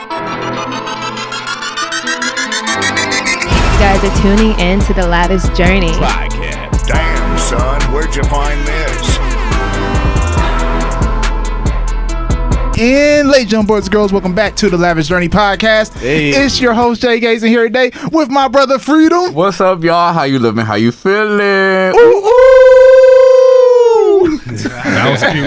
You guys are tuning in to the Lavish Journey podcast. Damn, son, where'd you find this? And ladies and boys and girls, welcome back to the Lavish Journey podcast. Hey. It's your host Jay Gaze, and here today with my brother Freedom. What's up, y'all? How you living? How you feeling? Ooh, ooh. That was cute.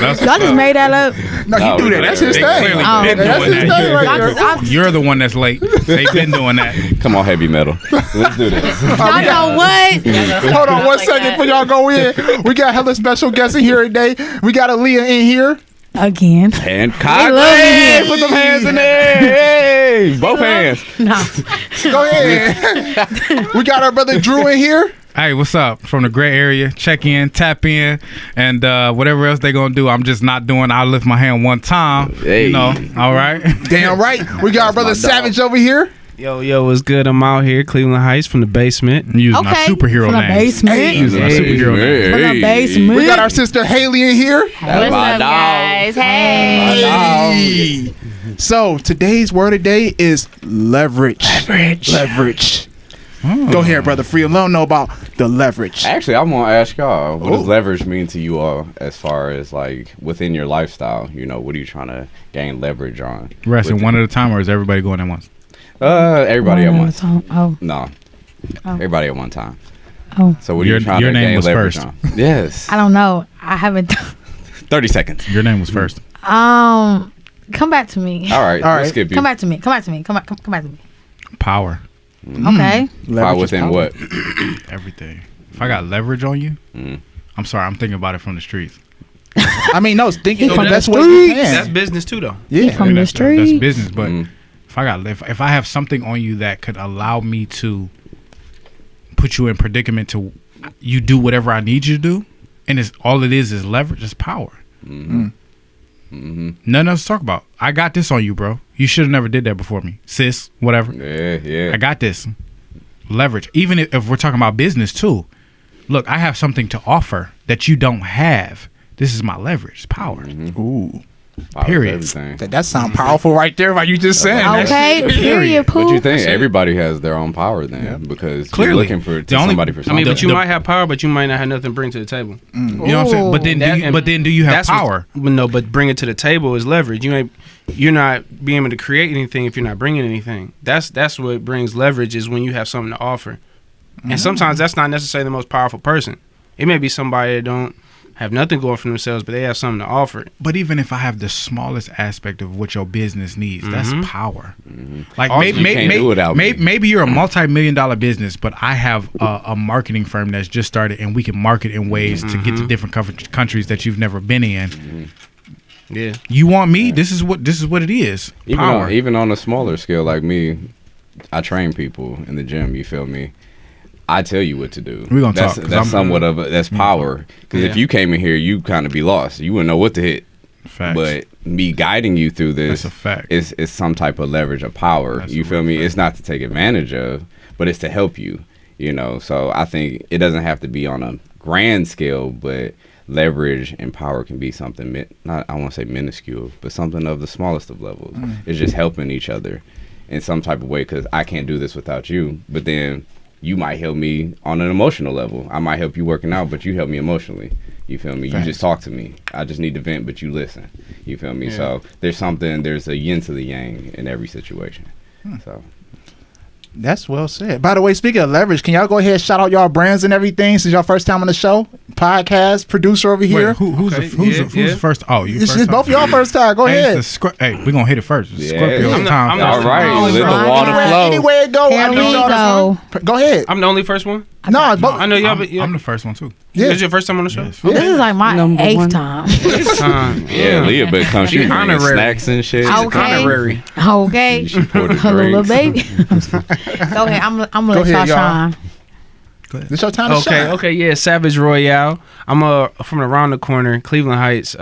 That's Y'all just made that up. No, he do that. That's his They thing. clearly Oh. been That's doing his thing that. right there. You're the one that's late. They've been doing that. Come on, heavy metal. Let's do this. Y'all know what? Hold on one second before y'all go in. We got hella special guests in here today. We got Aaliyah in here. Again. And We cock. love you Hey, here. put them hands in there. Hey, both hands. No. Go ahead. We got our brother Drew in here. Hey, what's up? From the gray area, check in, tap in, and whatever else they gonna do, I'm just not doing. I'll lift my hand one time. Hey. You know, all right? Damn right. We got our brother my dog. Savage over here. Yo, what's good? I'm out here, Cleveland Heights, from the basement. I'm using my Okay. superhero From the name. basement. Using my superhero name. From the basement. We got our sister Haley in here. What's my up, dog. guys? Hey. Hey. So today's word of the day is leverage. Leverage. Go ahead, brother Freedom. Let them know about the leverage. Actually, I want to ask y'all, what Ooh. does leverage mean to you all as far as like within your lifestyle? You know, what are you trying to gain leverage on? Resting one at a time, or is everybody going at once? Everybody at once. Oh. No. Everybody at one time. Oh. So what are you trying your to name gain was leverage first. on? Yes. I don't know. I haven't. 30 seconds. Your name was first. Come back to me. All right. All right. Let's skip you. Come back to me. Come back to me. Come back to me. Power. Okay. Power Leverage is within power. what? Everything. If I got leverage on you, Mm. I'm sorry, I'm thinking about it from the streets. I mean, no, thinking From the the best way you That's can. business too, though. Yeah. From the that's street. business. But Mm. if I have something on you that could allow me to put you in predicament to you do whatever I need you to do, and it's all it is leverage, it's power. Mm-hmm. Mm-hmm. Nothing else to talk about. I got this on you, bro. You should have never did that before me, sis. Whatever. Yeah. I got this leverage. Even if we're talking about business too. Look, I have something to offer that you don't have. This is my leverage. It's power. Ooh. Power is Period. everything. That sound powerful right there, like you just saying. Okay. Period. What Pooh. you think? Everybody has their own power then, because Clearly. you're looking for somebody for I something. mean, but you The- might have power, but you might not have nothing to bring to the table. You know what I'm saying? But then, do you have That's what- power? but bring it to the table is leverage. You're not being able to create anything if you're not bringing anything. That's what brings leverage, is when you have something to offer. And sometimes that's not necessarily the most powerful person. It may be somebody that don't have nothing going for themselves, but they have something to offer. But even if I have the smallest aspect of what your business needs, that's power. Like Also, you can't do it without me. maybe you're a multi-million-dollar business, but I have a marketing firm that's just started, and we can market in ways to get to different countries that you've never been in. Yeah. You want me? This is what it is. Power. Even on a smaller scale, like me, I train people in the gym. You feel me? I tell you what to do. We're gonna that's talk, 'cause That's somewhat of that's power. Because if Yeah. you came in here, you kind of be lost. You wouldn't know what to hit. Facts. But me guiding you through this That's a fact. is some type of leverage of power. That's you a feel real me? fact. It's not to take advantage of, but it's to help you. You know, so I think it doesn't have to be on a grand scale, but leverage and power can be something I won't say minuscule, but something of the smallest of levels. It's just helping each other in some type of way, because I can't do this without you. But then you might help me on an emotional level. I might help you working out, but you help me emotionally. You feel me? Facts. You just talk to me. I just need to vent, but you listen. You feel me? So there's a yin to the yang in every situation. So That's well said. By the way, speaking of leverage, can y'all go ahead and shout out y'all brands and everything since y'all first time on the show? Podcast, producer over here. Wait, who's Okay, the first? Oh, you It's first just time? both of y'all first time. Go Hey, ahead. hey, we're gonna hit it first. Yeah. Scorpio's I'm the- time. I'm the- all right, I'm the let the first water one. flow. Anywhere it go, I Here need we y'all go. to go ahead. I'm the only first one. No, it's both. I know y'all, but I'm the first one too. Yeah. It's your first time on the show? Yes. This is like my Number 8th one. time. yeah, Leah, but come she bringing honorary. snacks and shit. Okay. Honorary. Okay. She poured the A little drinks. baby. Go ahead. I'm gonna let ahead, y'all y'all. shine. This your time to shine. Okay, yeah, Savage Royale. I'm from around the corner, Cleveland Heights.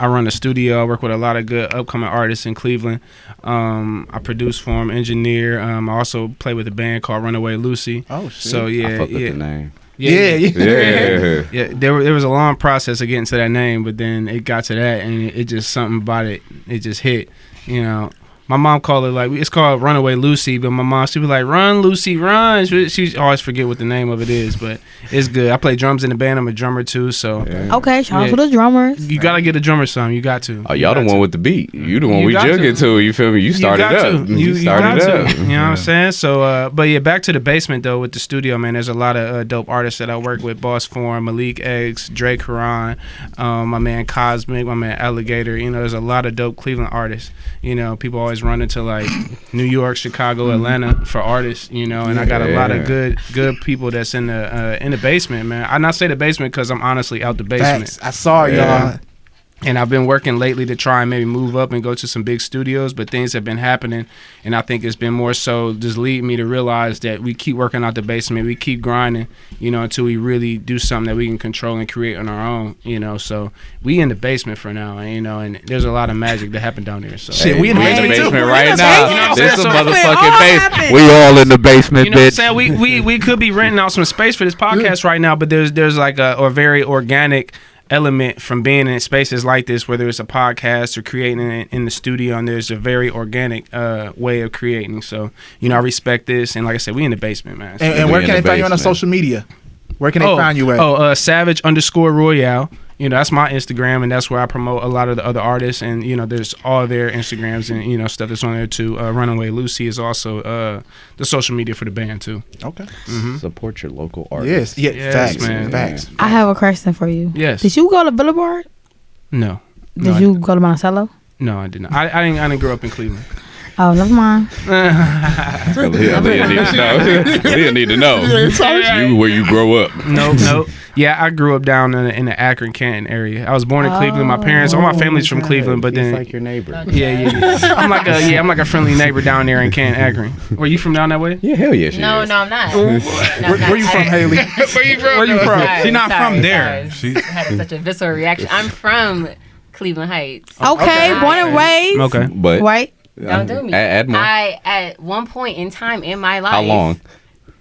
I run a studio. I work with a lot of good upcoming artists in Cleveland. I produce for them, engineer. I also play with a band called Runaway Lucy. Oh, shit. So I yeah, fuck with yeah. the name. Yeah. Yeah, there was a long process of getting to that name, but then it got to that, and it just something about it just hit. You know, my mom called it like it's called Runaway Lucy, but my mom she'd be like, "Run, Lucy, run." She always forget what the name of it is, but it's good. I play drums in the band. I'm a drummer too, so Okay, shout out to the drummers. you gotta get a drummer some. You got to. Oh, y'all the one with the beat. You the one we got jugging to. to. You feel me? You started got up. to. You started got up. to. You know what I'm saying? So, but yeah, back to the basement though with the studio, man. There's a lot of dope artists that I work with. Boss Form, Malik Eggs, Drake Haran, my man Cosmic, my man Alligator. You know, there's a lot of dope Cleveland artists. You know, people always run into like New York, Chicago, Atlanta for artists. You know, and I got a lot of good people that's in the basement, man. I not say the basement because I'm honestly out the basement. Facts. I saw y'all. And I've been working lately to try and maybe move up and go to some big studios, but things have been happening, and I think it's been more so just lead me to realize that we keep working out the basement, we keep grinding, you know, until we really do something that we can control and create on our own, you know. So we in the basement for now, you know, and there's a lot of magic that happened down there. So Shit, we in the basement too. right in the now. basement. You know what I'm This saying? a So- motherfucking basement. happened. We all in the basement, you know what I'm bitch. saying? We could be renting out some space for this podcast right now, but there's like a very organic element from being in spaces like this, whether it's a podcast or creating it in the studio, and there's a very organic way of creating. So, you know, I respect this, and like I said, we in the basement, man. So- And where We can in they the find you on the basement. social media? Where can they find you at? Savage_Royale. You know, that's my Instagram, and that's where I promote a lot of the other artists. And, you know, there's all their Instagrams and, you know, stuff that's on there too. Runaway Lucy is also the social media for the band too. Okay. Support your local artists. Yes. Yeah. Yes, Facts. man. Facts. I have a question for you. Yes. Did you go to Boulevard? No. Did you go to Monticello? No, I didn't. I didn't grow up in Cleveland. Oh, never mind. Leah need to know. You where you grow up. Nope. Yeah, I grew up down in the Akron, Canton area. I was born in Cleveland. My parents, all my family's from Cleveland, but then your neighbor. yeah. I'm like a friendly neighbor down there in Canton, Akron. Were you from down that way? Yeah, hell yeah. She No, is. no, I'm not. Where you from, Haley? Where you from? Sorry, She not sorry, from there. sorry. I had such a visceral reaction. I'm from Cleveland Heights. Okay, born and raised. Okay. But Right? Don't do me. Add more. I at one point in time in my life. How long?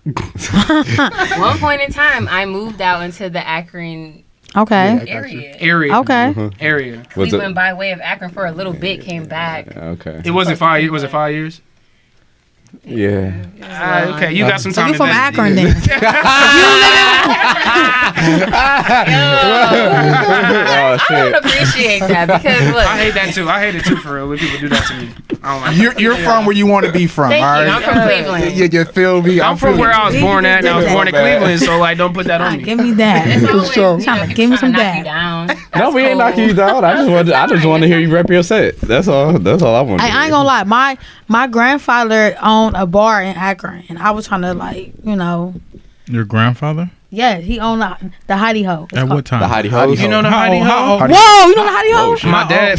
One point in time, I moved out into the Akron Okay. area. Okay. Area. Was Cleveland it? by way of Akron for a little bit, came back. Okay. It wasn't 5 years. Was it 5 years? Yeah. Okay, you got some So time. you from invested. Akron then? Oh I shit. don't appreciate that because look. I hate that too. I hate it too for real when people do that to me. I don't like it. You're from where you want to be from. Thank all you. right. I'm from Cleveland. You feel me? I'm from where I was born at, and I was born in Cleveland, so like, don't put that on me. Give me that. It's always, sure. you know, Tryna people give me some tryna knock you dab. down. No, we ain't knocking you down. I just want to hear you rep your set. That's all I want. I ain't gonna lie. My grandfather owned a bar in Akron, and I was trying to Your grandfather? yeah, he owned the Hottie Ho. It's At called- what time? The hottie hoes. You know the How Hottie old- how Ho? old- Whoa, you know the Hottie Ho? Oh, shit.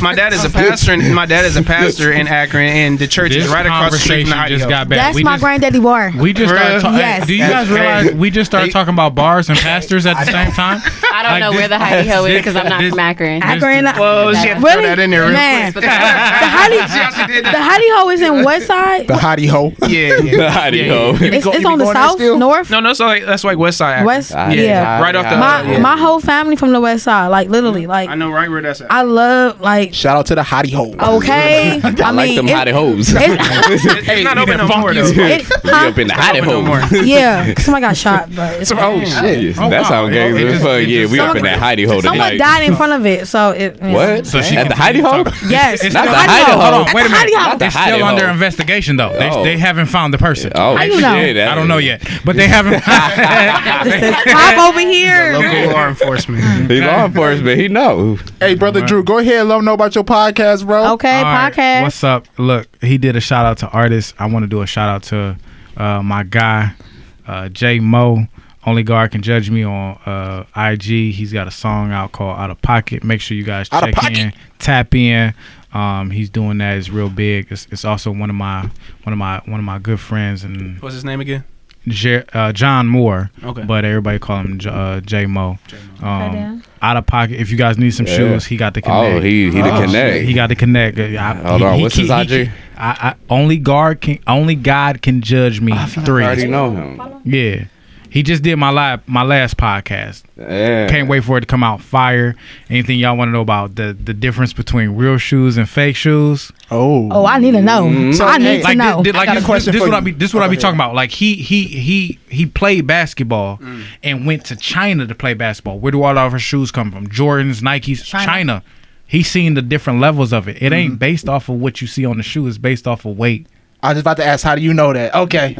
My dad is a pastor. My dad is a pastor in Akron, and the church This is right across the street conversation from the Hottie just Ho. got bad. That's We my just- granddaddy bar. We just started Bruh. talking. Yes. Do you guys realize we just started talking about bars and pastors at the same time? I don't Like know this- where the Heidi Ho is because I'm not this- from Akron. Akron. Whoa, she had to throw Really? that in there real Man, quick. the Hottie Ho is in West Side. The hottie hoe. Yeah, The hottie hoe. It's You on be the going there south, still? north, No, that's like West Side. Akron. west. Yeah. Right off the. My whole family from the West Side, like literally, like I know right where that's at. I love like. Shout out to the hottie hoe. Okay, I like them hottie hoes. It's not open no more though. We up in the hottie Open no more. hoe. Yeah, somebody got shot, but it's Oh shit. That sounds wow. gangster as fuck. Yeah, we up in that hottie hoe someone tonight. died in front of it, so it. What? So she At the continued hottie hoe? talking. Yes, It's Not still- the hottie hoe. Hold on, wait a minute. Hottie ho. Not the It's hottie still hoe. under investigation though. Oh. They haven't found the person. Oh, How you know? shit, that- I don't know yet, but they haven't. Pop over here. Local law enforcement. He law enforcement. He know. Hey, brother Drew, go ahead. Let them know about your podcast, bro. Okay, All right, podcast. What's up? Look, he did a shout out to artists. I want to do a shout out to my guy, J Mo. Only God Can Judge Me on IG. He's got a song out called Out of Pocket. Make sure you guys Out of check Pocket. in, tap in. He's doing that. It's real big. It's also one of my good friends and What's his name again? John Moore. Okay. But everybody call him J Mo. then. Out of Pocket. If you guys need some Yeah. shoes, he got the connect. Oh, he the connect. He got the connect. Hold on, what's his IG? Only God can judge me. I 3. already know him. Yeah. He just did my last podcast. Yeah. Can't wait for it to come out fire. Anything y'all want to know about the difference between real shoes and fake shoes? Oh, I need to know. So, I hey, need to know. I got a question this for what I you. be this what I be talking about. Like he played basketball and went to China to play basketball. Where do all of our shoes come from? Jordans, Nikes, China. He's seen the different levels of it. It ain't based off of what you see on the shoe. It's based off of weight. I was just about to ask, how do you know that? Okay.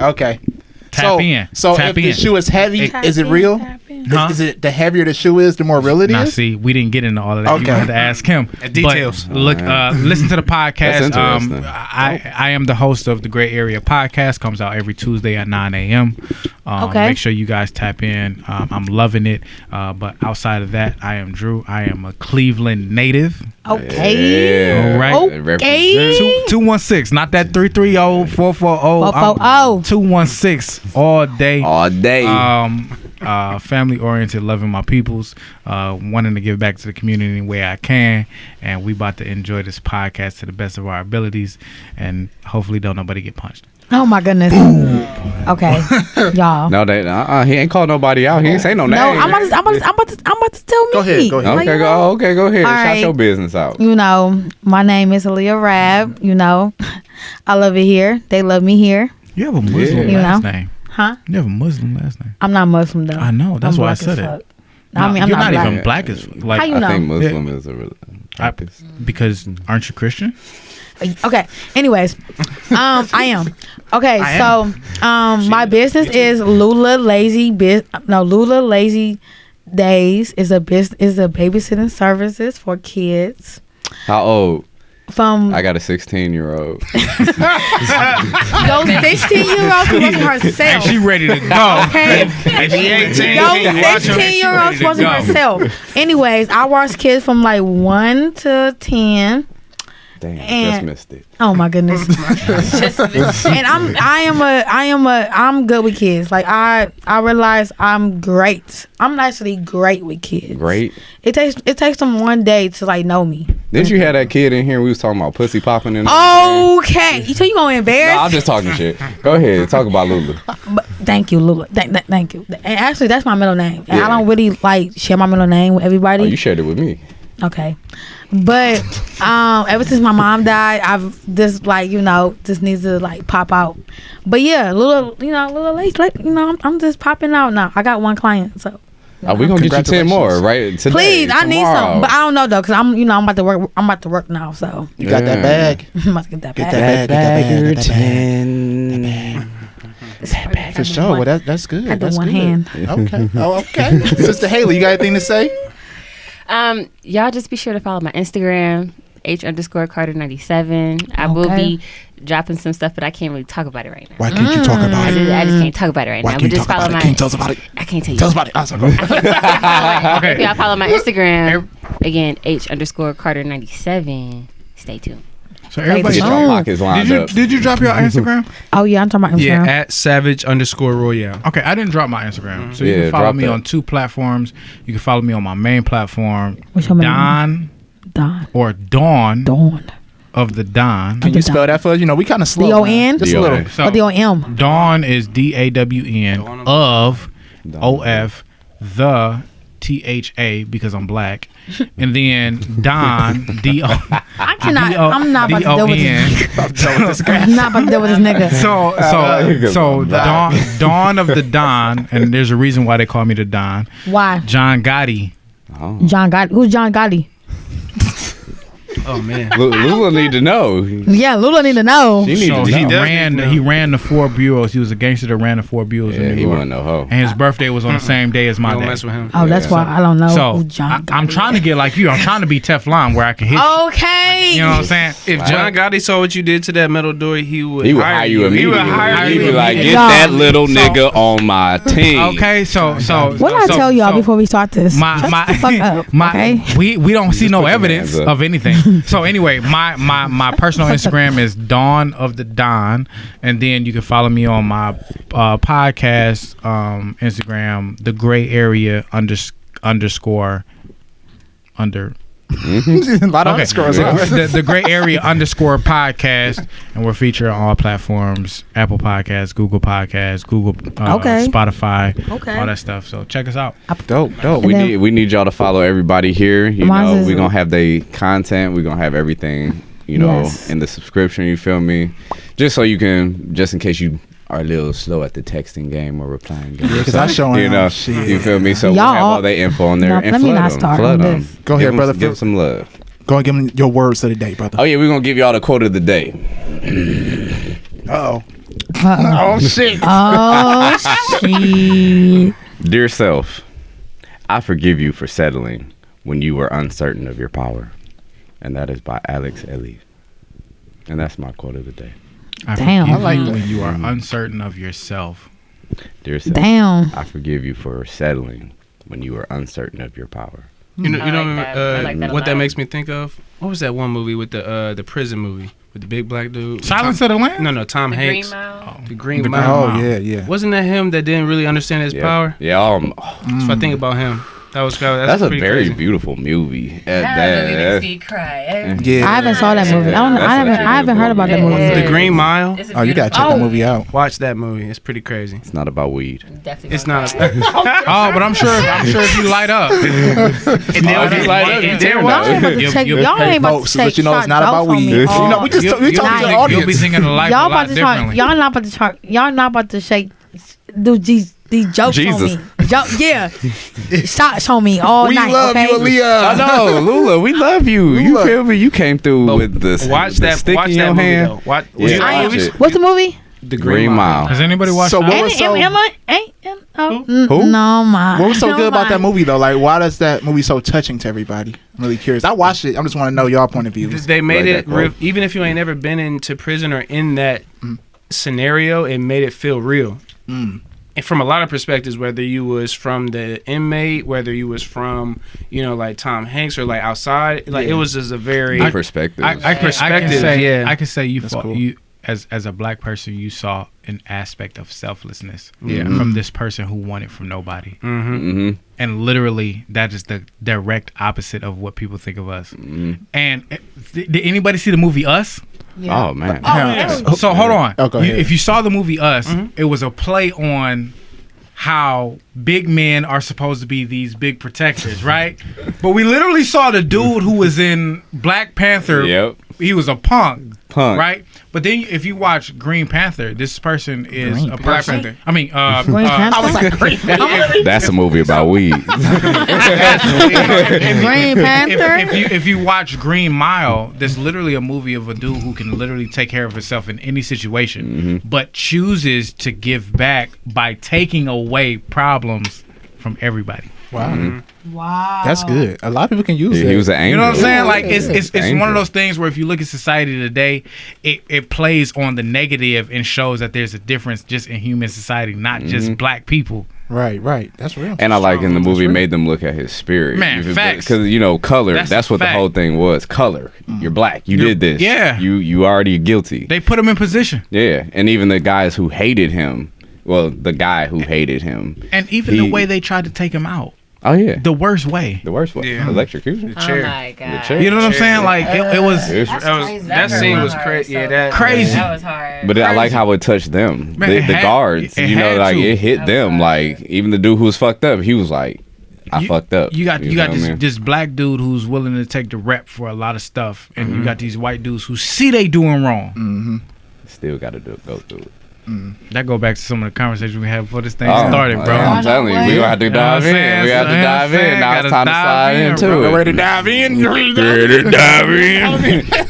Tap in. So Tap if in. the shoe is heavy, Tap is it in, real? tap in. Huh? Is it the heavier the shoe is, the more real it Now, is? see, we didn't get into all of that. Okay. You had to ask him. Details. But look, listen to the podcast. That's interesting. I am the host of the Gray Area Podcast. Comes out every Tuesday at 9 a.m. Okay. Make sure you guys tap in. I'm loving it. But outside of that, I am Drew. I am a Cleveland native. Okay. Yeah. All right. Okay. 216, not that 330-440. 440. 216 all day. All day. Family oriented, loving my peoples, wanting to give back to the community any way I can, and we about to enjoy this podcast to the best of our abilities, and hopefully don't nobody get punched. Oh my goodness. Okay, y'all. No, he ain't called nobody out. He ain't say no name. No, I'm about to tell me. Go ahead. Like, Okay, you know, go ahead. All Shout right. your business out. You know, my name is Aaliyah Rab. You know, I love it here. They love me here. You have a Muslim You last know? name. Huh? You have a Muslim last name. I'm not Muslim though. I know. That's I'm why I black said as it. fuck. I mean, I'm you're not not black. even black as like How you I know? think Muslim is a practice. because aren't you Christian? Okay. Anyways, I am. Okay, so my business is Lula Lazy Lula Lazy Days is a babysitting services for kids. How old? From I got a 16-year-old. those 16-year-olds who wasn't herself. She ready to go. Okay. If he 18, Those watch him. 16-year-olds wasn't Go. herself. Anyways, I watch kids from like 1 to 10. Damn, just And- missed it. Oh my goodness. And I'm good with kids. Like I realize I'm great. I'm actually great with kids. Great. It takes them one day to like know me. Didn't you have that kid in here? We was talking about pussy popping in. Okay. You you gonna No, embarrass? I'm just talking shit. Go ahead, talk about Lula. But thank you, Lula. Thank you. And actually, that's my middle name. And Yeah. I don't really like share my middle name with everybody. Oh, you shared it with me. Okay. But ever since my mom died, I've just like, just needs to like pop out. But yeah, little late, like, I'm just popping out now. I got one client, so We gonna get you 10 more, Congratulations. right? Today, please, I need tomorrow. some. But I don't know though, cause I'm about to work. I'm about to work now, so You got that bag. I'm about to get that Get back. that bag. For sure. Well, that's good. I do That's one good. hand. Okay. Oh, okay. Sister Haley, you got anything to say? Y'all just be sure to follow my Instagram, H_Carter97. I will Okay. be dropping some stuff, but I can't really talk about it right now. Why can't you talk about I it? just can't talk about it right Why now. can't But you just talk follow about it? my. Can you tell us about it? I can't tell you. Tell us about it. Oh, sorry, go. If y'all follow my Instagram, again, H_Carter97. Stay tuned. So Hey, everybody, Get your Oh. pockets lined up. did you drop your Instagram? Oh yeah, I'm talking about Yeah, Instagram. at Savage_Royale. Okay, I didn't drop my Instagram, so you Yeah, can follow drop me that. on 2 platforms. You can follow me on my main platform, What's your main Don Dawn. or Dawn Dawn. of the Don. Can you spell that for us? We kind of slow. D-O-N? man. Just a D-O-N. little. So Or D-O-M. Dawn is DAWN of OF the THA because I'm black, and then Don DO. I cannot. I'm not about to deal with this. DON. I'm not about to deal with this nigga. So Dawn of the Don, and there's a reason why they call me the Don. Why? John Gotti. Oh. John Gotti. Who's John Gotti? Oh man. Lula need to know. Yeah, Lula need to know. She need So to he know. ran the 4 bureaus. He was a gangster that ran the 4 bureaus Yeah, in New he York. wasn't no hoe. And his birthday was on the same day as my Don't day. mess with him. Oh, that's why I don't know So who John Gotti I'm trying to get like you. I'm trying to be Teflon where I can hit you. Okay. You know what I'm saying? If John Gotti saw what you did to that metal door, he would hire you He immediately. would hire He'd you. be like, get No. that little nigga on my team. Okay, so What did I tell y'all before we start this? Shut the fuck up. Okay. we don't see no put your evidence hands up. of anything. So anyway, my personal Instagram is Dawn of the Don, and then you can follow me on my podcast Instagram, the Gray Area __ under A lot of underscores. The Gray Area _podcast, and we're featured on all platforms: Apple Podcasts, Google Podcasts, Spotify, all that stuff. So check us out. Dope. We need y'all to follow everybody here. You know, we're gonna have the content. We're gonna have everything. You know, in the subscription. You feel me? Just so you can, just in case you are a little slow at the texting game or replying game. Yeah, because I showing you feel me? So we'll have all their info on there. And flood them. Go ahead, brother. Give them some love. Go and give them your words of the day, brother. Oh yeah, we're gonna give y'all the quote of the day. Oh shit. Oh shit. Dear self, I forgive you for settling when you were uncertain of your power. And that is by Alex Ellie. And that's my quote of the day. Damn. I like when you are uncertain of yourself. Dear self, damn. I forgive you for settling when you were uncertain of your power. You know that what that makes me think of? What was that one movie with the prison movie with the big black dude? Silence of the Lambs? No, Tom Hanks. Green Mile? The Green Mile. Oh yeah. Wasn't that him that didn't really understand his power? Yeah. So I think about him. That's a pretty very crazy. beautiful movie. That movie makes me cry. Yeah. I haven't saw that movie. I haven't heard about that movie. The Green Mile. Oh, you gotta check that movie out. Watch that movie. It's pretty crazy. It's not about weed. Definitely It's not. Oh, but I'm sure if you light up. Y'all ain't about to take you know it's not about weed. You know, we told the audience. You'll be thinking of life a lot differently. Y'all not about to shake. Do these jokes Jesus. on me. Shots on me all We night. love okay? you, Aaliyah. I know, Lula. We love you. You feel me? You came through with the stick in your movie, hand. though. Watch What's the movie? The Green Mile. Has anybody watched So that? what was so? Who? No, man. What was so good about that movie though? Like, why does that movie so touching to everybody? I'm really curious. I watched it. I just want to know y'all point of view. They made Like it even if you ain't never been into prison or in that scenario, it made it feel real. And from a lot of perspectives, whether you was from the inmate, whether you was from, like Tom Hanks or like outside, like it was just a very perspective. I can say you That's fought, cool. you as a black person, you saw an aspect of selflessness from this person who wanted from nobody. Mm-hmm. And literally, that is the direct opposite of what people think of us. And did anybody see the movie Us? Yeah. Oh man. So hold on. Oh, go ahead. If you saw the movie Us, it was a play on how big men are supposed to be these big protectors, right? But we literally saw the dude who was in Black Panther. Yep. He was a punk, Right? But then if you watch Green Panther, this person is a Black person. Panther. I mean, Green Panther? That's a movie about weed. Green Panther? If you watch Green Mile, there's literally a movie of a dude who can literally take care of himself in any situation, but chooses to give back by taking away problems from everybody. Wow. Wow. That's good. A lot of people can use it. He was an angel. You know what I'm saying? Like it's Angel. one of those things where if you look at society today, it plays on the negative and shows that there's a difference just in human society, not just black people. Right. That's real. And I like in the movie made them look at his spirit. Man, facts. Because color. That's what fact. the whole thing was. Color. You're black. You did this. Yeah. You already guilty. They put him in position. Yeah. And even the guys who hated him. Well, the guy who hated him. And even the way they tried to take him out. Oh yeah. The worst way. The worst one. Yeah. Electrocution. Oh my god. chair. You know what I'm saying? Like it was that scene was crazy. Yeah, that crazy. That was hard. But I like how it touched them. Man, The guards. it You know, had like to. it hit them. Like even the dude who was fucked up, he was like, I fucked up. You got know what I mean? this black dude who's willing to take the rep for a lot of stuff, and you got these white dudes who see they doing wrong. Still got to go through it. That go back to some of the conversations we had before this thing started, bro. I'm telling you, we gonna have to dive in. We have to dive in. Now it's time to slide into it. Ready to dive in? Ready to dive in.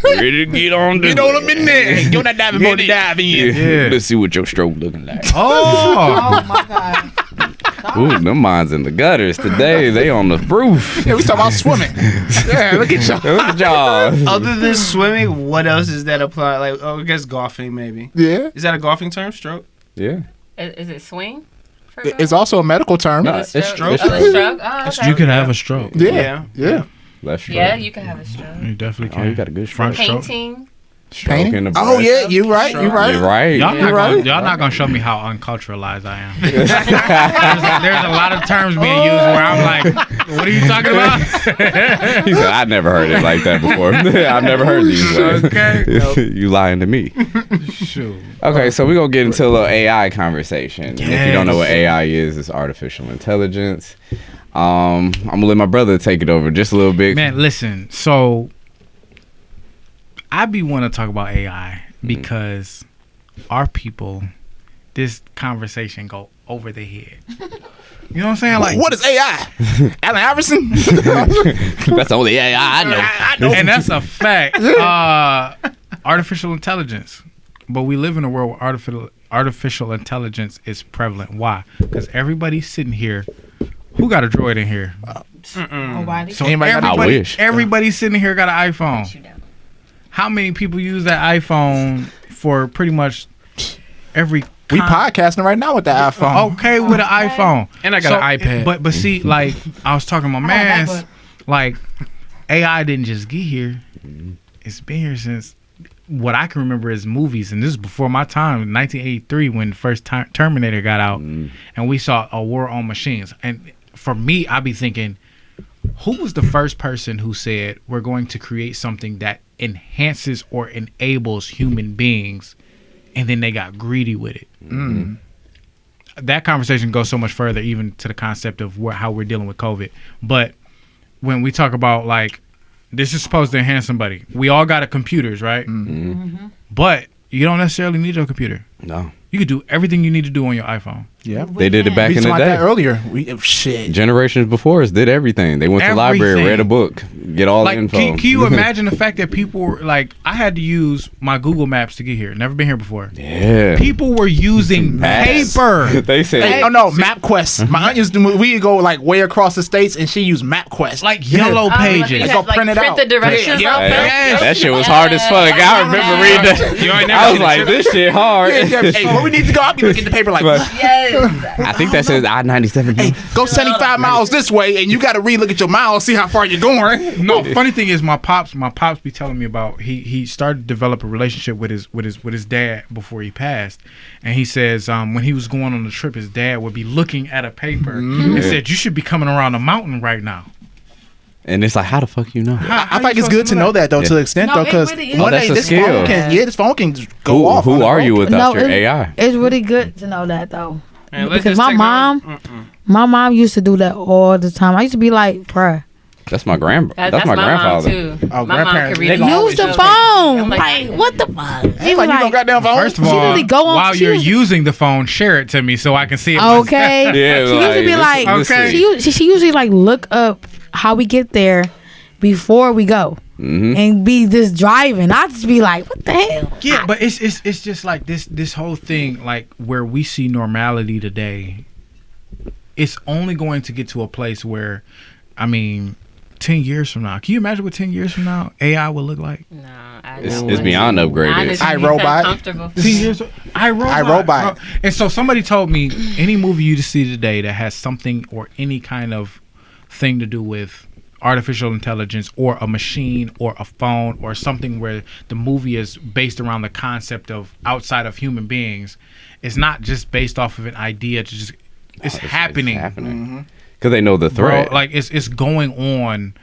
Ready to get on the. Get on them in there. Get on that diving board to dive in. Yeah. Let's see what your stroke looking like. Oh, my God. Ooh, them minds in the gutters today. They on the roof. Yeah, we talking about swimming. Yeah, look at y'all. Look at y'all. Other than swimming, what else does that apply? Like, I guess golfing maybe. Yeah. Is that a golfing term? Stroke? Yeah. Is it swing? It's also a medical term. No, Is it's it stroke. Oh, it's stroke. Oh, okay. you could have a stroke. Yeah. Yeah. Yeah. Left stroke. Yeah, you can have a stroke. You definitely Oh, can. you got a good front stroke. stroke. Painting. Stroking the Oh breast. yeah, you right. You right. You're right. Y'all not gonna show me how unculturalized I am. there's a lot of terms being used where I'm like, what are you talking about? He said, I never heard it like that before. I've never heard these words. Okay. You lying to me. Shoot. Okay, so we're going to get into a little AI conversation. If you don't know what AI is, it's artificial intelligence. I'm going to let my brother take it over just a little bit. Man, listen. So I want to talk about AI because our people, this conversation go over their head. You know what I'm saying? Like, What is AI? Allen Iverson? That's the only AI I know. and that's a fact. Artificial intelligence. But we live in a world where artificial intelligence is prevalent. Why? Because everybody's sitting here. Who got a droid in here? Nobody. So Anybody got a- I wish. everybody sitting here got an iPhone. How many people use that iPhone for pretty much every? We podcasting right now with the iPhone. Okay, with an iPhone, And I got an iPad. But see, like I was talking to my man's, like AI didn't just get here; it's been here since what I can remember is movies, and this is before my time, 1983, when the first Terminator got out, and we saw a war on machines. And for me, I be thinking, who was the first person who said we're going to create something that enhances or enables human beings, and then they got greedy with it? That conversation goes so much further, even to the concept of how we're dealing with COVID. But when we talk about like, this is supposed to enhance somebody, we all got computers, right? But you don't necessarily need your computer. No. You could do everything you need to do on your iPhone. Yeah. They did it back We in the talked about day. that earlier. Shit. Generations before us did everything. They went to the library, Everything. read a book, get all Like, the info. can you imagine the fact that people were like, I had to use my Google Maps to get here. Never been here before. Yeah. People were using Maps. paper. They said, Oh no, MapQuest. My aunt used to. We would go like way across the states, and she used MapQuest. Like yellow pages. You Let's had, go print it print out. the directions Yeah. out. Yes. that shit was hard as fuck. I remember reading that. You ain't never I was seen a like, this shit hard. Hey, where we need to go? I'll be looking at the paper like, Yes. I think that says I-97. hey, go 75 miles this way, and you got to relook at your miles, see how far you're going. No, funny thing is my pops be telling me about he started to develop a relationship with his dad before he passed. And he says when he was going on the trip, his dad would be looking at a paper and said, you should be coming around the mountain right now. And it's like, how the fuck you know? I think it's good to know that though, to the extent No, though, it because really is. Oh, that's a this skill. phone can, this phone can go off. Who on are its you own. without your it- AI? It's really good to know that though. Man, let's Because just my mom used to do that all the time. I used to be like, bruh, That's my that's my mom grandfather. too. Oh, My mom grandparents, could read they it. gonna use the Always phone. I'm Like, like, what the fuck? She Hey, was like, you don't got that phone? First of She all, usually go on- while she you're was- using the phone, share it to me so I can see it. myself. okay. Yeah, She used to be like, Okay. she usually like look up how we get there before we go and be just driving. I just be like, what the hell? Yeah, but it's just like this whole thing, like where we see normality today, it's only going to get to a place where, I mean, 10 years from now, can you imagine what 10 years from now AI will look like? No, I It's don't want beyond to. upgraded. Honestly, iRobot. comfortable. 10 years, iRobot. iRobot. Bro. And so somebody told me any movie you see today that has something or any kind of thing to do with artificial intelligence or a machine or a phone or something where the movie is based around the concept of outside of human beings, it's not just based off of an idea to just it's happening. It's happening. Because they know the Bro, threat. like it's going on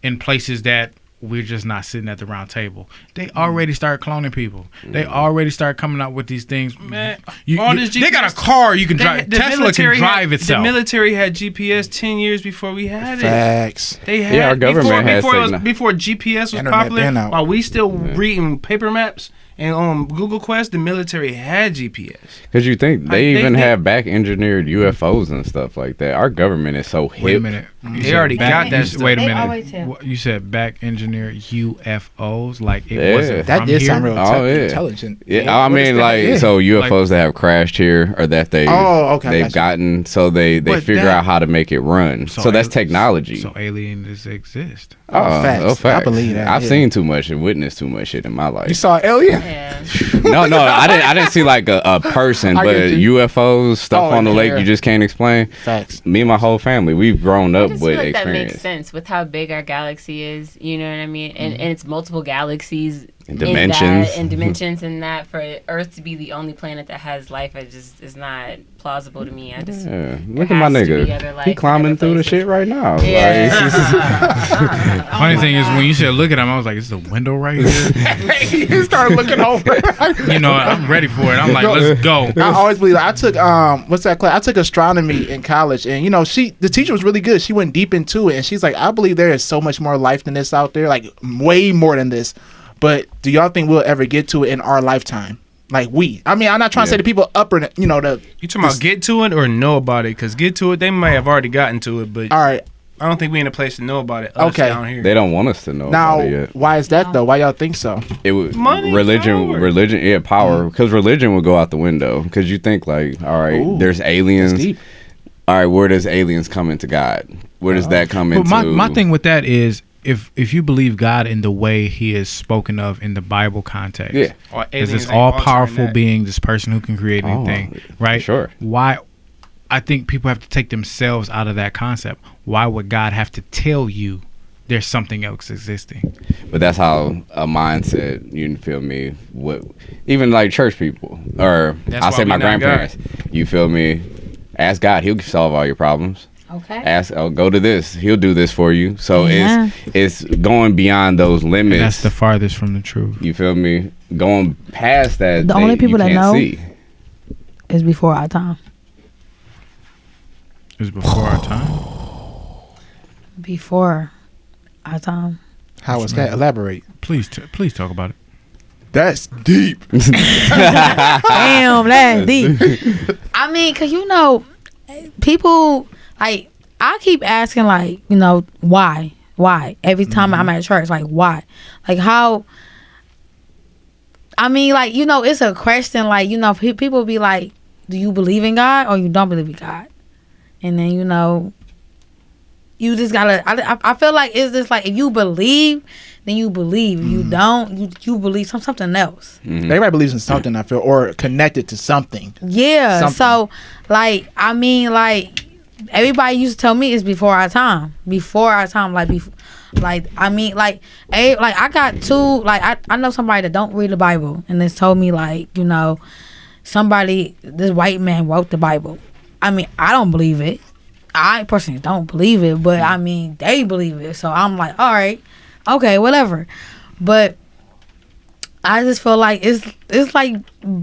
in places that we're just not sitting at the round table. They already start cloning people. They already start coming out with these things. Man, You- all you- this they got a GPS car you can drive. Tesla can drive itself. The military had GPS 10 years before we had it. Facts. They had Yeah, our government has before GPS was Internet popular. been out. While we still reading paper maps and on Google Quest, the military had GPS. Because you think Like, they even they- have back engineered UFOs and stuff like that. Our government is so hip. Wait a minute. You They said already got that you- stuff. Wait a They minute. always have. What, you said back engineered UFOs, like it Yeah. wasn't That from did here? sound real Oh, yeah. intelligent. Yeah, I What is mean, that? like, Yeah. so UFOs that have crashed here or that they Okay, they've gotcha. gotten, so they But figure that- out how to make it run. So that's technology. So aliens exist. Facts. I believe that, I've yeah. seen too much and witnessed too much shit in my You life. saw Alien? Yeah. No, I didn't see like a person, I but get you. UFOs stuff Oh, on the lake yeah. you just can't explain. Facts. Me and my whole family, we've grown I up just with feel like that experience. makes sense with how big our galaxy is. You know what I mean? And it's multiple galaxies dimensions. and dimensions, and that for Earth to be the only planet that has life, it just is not plausible to me. I just Look at my nigga. He climbing through the shit right now. Yeah. Funny thing is, when you said look at him, I was like, "Is the window right here?" He started looking over. You know, I'm ready for it. I'm like, let's go. I always believe. I took what's that class? I took astronomy in college, and you know, the teacher was really good. She went deep into it, and she's like, I believe there is so much more life than this out there, like way more than this. But do y'all think we'll ever get to it in our lifetime? Like I mean, I'm not trying to say the people upper, you know, You talking about get to it or know about it? Because get to it, they may have already gotten to it, but all right. I don't think we in a place to know about it. Okay, down here. They don't want us to know now, about it yet. Why is that though? Why y'all think so? It would Money, religion, power. Because religion would go out the window. Because you think like, all right, there's aliens. That's deep. All right, where does aliens come into God? Where does that come into? But my thing with that is, if you believe God in the way He is spoken of in the Bible context, is this all powerful being, this person who can create anything, right? Sure. Why? I think people have to take themselves out of that concept. Why would God have to tell you there's something else existing? But that's how a mindset. You feel me? What even like church people, or I'll say my grandparents. You feel me? Ask God; He'll solve all your problems. Okay. Go to this. He'll do this for you. So it's going beyond those limits. And that's the farthest from the truth. You feel me? Going past that. The only people that know see. is before our time. Is before our time. Before our time. How is that? Elaborate. Please talk about it. That's deep. Damn, that's deep. I mean, cause you know, people like I keep asking, like, you know, why every time I'm at church, like why, like how. I mean, like, you know, it's a question, like, you know, people be like, do you believe in God or you don't believe in God? And then, you know, you just gotta. I feel like it's just like if you believe, then you believe. If you don't, you believe something else. Everybody believes in something, I feel, or connected to something. Yeah. Something. So, like, I mean, like, everybody used to tell me it's before our time. Before our time, like, I mean, like, I got two. Like, I know somebody that don't read the Bible, and it's told me, like, you know, this white man wrote the Bible. I mean, I don't believe it. I personally don't believe it, but I mean, they believe it. So I'm like, all right, okay, whatever. But I just feel like it's like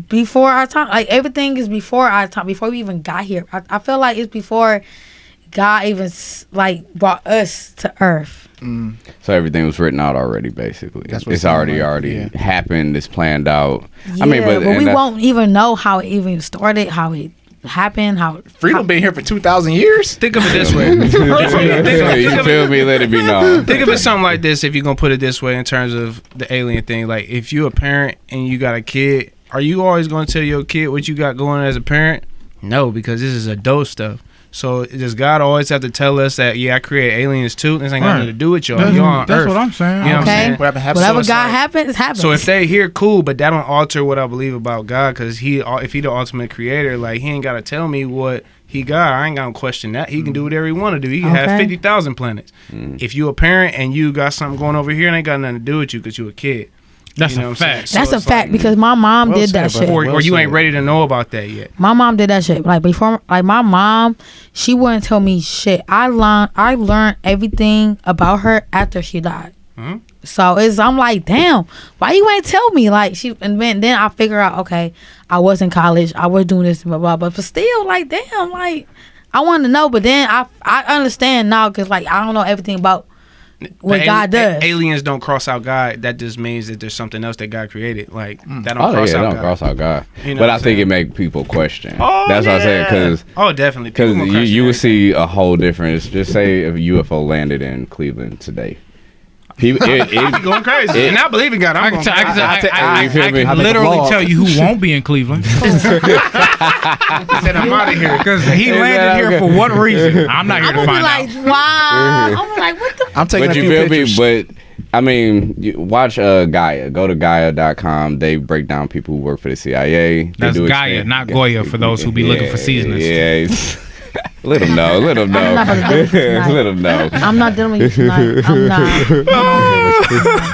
before our time. Like everything is before our time. Before we even got here, I feel like it's before God even like brought us to Earth. So everything was written out already, basically. It's already happened. It's planned out. Yeah, I mean, but we won't even know how it even started, how it happened, how freedom been here for 2,000 years. Think of it this way. You feel me? Let it be known. Think of it something like this. If you're gonna put it this way, in terms of the alien thing, like if you're a parent and you got a kid, are you always gonna tell your kid what you got going as a parent? No, because this is adult stuff. So does God always have to tell us that, I create aliens too? This ain't got nothing to do with y'all. You're on That's Earth. what I'm saying. You know what I'm saying? Whatever God happens. So if they here, cool, but that don't alter what I believe about God, because if he the ultimate creator, like he ain't got to tell me what he got. I ain't gonna question that. He can do whatever he want to do. He can have 50,000 planets. If you a parent and you got something going over here, and ain't got nothing to do with you because you a kid. That's a fact. That's a fact because my mom did that shit. Or you ain't ready to know about that yet. My mom did that shit. Like before, like my mom, she wouldn't tell me shit. I learned everything about her after she died. So I'm like, damn, why you ain't tell me? Like and then I figure out, okay, I was in college, I was doing this, blah blah, but still, like, damn, like I wanted to know, but then I understand now because like I don't know everything about what God does. Aliens don't cross out God. That just means that there's something else that God created. Like that don't cross out God. Cross out God. You know but I think it make people question. That's what I said. Definitely. Because you would see a whole difference. Just say if a UFO landed in Cleveland today. People, I'm going crazy. And I believe in God. I can literally tell you who won't be in Cleveland. He said I'm out of here. Because he landed here for what reason? I'm not here to find out. Wow. I'm like, what the? I'm taking but a you few feel pictures. me? But I mean, watch Gaia. Go to Gaia.com. They break down people who work for the CIA. That's Gaia, not Goya, for those who be looking for seasonings. Yeah. Let him know. Let him know. I'm not gonna do it tonight. Let him know. I'm not dealing with you tonight. I'm not.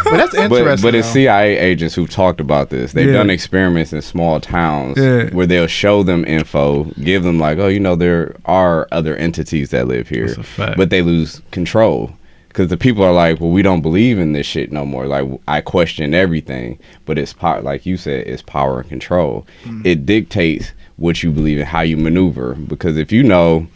But that's interesting. But it's though. CIA agents who've talked about this. They've Yeah. done experiments in small towns Yeah. where they'll show them info, give them like, oh, you know, there are other entities that live here, That's a fact. but they lose control because the people are like, well, we don't believe in this shit no more. Like, I question everything, but it's power, like you said, it's power and control. It dictates what you believe in, how you maneuver. Because if you know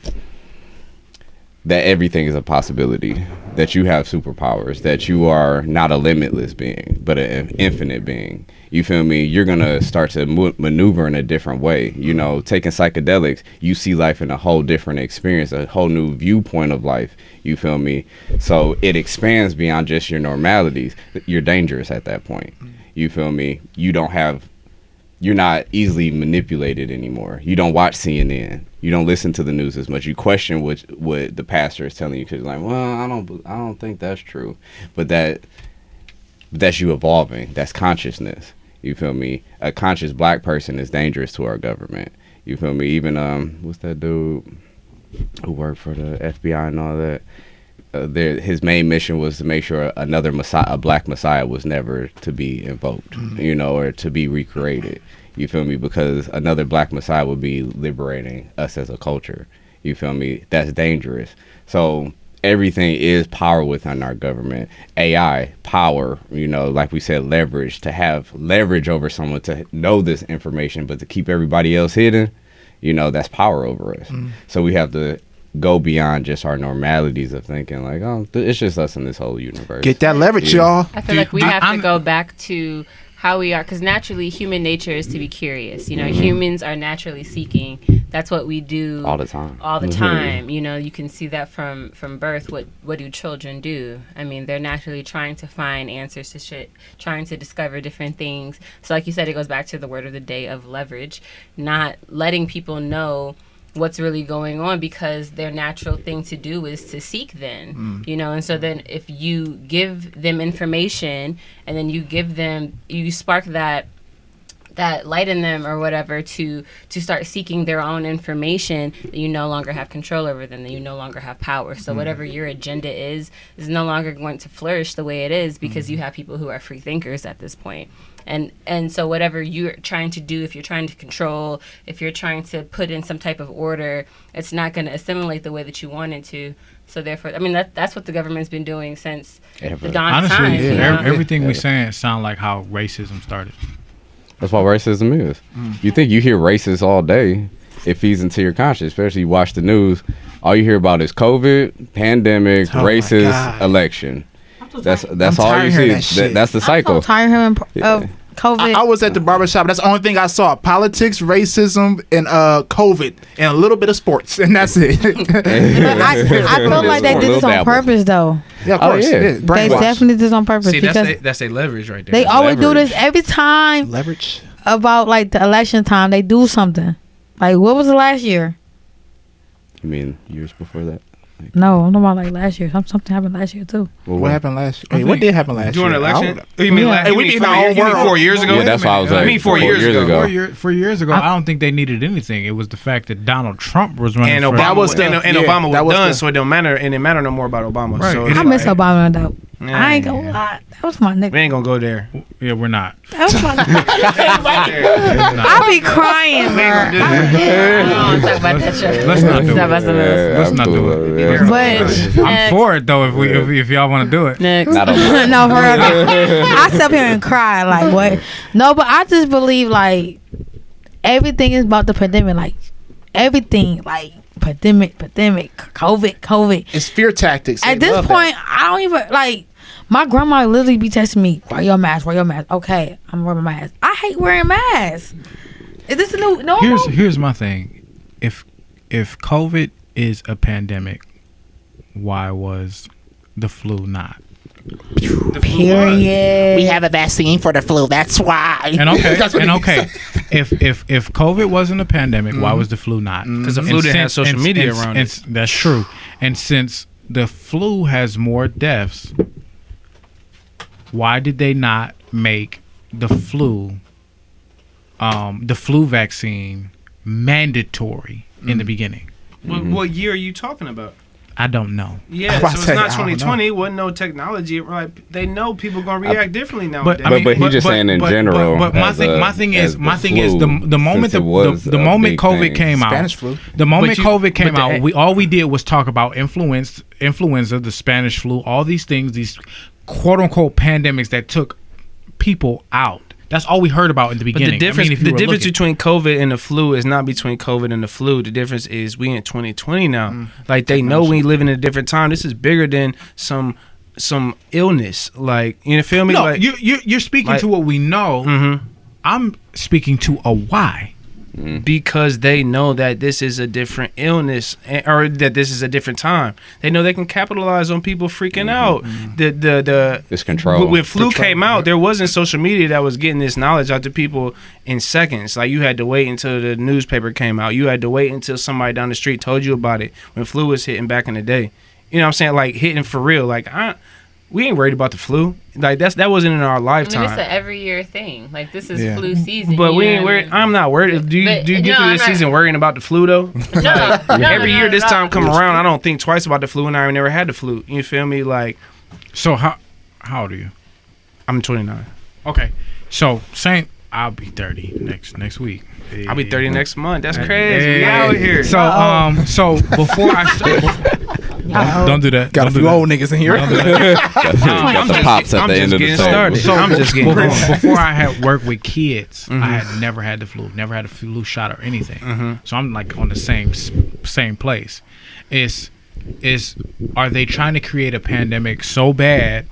that everything is a possibility, that you have superpowers, that you are not a limitless being, but an infinite being. You feel me? You're going to start to maneuver in a different way. You know, taking psychedelics, you see life in a whole different experience, a whole new viewpoint of life. You feel me? So it expands beyond just your normalities. You're dangerous at that point. You feel me? You're not easily manipulated anymore. You don't watch CNN. You don't listen to the news as much. You question what the pastor is telling you because you're like, well, I don't think that's true. But that's you evolving. That's consciousness. You feel me? A conscious black person is dangerous to our government. You feel me? Even what's that dude who worked for the FBI and all that? His main mission was to make sure another messiah, a black messiah, was never to be invoked, you know, or to be recreated. You feel me? Because another black messiah would be liberating us as a culture. You feel me? That's dangerous. So everything is power within our government. AI, power, you know, like we said, leverage, to have leverage over someone, to know this information, but to keep everybody else hidden, you know, that's power over us. So we have to go beyond just our normalities of thinking like, oh, it's just us in this whole universe. Get that leverage, y'all. I feel like we have to go back to how we are, because naturally human nature is to be curious. You know, humans are naturally seeking. That's what we do all the time. All the time. You know, you can see that from birth. What do children do? I mean, they're naturally trying to find answers to shit, trying to discover different things. So like you said, it goes back to the word of the day of leverage, not letting people know what's really going on, because their natural thing to do is to seek then, you know. And so then if you give them information and then you spark that light in them or whatever to start seeking their own information, you no longer have control over them, then you no longer have power. So whatever your agenda is no longer going to flourish the way it is, because you have people who are free thinkers at this point. And so whatever you're trying to do, if you're trying to control, if you're trying to put in some type of order, it's not going to assimilate the way that you want it to. So therefore, I mean, that's what the government's been doing since the dawn of time. Honestly, you know? everything we're saying sound like how racism started. That's what racism is. You think you hear racist all day, it feeds into your conscience, especially you watch the news. All you hear about is COVID, pandemic, racist, election. That's all you see. That's the cycle. I'm so tired of COVID. I was at the barbershop. That's the only thing I saw. Politics, racism, and COVID, and a little bit of sports, and that's it. But I feel like they did this on purpose, though. Yeah, of course. yeah. They Brainwash. definitely did this on purpose. See, because that's a leverage right there. they always do leverage. this every time Leverage. about like the election time. They do something. Like, what was the last year? You mean years before that? No, I'm talking about like last year. Something happened last year too. Well, What happened last year? Hey, what did happen last During year? the election? I You mean, Yeah. like, Hey, you we mean be in 4 our years, own you mean world. 4 years ago? Yeah, that's why I was like, I mean, 4 years ago. 4 years ago, I don't think they needed anything. It was the fact that Donald Trump was running. And for Obama was was, the- and yeah, Obama that was was done, the- so it don't matter, and it matter no more about Obama. Right. So It's I it's miss like, Obama though. Yeah, I ain't gonna yeah. lie. That was my We nigga. ain't gonna go there. Yeah, we're not. That was my nigga. I be crying, bro. I don't want to talk about that shit. Let's not do Talk it. about something else. Let's not do it. But I'm for it though. If y'all want to do it. Next. Not Obama. no, for real. I sit up here and cry. Like, what? No, but I just believe, like, everything is about the pandemic. Like, everything. Like, pandemic, COVID. It's fear tactics. At They this love point, I don't even, like, my grandma literally be texting me, wear your mask. Okay, I'm wearing my mask. I hate wearing masks. Is this a new normal? Here's my thing. If COVID is a pandemic, why was the flu not? Period. We have a vaccine for the flu. That's why. And okay, That's what and he okay. If COVID wasn't a pandemic, why was the flu not? Because the flu didn't have social media around it. That's true. And since the flu has more deaths, why did they not make the flu vaccine mandatory in the beginning? What year are you talking about? I don't know. Yeah, so it's not 2020. It wasn't no technology. Right? They know people gonna react differently nowadays. But he's just saying in general. But my thing is the moment the moment COVID came out, Spanish flu. The moment COVID came out, we did was talk about influenza, the Spanish flu, all these things, these quote unquote pandemics that took people out. That's all we heard about in the beginning. But the difference between COVID and the flu is not between COVID and the flu. The difference is we in 2020 now. Like they know we live in a different time. This is bigger than some illness. Like you feel me? No, like you're speaking to what we know. I'm speaking to a why. Because they know that this is a different illness or that this is a different time. They know they can capitalize on people freaking out. This control. When flu came out, there wasn't social media that was getting this knowledge out to people in seconds. Like you had to wait until the newspaper came out. You had to wait until somebody down the street told you about it when flu was hitting back in the day. You know what I'm saying? Like hitting for real. Like we ain't worried about the flu. Like that wasn't in our lifetime. I mean, it's an every year thing. Like this is flu season. But we ain't worried. I'm not worried. Do you get through this season worrying about the flu though? No. Every year this time come around, I don't think twice about the flu, and I never had the flu. You feel me? Like, so how old are you? I'm 29. Okay, so I'll be 30 next week. I'll be 30 next month. That's crazy. We out here. So before I start. Don't do that. Got a few old niggas in here. Got the pops at the end of the started. So I'm just getting going. Before I had worked with kids, I had never had the flu, never had a flu shot or anything. So I'm like on the same place. Are they trying to create a pandemic so bad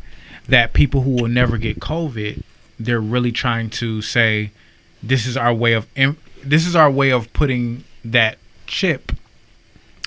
that people who will never get COVID, they're really trying to say, this is our way of putting that chip.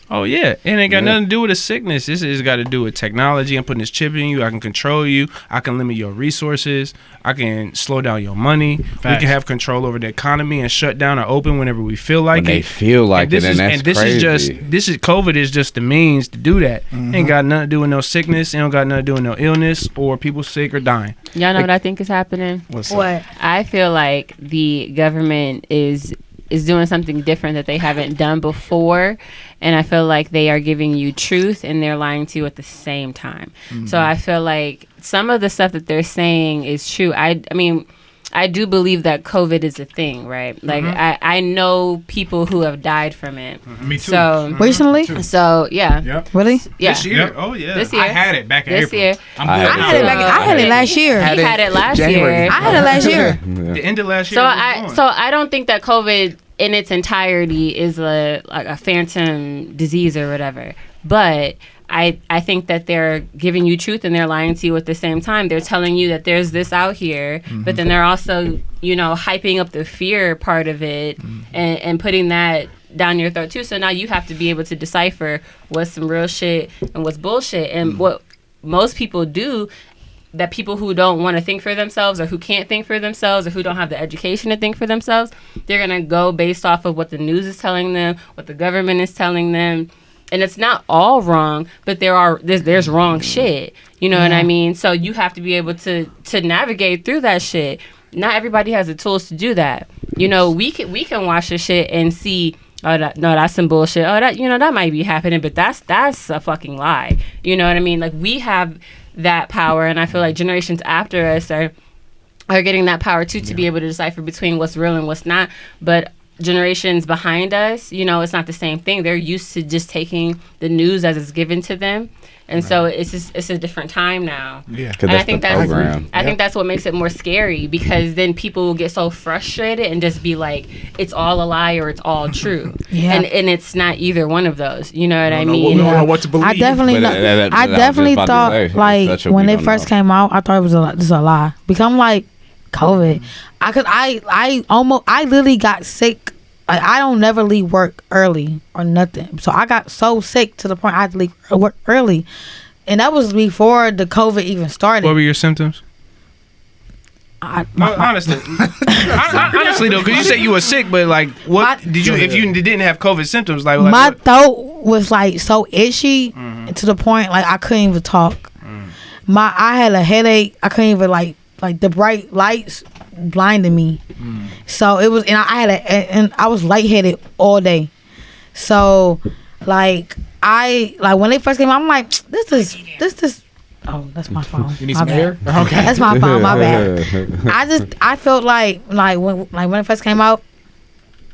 Oh yeah, it ain't got nothing to do with a sickness. This has got to do with technology. I'm putting this chip in you. I can control you. I can limit your resources. I can slow down your money. Facts. We can have control over the economy and shut down or open whenever we feel like They feel like it, and that's crazy. This is COVID is just the means to do that. Ain't got nothing to do with no sickness. It don't got nothing to do with no illness or people sick or dying. Y'all know what I think is happening? What's What? I feel like the government is doing something different that they haven't done before, and I feel like they are giving you truth and they're lying to you at the same time. So I feel like some of the stuff that they're saying is true. I mean, I do believe that COVID is a thing, right? Like I know people who have died from it. Me too. So Recently? So yeah. Yep. Really? Yeah. This year? Yep. Oh yeah. This year. I had it back in This April. year. I'm I good. I had it last year. He had it last January. year. I had it last year. The end of last year. So I don't think that COVID in its entirety is a phantom disease or whatever. But I think that they're giving you truth and they're lying to you at the same time. They're telling you that there's this out here, but then they're also, hyping up the fear part of it and putting that down your throat too. So now you have to be able to decipher what's some real shit and what's bullshit. And what most people do, that people who don't want to think for themselves or who can't think for themselves or who don't have the education to think for themselves, they're going to go based off of what the news is telling them, what the government is telling them. And it's not all wrong, but there's wrong shit. You know what I mean? So you have to be able to navigate through that shit. Not everybody has the tools to do that. We can watch the shit and see, oh, that's some bullshit. Oh, that might be happening, but that's a fucking lie. You know what I mean? Like, we have that power, and I feel like generations after us are getting that power too, to be able to decipher between what's real and what's not. But generations behind us, it's not the same thing. They're used to just taking the news as it's given to them, and so it's a different time now. Yeah, and I think that's what makes it more scary, because then people will get so frustrated and just be like, it's all a lie or it's all true. And it's not either one of those. You know what I mean? We don't know what to believe. I definitely thought, like, when it first came out, I thought it was a lie. Become like COVID. I literally got sick. Like, I don't never leave work early or nothing. So I got so sick to the point I had to leave work early. And that was before the COVID even started. What were your symptoms? Honestly though, because you said you were sick, but like, what did you? If you didn't have COVID symptoms, like my what? throat was like so itchy to the point like I couldn't even talk. I had a headache. I couldn't even like the bright lights blinded me. So it was, and I was lightheaded all day. So like when they first came out, I'm like, this is. Oh, that's my phone. You need My some bad. air? Okay. That's my phone. My bad. I felt like when it first came out,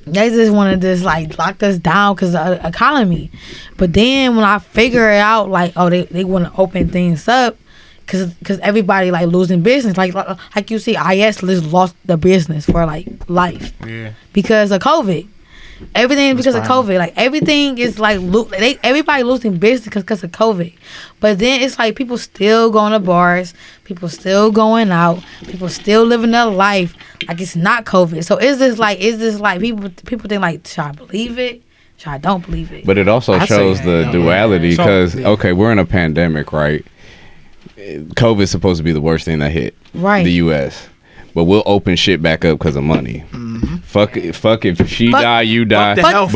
they just wanted to just like lock us down because of the economy. But then when I figure it out, like, oh, they want to open things up because everybody like losing business. Like you see, IS just lost the business for like life. Yeah. Because of COVID. Everything is because of COVID. Like everything is like everybody losing business because of COVID. But then it's like people still going to bars, people still going out, people still living their life like it's not COVID. So is this like people think like, should I believe it? Should I don't believe it? But it also shows the duality because okay, we're in a pandemic, right? COVID's supposed to be the worst thing that hit the U.S. But we'll open shit back up because of money. Mm-hmm. Fuck if she die, you die. But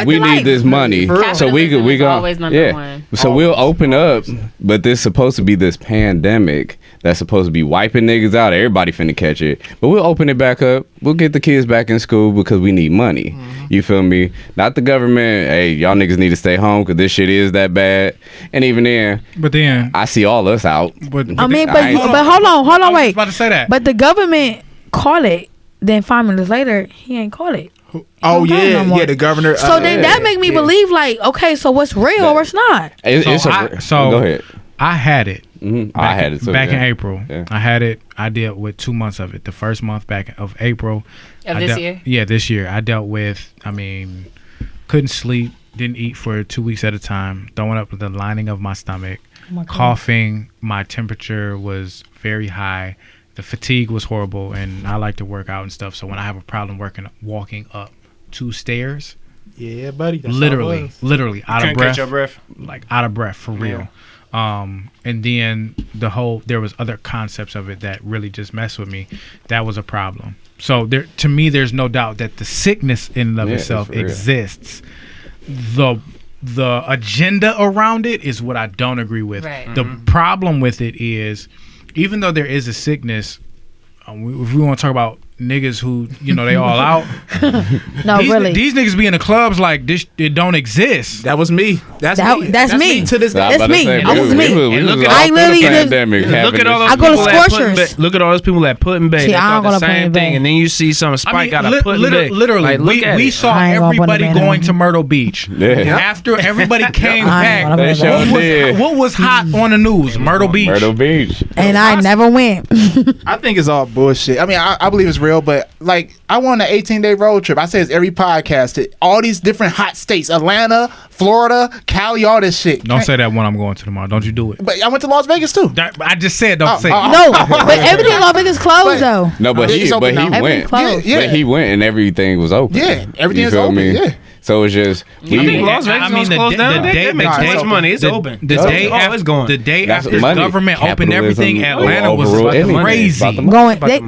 we need this money, so we go. Always number one. So we'll open up, but there's supposed to be this pandemic that's supposed to be wiping niggas out. Everybody finna catch it, but we'll open it back up. We'll get the kids back in school because we need money. Mm-hmm. You feel me? Not the government. Hey, y'all niggas need to stay home because this shit is that bad. And even then, I see all us out. But hold on, wait. About to say that. But the government caught it. Then 5 minutes later, he ain't caught it. The governor. So then that make me believe like, okay, so what's real or what's not? Go ahead. I had it. Mm-hmm. I had it too, back in April. Yeah. I had it. I dealt with 2 months of it. The first month back of April. Of this year? Yeah, this year. I dealt with, couldn't sleep, didn't eat for 2 weeks at a time, throwing up the lining of my stomach, coughing. My temperature was very high. The fatigue was horrible, and I like to work out and stuff. So when I have a problem walking up 2 stairs, yeah, buddy, that's literally out of breath, catch your breath, like out of breath for real. And then there was other concepts of it that really just messed with me. That was a problem. So to me, there's no doubt that the sickness in and of itself exists. The agenda around it is what I don't agree with. Right. The problem with it is, even though there is a sickness, if we want to talk about niggas who, they all out. These niggas be in the clubs like this. It don't exist. That was me. That's me. To this day, that's me. That was me. Look at all those I go to Scorchers. Look at all those people that put in bed. See, I don't the go to same thing, and then you see some Spike got to put in bed. Literally, we saw everybody going to Myrtle Beach. Yeah. After everybody came back, what was hot on the news? Myrtle Beach. And I never went. I think it's all bullshit. I believe it's real, but like I won an 18-day road trip. I say it's every podcast to all these different hot states: Atlanta, Florida, Cali, all this shit. Don't say that when I'm going to tomorrow. Don't you do it. But I went to Las Vegas too. I just said don't say it. No, but everything in Las Vegas closed though. No, but he went. Yeah. But he went and everything was open. Yeah, everything is open. Yeah. So it's just. Las Vegas closed down. They make so much money. It's open. The day after the government opened everything, Atlanta was crazy.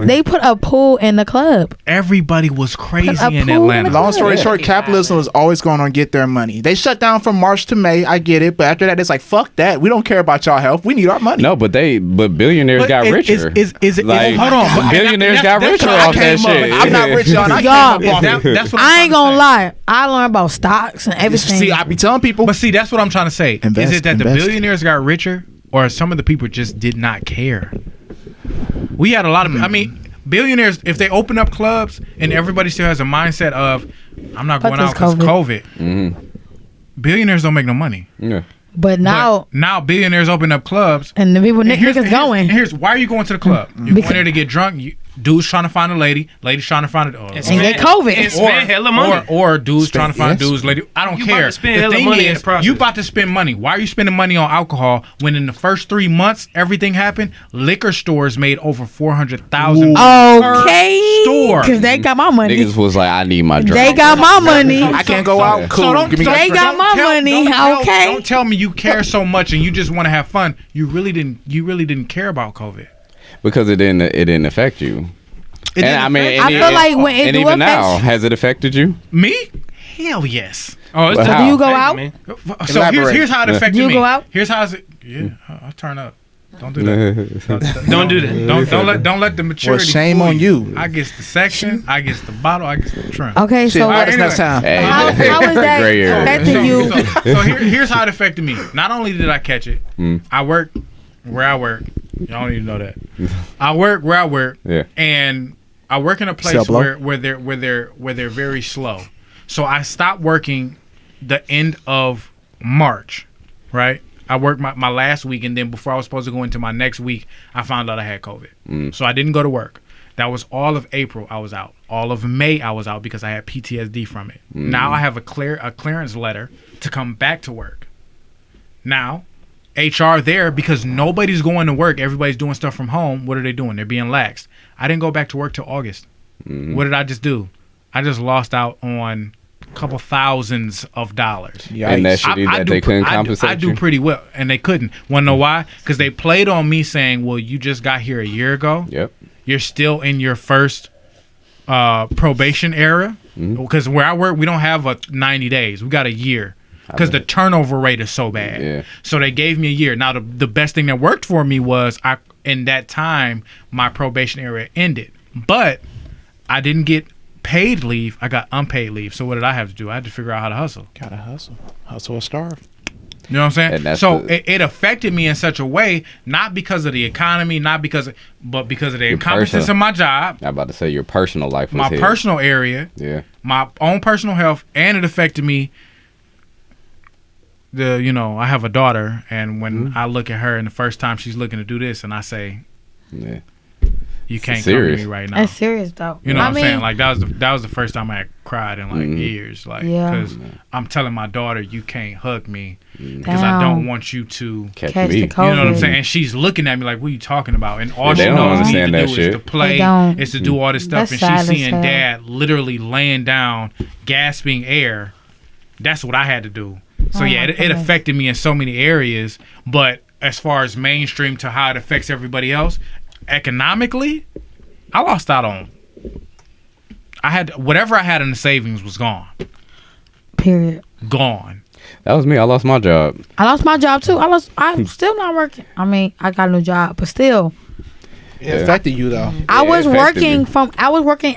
They put a pool in the club. Everybody was crazy in Atlanta. Long story short, capitalism was always going to get their money. They shut down from March to May. I get it, but after that, it's like fuck that. We don't care about y'all health. We need our money. No, but billionaires got richer. Hold on, billionaires got richer off that shit. I'm not rich, y'all. I ain't gonna lie. I learned about stocks and everything. See, I be telling people. But see, that's what I'm trying to say. Is it that the billionaires got richer, or some of the people just did not care? We had a lot of. Billionaires, if they open up clubs and everybody still has a mindset of, I'm not going out because COVID. Mm-hmm. Billionaires don't make no money. Yeah. But now billionaires open up clubs, and the people niggas going. Here's why are you going to the club? You're going there to get drunk. Dude's trying to find a lady. Lady's trying to find and get COVID. And spend hella money. Or dude's trying to find dude's lady. I don't care. The thing is, you about to spend money. Why are you spending money on alcohol when in the first 3 months everything happened? Liquor stores made over $400,000 per store. Because they got my money. Niggas was like, I need my drink. They got my money. I can't go out. Cool. They got my money. Okay. Don't tell me you care so much and you just want to have fun. You really didn't care about COVID. Because it didn't affect you. I feel like when it even now, has it affected you? Me? Hell yes. Do you go out? So here's how it affected me. You go out? Here's how it. Yeah, I turn up. Don't do that. Don't do that. Don't let the maturity. Well, shame fool on you. I gets the section. I gets the bottle. I gets the trunk. Okay, Shit, so let us anyway. next time. Hey, how was that gray area. affecting you? So here's how it affected me. Not only did I catch it, I work where I work. Y'all don't even know that. I work where I work, and I work in a place where they're very slow. So I stopped working the end of March, right? I worked my last week, and then before I was supposed to go into my next week, I found out I had COVID. So I didn't go to work. That was all of April I was out. All of May I was out because I had PTSD from it. Now I have a clearance letter to come back to work. Now, HR there, because nobody's going to work, everybody's doing stuff from home. What are they doing? They're being laxed. I didn't go back to work till August. What did I just do? I just lost out on couple thousands of dollars. And that shitty that they couldn't compensate I do pretty well, and they couldn't. Want to know why? Because they played on me saying, well, you just got here a year ago. Yep. You're still in your first probation era. Because where I work, we don't have a 90 days. We got a year. Because the turnover rate is so bad. Yeah. So they gave me a year. Now, the best thing that worked for me was in that time, my probation era ended. But I didn't get paid leave. I got unpaid leave. So what did I have to do? I had to figure out how to hustle. Gotta hustle. Hustle or starve. You know what I'm saying? And So it affected me in such a way, not because of the economy, but because of the incompetence of my job. I'm about to say your personal life was my hit. personal area. Yeah. My own personal health, and it affected me. I have a daughter, and when I look at her, and the first time she's looking to do this, and I say, Yeah. "You can't come serious. to me right now." That's serious though. You know what I'm saying? Like that was the first time I had cried in like years. Like, because I'm telling my daughter, you can't hug me because I don't want you to Catch Catch me. the COVID. You know what I'm saying? And she's looking at me like, what are you talking about? And all They she don't knows me to understand do that is shit. to play, They don't. is to do all this stuff. That's And sad she's as seeing hell. dad literally laying down, gasping air. That's what I had to do. So Oh yeah, my it goodness. affected me in so many areas. But as far as mainstream to how it affects everybody else, economically, I lost out on. I had whatever I had in the savings was gone. Period. Gone. That was me. I lost my job. I lost my job too. I'm still not working. I mean, I got a new job, but still, It affected you though. I was it affected me. I was working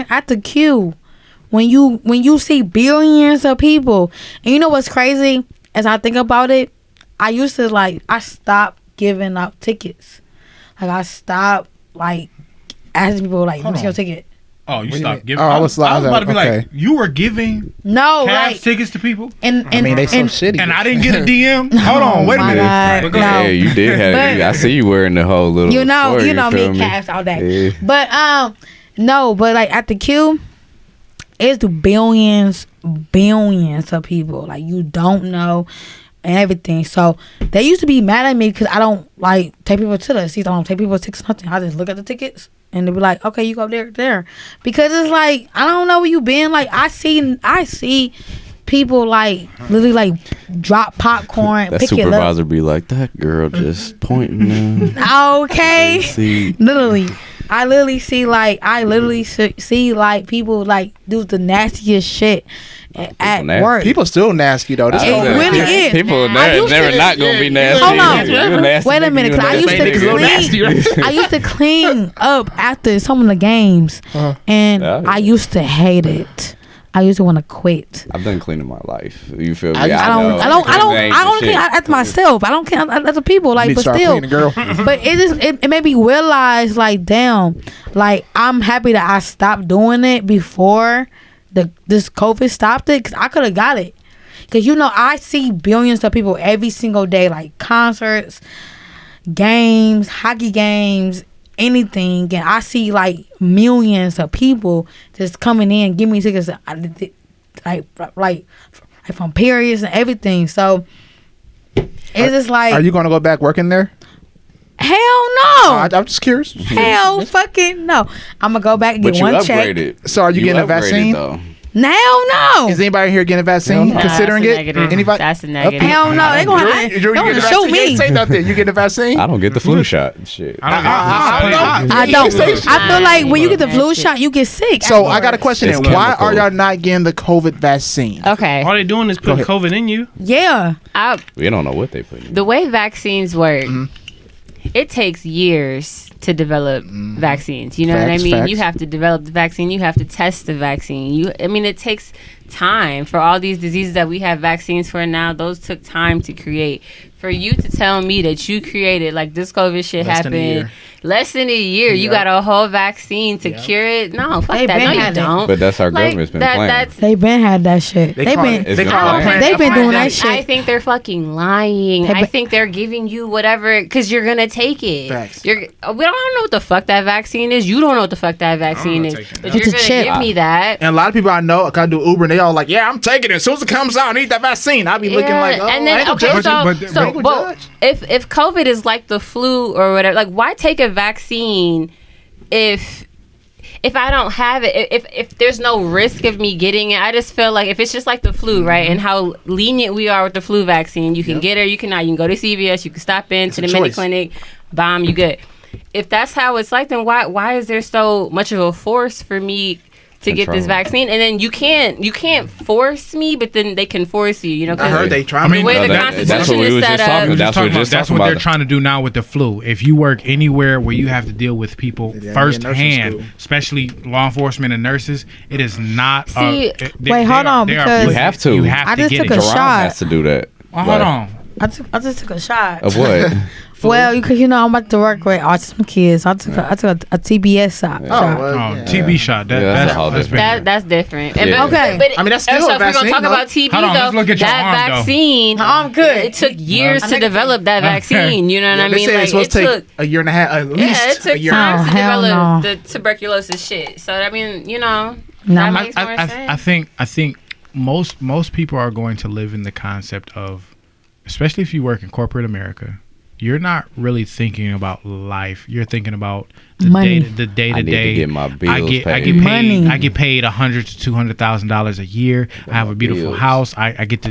at the queue. When you see billions of people, and you know what's crazy? As I think about it, I used to I stopped giving out tickets. Like I stopped asking people let me see your ticket. Oh, you Wait a stopped minute. giving. Oh, I was about to be okay. like, you were giving No, cash tickets to people, and I mean, they so shitty. and I didn't get a DM. Hold on, wait a my minute. God, But go no. ahead. Yeah, you did have. But- I see you wearing the whole little. you know story, me feel cash all day. Yeah. But no, but at the queue, it's billions of people you don't know and everything. So they used to be mad at me because I don't take people to the seats. I don't take people to tickets. Nothing. I just look at the tickets and they be like, okay, you go there, because it's I don't know where you been. I see people literally drop popcorn, That pick it up. supervisor be like, that girl just pointing. Okay. See, Literally, I literally see people do the nastiest shit at nasty. work. People still nasty though. This It COVID. really is. people I used never to- not gonna be nasty. Hold on. You're nasty Wait a nigga, minute, you 'cause I nasty used to nigga. clean. I used to clean up after some of the games, and Yeah. I used to hate it. I used to want to quit. I've done cleaning my life. You feel me? I I don't clean after myself. I don't clean after people. You need to But start still, cleaning, girl. but it made me realize damn, I'm happy that I stopped doing it before this COVID stopped it, because I could have got it. Because I see billions of people every single day, concerts, games, hockey games, anything, and I see millions of people just coming in, give me tickets, from periods and everything. So it's just Are you gonna go back working there? hell no. I'm just curious. Hell fucking no. I'm gonna go back and But get you one check. upgraded. So are you getting a vaccine? Though. Hell no. Is anybody here getting a vaccine? Nah, Considering that's a it? negative. Anybody? That's a negative. Hell no. They gonna have You they gonna getting a show vaccine? You me. ain't say nothing. You getting a vaccine? I don't get the flu shot. Shit. I don't. I feel like when you get the flu shot, you get sick. So I got a question. It's Then. Why chemical. are y'all not getting the COVID vaccine? Okay. All they doing is putting ahead. COVID in you. Yeah. We don't know what they put in. The way vaccines work, it takes years to develop vaccines. You know what I Facts, mean? facts. You have to develop the vaccine. You have to test the vaccine. It takes time for all these diseases that we have vaccines for now. Those took time to create. For you to tell me that you created, like, this COVID shit happened less than a year, you got a whole vaccine to cure it? No, fuck They that. been No, you had it. don't. But that's our Like, government's been that- playing. that's- They been had that shit. They call been it- It's they been call it playing. They've been doing that I shit. think they're fucking lying. I think they're giving you whatever because you're gonna take it. Facts. We don't know what the fuck that vaccine is. You don't know what the fuck that vaccine is. take that. But It's you're a gonna chip. give me that. And a lot of people I know, I do Uber, and they all like, "Yeah, I'm taking it. As soon as it comes out, I need that vaccine." I'll be looking like, "Oh, and I then ain't gonna okay, judge you." so But- well, if COVID is like the flu or whatever, like why take a vaccine if I don't have it, if there's no risk of me getting it? I just feel like if it's just like the flu, right, and how lenient we are with the flu vaccine, you can get it, you cannot. You can go to CVS, you can stop in to the mini clinic, bomb, you good. If that's how it's like, then why is there so much of a force for me to get this vaccine? And then you can't force me, but then they can force you. You know, 'cause I heard they try. I mean, the way the that's what Constitution we is was set just talking. up. That's what just That's talking what they're about. trying to do now with the flu. If you work anywhere where you have to deal with people Yeah, firsthand, nursing school. especially law enforcement and nurses, it is not. See, wait, hold on, because- You have to. You have I to just get took it. a Jerome shot. has to do that. Well, hold on. I just took a shot. Of what? Well, because I'm about to work with autism kids. I took a TBS shot. Oh, shot. well, Oh, yeah. TB shot. Yeah, that's a whole that's different- That's different. Yeah. And Okay. but I mean, that's still so a if we're vaccine, gonna talk though. about TB Hold on, let's though, look at your that arm, though. vaccine, No, I'm good. It took years I'm to negative. develop that vaccine. You know what Yeah, I they mean? said Like, it's supposed to it take took. a year and a half, at least Yeah, it took a year. time Oh, to hell develop no. the tuberculosis shit. So I mean, No, that my- makes more sense. I think most people are going to live in the concept of, especially if you work in corporate America, you're not really thinking about life. You're thinking about the Money. day I to need to day. get my bills I get paid. paid. Money. I get paid $100,000 to $200,000 a year. I have a beautiful bills. house. I get to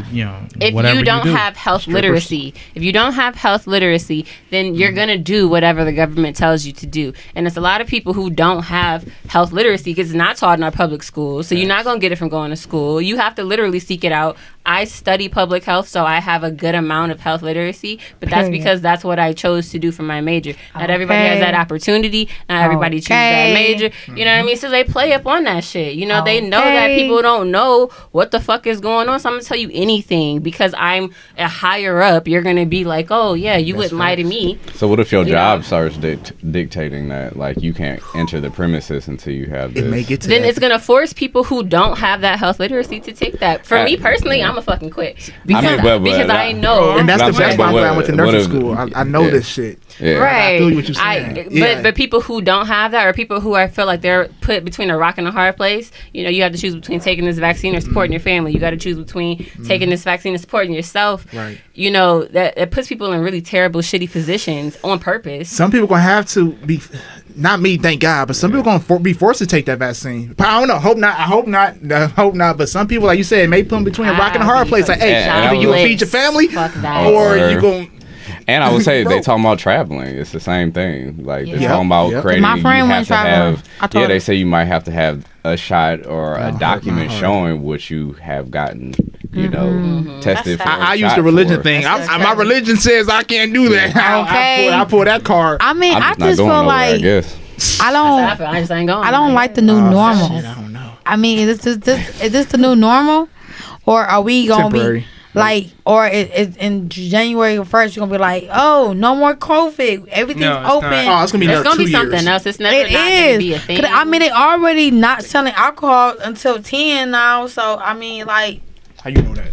If whatever you don't do. have health Strippers. literacy, then you're gonna do whatever the government tells you to do. And it's a lot of people who don't have health literacy because it's not taught in our public schools. So you're not gonna get it from going to school. You have to literally seek it out. I study public health, so I have a good amount of health literacy, but that's Period. because that's what I chose to do for my major. Not everybody has that opportunity. Not everybody chooses that Okay. major. You know what I mean? So they play up on that shit. You know, they know that Okay. people don't know what the fuck is going on. So I'm gonna tell you anything because I'm a higher up. You're gonna be like, oh yeah, you wouldn't lie to me. So what if your You job know. starts dictating that, like, you can't enter the premises until you have this? It may get to Then that. it's gonna force people who don't have that health literacy to take that. For me personally, I'm a fucking quit because I know. and that's I'm the saying, best but part. what- I went to what nursing if- school. I know yeah. this shit. Yeah. Right. I feel what you're saying. Yeah. But people who don't have that, or people who I feel like they're put between a rock and a hard place, you have to choose between taking this vaccine or supporting your family. You got to choose between taking this vaccine and supporting yourself. Right. That puts people in really terrible, shitty positions on purpose. Some people gonna have to be, not me, thank God, but some people gonna be forced to take that vaccine. But I don't know. Hope not. I hope not. But some people, like you said, may put them between a rock and a hard place. Like, hey, And either I you gonna was- feed your family, Fuck that. or Or- you gonna. And I would say they Bro. talking about traveling. It's the same thing. Like they're Yeah. talking about Yep. creating. My friend you went have to traveling. have. I told Yeah, they her. say you might have to have a shot or a hurt document my heart. showing what you have gotten. Tested for. That's a I use shot the religion for. thing. That's My religion says I can't do that. Okay. I pull that card. I mean, I'm I just not just going feel nowhere, I like guess. I don't. I just ain't going. I don't like the new normal. Shit, I don't know. I mean, is this the new normal, or are we gonna Temporary. be like, or it in January 1st you're gonna be like, oh, no more COVID, everything's No, it's open. not. Oh, it's gonna be It's another gonna 2 be years. something else. It's never It not gonna be a is. thing. 'Cause, I mean, they already not selling alcohol until 10 now. So I mean, like, How you know that?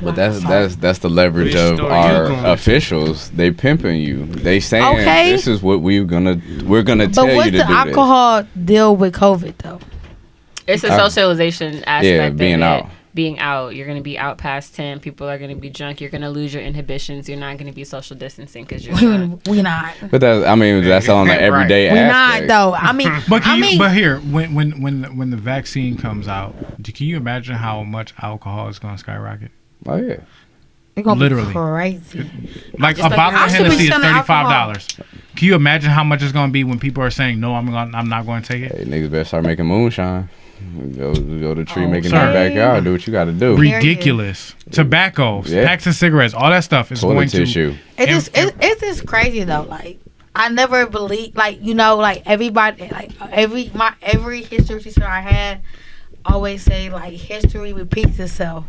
But that's the leverage Which of store our you going to? officials. They pimping you. They saying Okay. this is what we're gonna but tell you what's to the do alcohol deal with COVID though? It's a socialization aspect. Yeah, of being it. out. Being out. You're gonna be out past 10. People are gonna be drunk. You're gonna lose your inhibitions. You're not gonna be social distancing because you're not. We not. this. But that's on the Right. everyday We aspect. not though. I mean, But I mean, but here, when the vaccine comes out, can you imagine how much alcohol is going to skyrocket? Oh yeah. it's gonna literally. be crazy. Like a Just like bottle I of should be Hennessy is selling $35. Can you imagine how much it's going to be when people are saying no? I'm not going to take it. Hey, niggas better start making moonshine. Go to the tree, make it in sir. the backyard. Do what you got to do. Ridiculous. Tobacco, Yeah. packs of cigarettes, all that stuff is Toilet going tissue. to. It's just crazy though. Like, I never believe, like, you know, like everybody, like every history teacher I had always say, like, history repeats itself,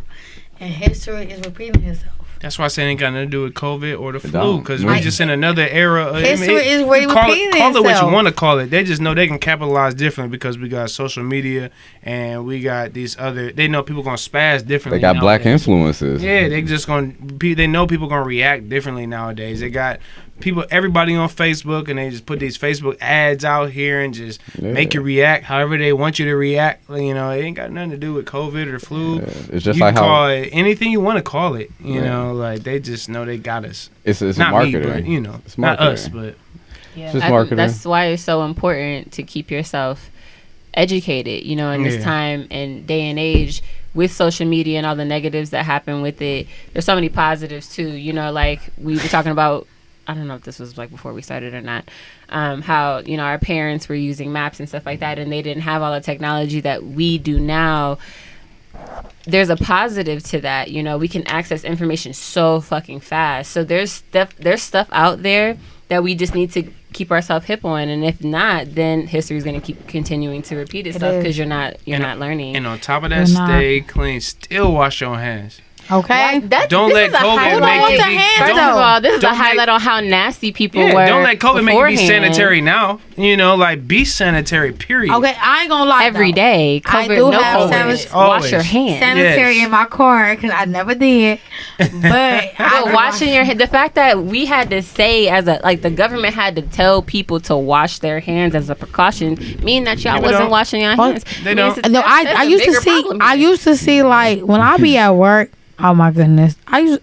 and history is repeating itself. That's why I say it ain't got nothing to do with COVID or the flu, don't. because we just in another era. History is really repeating call it what itself. you want to call it. They just know they can capitalize differently because we got social media and we got these other. They know people gonna spaz differently. They got black nowadays. influences. Yeah, they just gonna. They know people gonna react differently nowadays. They got people, everybody on Facebook, and they just put these Facebook ads out here and just make you react however they want you to react. You know, it ain't got nothing to do with COVID or the flu. Yeah, it's just you like can how call it anything you want to call it. You know, like they just know they got us. it's Not marketing. me, but you know, It's not marketing. us, but Yeah, just marketing. that's why it's so important to keep yourself educated, you know, in this Yeah. time and day and age with social media and all the negatives that happen with it. There's so many positives too, you know, like we were talking about, I don't know if this was like before we started or not, how, you know, our parents were using maps and stuff like that, and they didn't have all the technology that we do now. There's a positive to that, you know, we can access information so fucking fast. So there's stuff out there that we just need to keep ourselves hip on, and if not, then history is going to keep continuing to repeat itself because you're not learning. and on top of that, You're not. stay clean. Still wash your hands. Okay. Don't let COVID make you be. First of all, this is a don't highlight make- on how nasty people Yeah, were. don't let COVID make you be beforehand. sanitary now. You know, like be sanitary. Period. Okay, I ain't gonna lie. Every though. day. I COVID, do no have COVID. sanit- Wash Always. your hands. Sanitary Yes. in my car because I never did. But But washing your the fact that we had to say the government had to tell people to wash their hands as a precaution, mean that y'all People wasn't don't. washing your Oh, hands. they don't. Means No, that's I a used to bigger see. problem I here. used to see like when I be at work. Oh my goodness! I used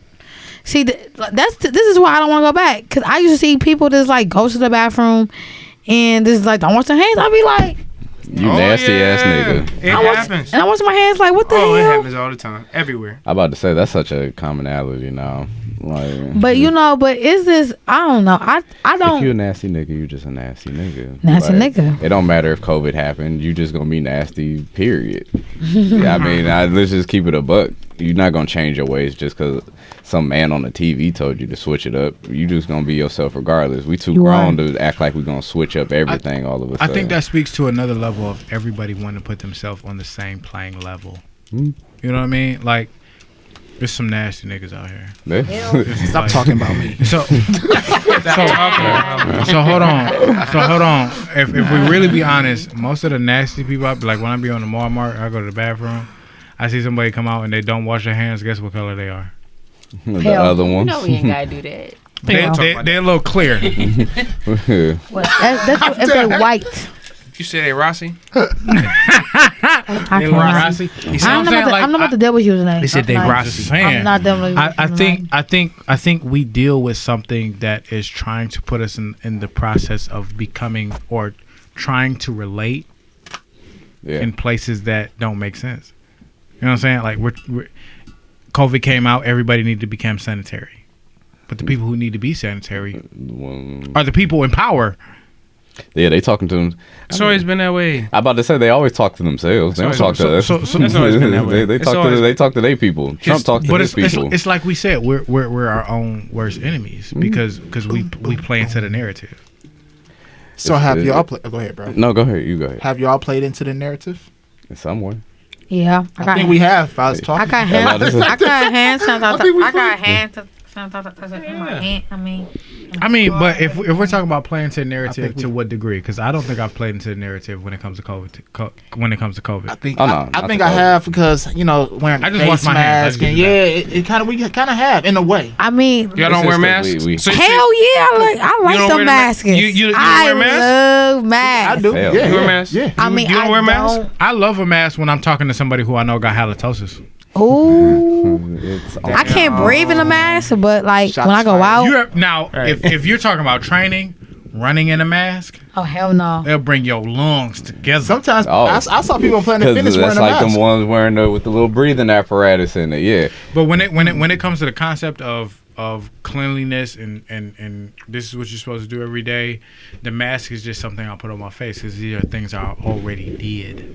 see this is why I don't want to go back because I used to see people just like go to the bathroom and just like don't wash their hands. I be like, You nasty ass nigga. It I wash, happens. and I wash my hands like what the Oh, it hell? happens all the time, everywhere. I'm about to say that's such a commonality now. Like, But you know, but is this? I don't know. I if you a don't. nasty nigga, you just a nasty nigga. Nasty nigga. It don't matter if COVID happened. You just gonna be nasty. Period. Yeah, I mean, let's just keep it a buck. You're not gonna change your ways just because some man on the TV told you to switch it up. You just gonna be yourself regardless. We too You grown are. to act like we're gonna switch up everything all of a I sudden. think that speaks to another level of everybody wanting to put themselves on the same playing level. Mm. You know what I mean? Like, there's some nasty niggas out here. Stop Like- talking about me. So hold on. So hold on. If we really be honest, most of the nasty people, like when I be on the Walmart, I go to the bathroom, I see somebody come out and they don't wash their hands. Guess what color they are? The Hell. other You ones. know we ain't gotta do that. They're a little clear. Well, that's if they white. You say they Rossi? I They can't. Rossi. You see what I'm saying? not Like, about the devil's username. They said they I'm not- Rossi. just saying. I'm not devil's I username. think we deal with something that is trying to put us in the process of becoming or trying to relate Yeah. in places that don't make sense. You know what I'm saying? Like we're COVID came out, everybody needed to become sanitary. But the people who need to be sanitary are the people in power. Yeah, they talking to them. It's always been that way. I'm about to say they always talk to themselves. They don't talk to us. It's always been that way. They It's talk to always- they talk to their people. Trump talks to But his people. it's like we said, we're our own worst enemies because we play into the narrative. So It's have good. y'all play? Go ahead, bro. No, go ahead. You go ahead. Have y'all played into the narrative? In some way. Yeah, I think we have. I was talking. I got Yeah, hand. this is- I got hand sanitizer. think we I got fine. hand sanitizer in my hand. I mean, but if we're talking about playing into the narrative, think we- to what degree? Because I don't think I've played into the narrative when it comes to COVID. When it comes to COVID, I think Oh, no, I not think the I COVID. have because wearing I the just wash face my hands. mask I and just do yeah, we kind of have in a way. I mean, Y'all don't It's wear just that masks? we- So- hell yeah, I like don't the wear the masks. you don't I wear masks? love masks. I do. Hell. Yeah, You wear yeah, masks? yeah. I mean, you don't I wear masks? don't. I love a mask when I'm talking to somebody who I know got halitosis. Ooh, It's I can't breathe in a mask, but like Shots when I go fired. out, Now, Right. if you're talking about training, running in a mask, oh hell no. it'll bring your lungs together. Sometimes Oh. I saw people on Planet because Fitness that's wearing a like mask. them ones wearing with the little breathing apparatus in it. Yeah. But when it comes to the concept of cleanliness and this is what you're supposed to do every day, the mask is just something I'll put on my face because these are things I already did.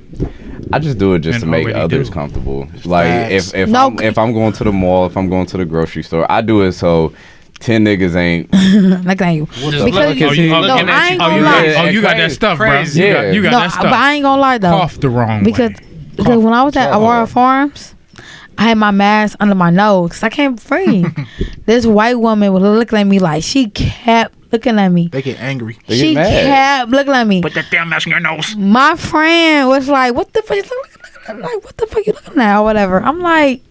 I just do it just And to make already others do. comfortable. Like Facts. if No. I'm going to the mall, if I'm going to the grocery store, I do it so 10 niggas ain't. Like that you. Because you- no, I ain't gonna lie. You got that stuff, bro. Crazy. You got No, that stuff. but I ain't gonna lie though. Cough the wrong because way. because when I was at Aurora Farms, I had my mask under my nose 'cause I can't breathe. This white woman was looking at me like she kept looking at me. They get angry. They She get mad. kept looking at me. Put that damn mask in your nose. My friend was like, "What the fuck? You looking like what the fuck you looking at or whatever?" I'm like,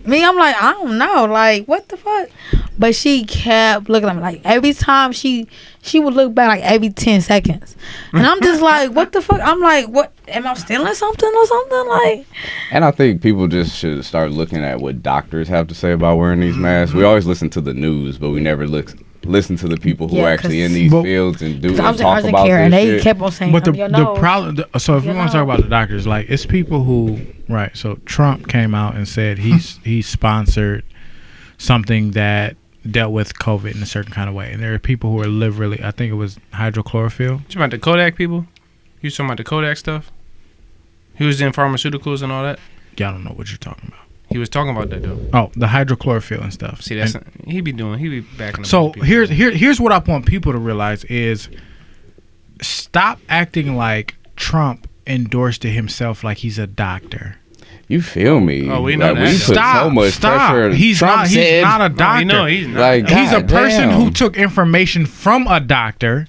I don't know, like what the fuck. But she kept looking at me like every time she would look back like every 10 seconds, and I'm just like, what the fuck? I'm like, what? Am I stealing something or something? Like, And I think people just should start looking at what doctors have to say about wearing these masks. We always listen to the news, but we never listen to the people who Yeah, are actually in 'cause- these Well, fields and do I and was in talk urgent about care this and they shit. kept on saying, But the your nose. problem, so if Your we want to talk nose. about the doctors, like it's people who, right? So Trump came out and said he sponsored something that dealt with COVID in a certain kind of way, and there are people who are literally, I think it was hydrochlorophyll. You talking about the Kodak people? You talking about the Kodak stuff? He was in pharmaceuticals and all that. Y'all don't know what you're talking about. He was talking about that though. Oh, the hydrochlorophyll and stuff. See, that's And he be backing up. so people. here's what I want people to realize is stop acting like Trump endorsed it himself like he's a doctor. You feel me? Oh, we know Like, that. we put so much pressure. He's Trump not. said, He's not a doctor. No, he's not. Like, He's a God person damn. who took information from a doctor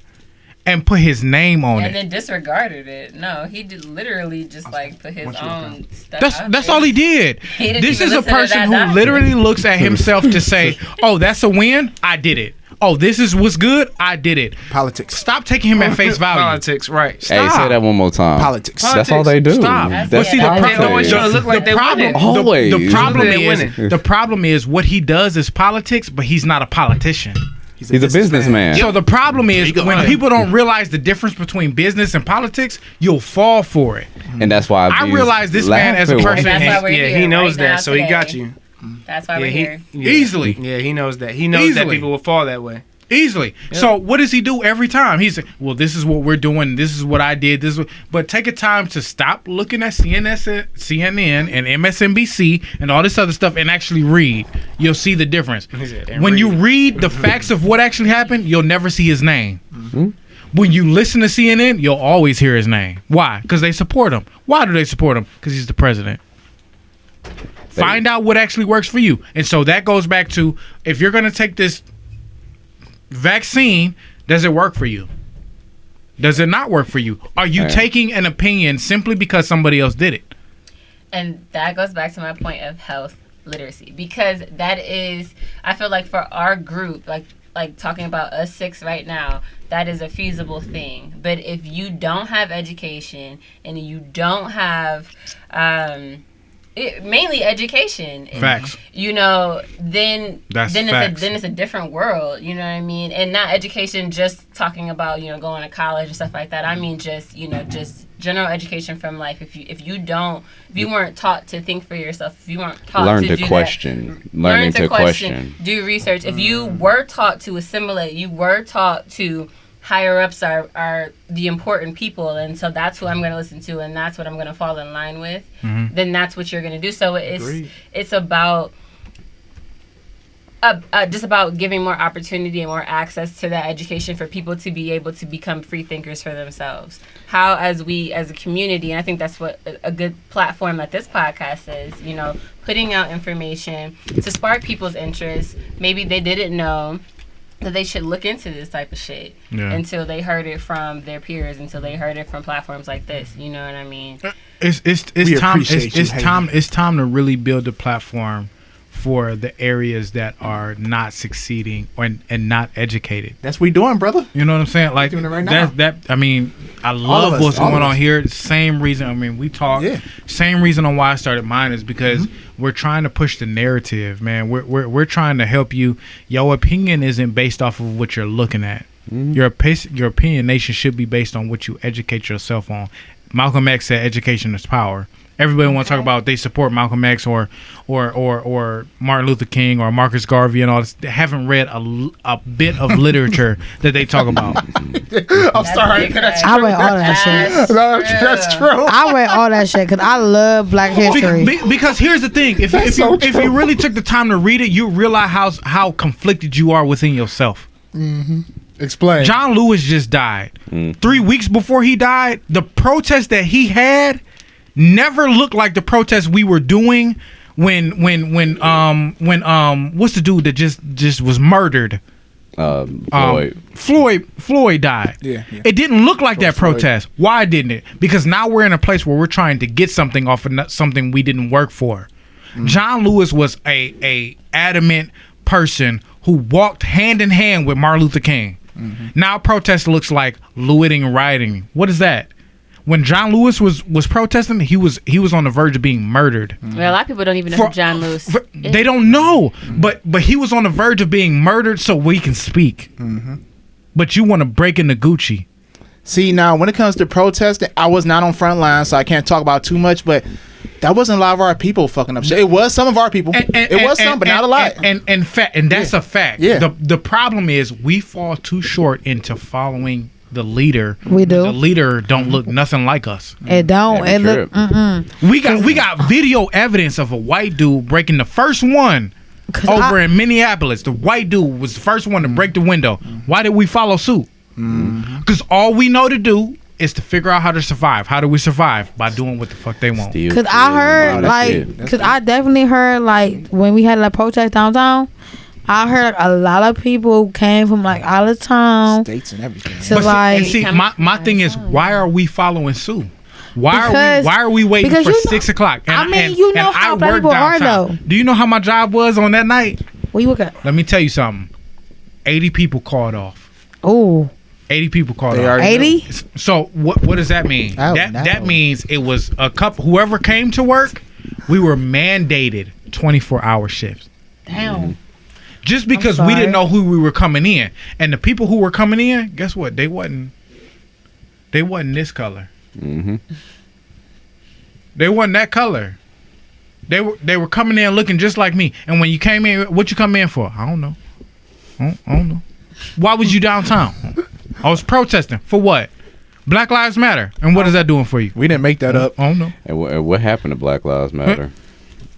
and put his name on And it. then disregarded it. No, he did literally just like put his own stuff. out That's there. all he did. He didn't This even is a listen to person that who doctor. literally looks at himself to say, "Oh, that's a win. I did it. Oh, this is what's good. I did it." Politics. Stop taking him at face value. Politics, right? Hey, Stop. say that one more time. Politics. That's all they do. Stop. That's But see, the politics. problem, always trying to look like they winning. Always. the problem They is winning. the problem is what he does is politics, but he's not a politician. He's a businessman. So the problem is go. when people don't realize the difference between business and politics, you'll fall for it. And that's why I be realize this man as a laughing. person- And that's why we're Yeah, here he knows right now that, so he today. got you. That's why Yeah, we're here. Easily. Yeah, he knows that. He knows that Easily. people will fall that way. Easily. So what does he do every time? He's like, well, this is what we're doing. This is what I did. This is what, but take a time to stop looking at CNN and MSNBC and all this other stuff and actually read. You'll see the difference. said, When you read the facts of what actually happened, you'll never see his name. When you listen to CNN, you'll always hear his name. Why? Because they support him. Why do they support him? Because he's the president. Find out what actually works for you. And so that goes back to, if you're going to take this vaccine, does it work for you? Does it not work for you? Are you taking an opinion simply because somebody else did it? And that goes back to my point of health literacy, because that is, I feel like for our group, like talking about us six right now, that is a feasible thing. But if you don't have education and you don't have mainly education, Facts. you know, then That's then facts. it's a different world, you know what I mean? And not education just talking about, you know, going to college and stuff like that. I mean just, you know, just general education from life. If you weren't taught to think for yourself, if you weren't taught Learn to to do question. that, Learning to question. do research. If you were taught to assimilate, you were taught to higher ups are the important people, and so that's who I'm going to listen to, and that's what I'm going to fall in line with, then that's what you're going to do. So it's about just about giving more opportunity and more access to that education for people to be able to become free thinkers for themselves. How, as we as a community, and I think that's what a good platform like this podcast is, you know, putting out information to spark people's interest. Maybe they didn't know that they should look into this type of shit until they heard it from their peers, until they heard it from platforms like this. You know what I mean? It's We time. appreciate you, It's time to really build a platform for the areas that are not succeeding and not educated. That's what we doing, brother. You know what I'm saying? Like doing it right now. that. I mean, I of love us, what's all going of on us. here. Same reason. I mean, we talk. Yeah. Same reason on why I started mine is because we're trying to push the narrative, man. We're trying to help you. Your opinion isn't based off of what you're looking at. Your opinionation should be based on what you educate yourself on. Malcolm X said, "Education is power." Everybody want to talk about they support Malcolm X or Martin Luther King or Marcus Garvey and all this. They haven't read a bit of literature that they talk about. I'm sorry. I read all that shit. That's true. I read all that shit because I love Black history. Because here's the thing: if you really took the time to read it, you realize how conflicted you are within yourself. Explain. John Lewis just died. 3 weeks before he died, the protest that he had never looked like the protest we were doing when what's the dude that just was murdered? Floyd died. Yeah. It didn't look like that protest. Why didn't it? Because now we're in a place where we're trying to get something off of something we didn't work for. John Lewis was a adamant person who walked hand in hand with Martin Luther King. Now protest looks like looting and rioting. What is that? When John Lewis was protesting, he was on the verge of being murdered. Well, a lot of people don't even know who John Lewis is. They don't know, but he was on the verge of being murdered so we can speak. But you want to break into Gucci. See, now when it comes to protesting, I was not on front line, so I can't talk about too much, but that wasn't a lot of our people fucking up shit. It was some of our people. It was some, but not a lot. And that's a fact. Yeah. The problem is we fall too short into following the leader. We do. The leader don't look nothing like us. It don't. It look. We got video evidence of a white dude breaking the first one over in Minneapolis. The white dude was the first one to break the window. Why did we follow suit? Because all we know to do is to figure out how to survive. How do we survive? By doing what the fuck they want. Because I heard, because I definitely heard, like, when we had a protest downtown, I heard like, a lot of people came from like out of town, states and everything. My thing is, why are we following suit? Why are we waiting for 6 o'clock? And, I mean, you know how black people are though. Do you know how my job was on that night? Where you work at? Let me tell you something. 80 people called off. Oh. 80 people called off. 80? So what does that mean? That means it was a couple. Whoever came to work, we were mandated 24-hour shifts. Damn. Just because we didn't know who we were coming in, and the people who were coming in, guess what? They wasn't this color. They wasn't that color. They were coming in looking just like me. And when you came in, what you come in for? I don't know. I don't know. Why was you downtown? I was protesting for what? Black Lives Matter. And what is that doing for you? We didn't make that up. I don't know. And what happened to Black Lives Matter?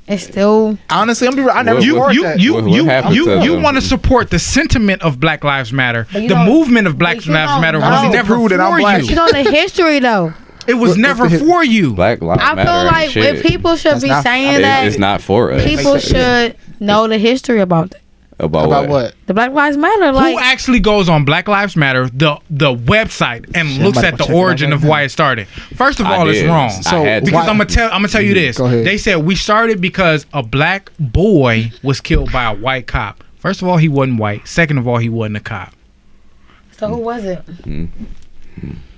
It's still honestly, I never you want to support the sentiment of Black Lives Matter. The movement of Black Lives Matter was never for you. You know the history though. It was never for you. Black Lives Matter. I feel like if people should be saying that, it's not for us. People should know the history about that. About what? The Black Lives Matter. Like, who actually goes on Black Lives Matter, the website, and looks at the origin of why it started? First of all, it's wrong. So because I'm gonna tell you this. They said we started because a black boy was killed by a white cop. First of all, he wasn't white. Second of all, he wasn't a cop. So who was it?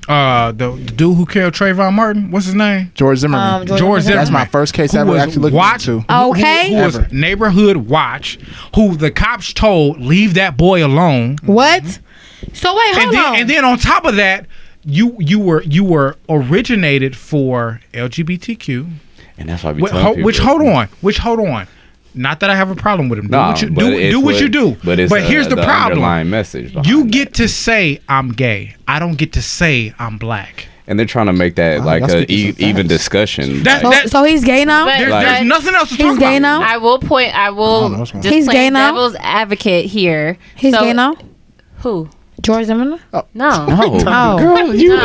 The dude who killed Trayvon Martin, what's his name? George Zimmerman. George Zimmerman. That's my first case I ever actually looked into. Okay. Who was Neighborhood Watch, who the cops told leave that boy alone. What? So wait, hold on. And then on top of that, you were originated for LGBTQ. And that's why we tell people. Which hold on. Not that I have a problem with him. No, do what you do. But here's the problem. Underlying message. You get to say I'm gay. I don't get to say I'm black. And they're trying to make that like a even discussion. So he's gay now. There's nothing else to talk about. He's gay now. I will just he's play gay now? devil's advocate here. He's gay now. Who? George Zimmerman? No. Oh. Girl, you Go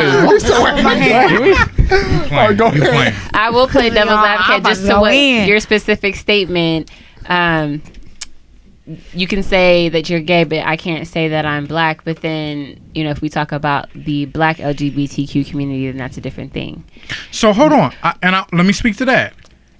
ahead. I will play devil's advocate just to what your specific statement. You can say that you're gay, but I can't say that I'm black. But then, if we talk about the black LGBTQ community, then that's a different thing. So hold on. Let me speak to that.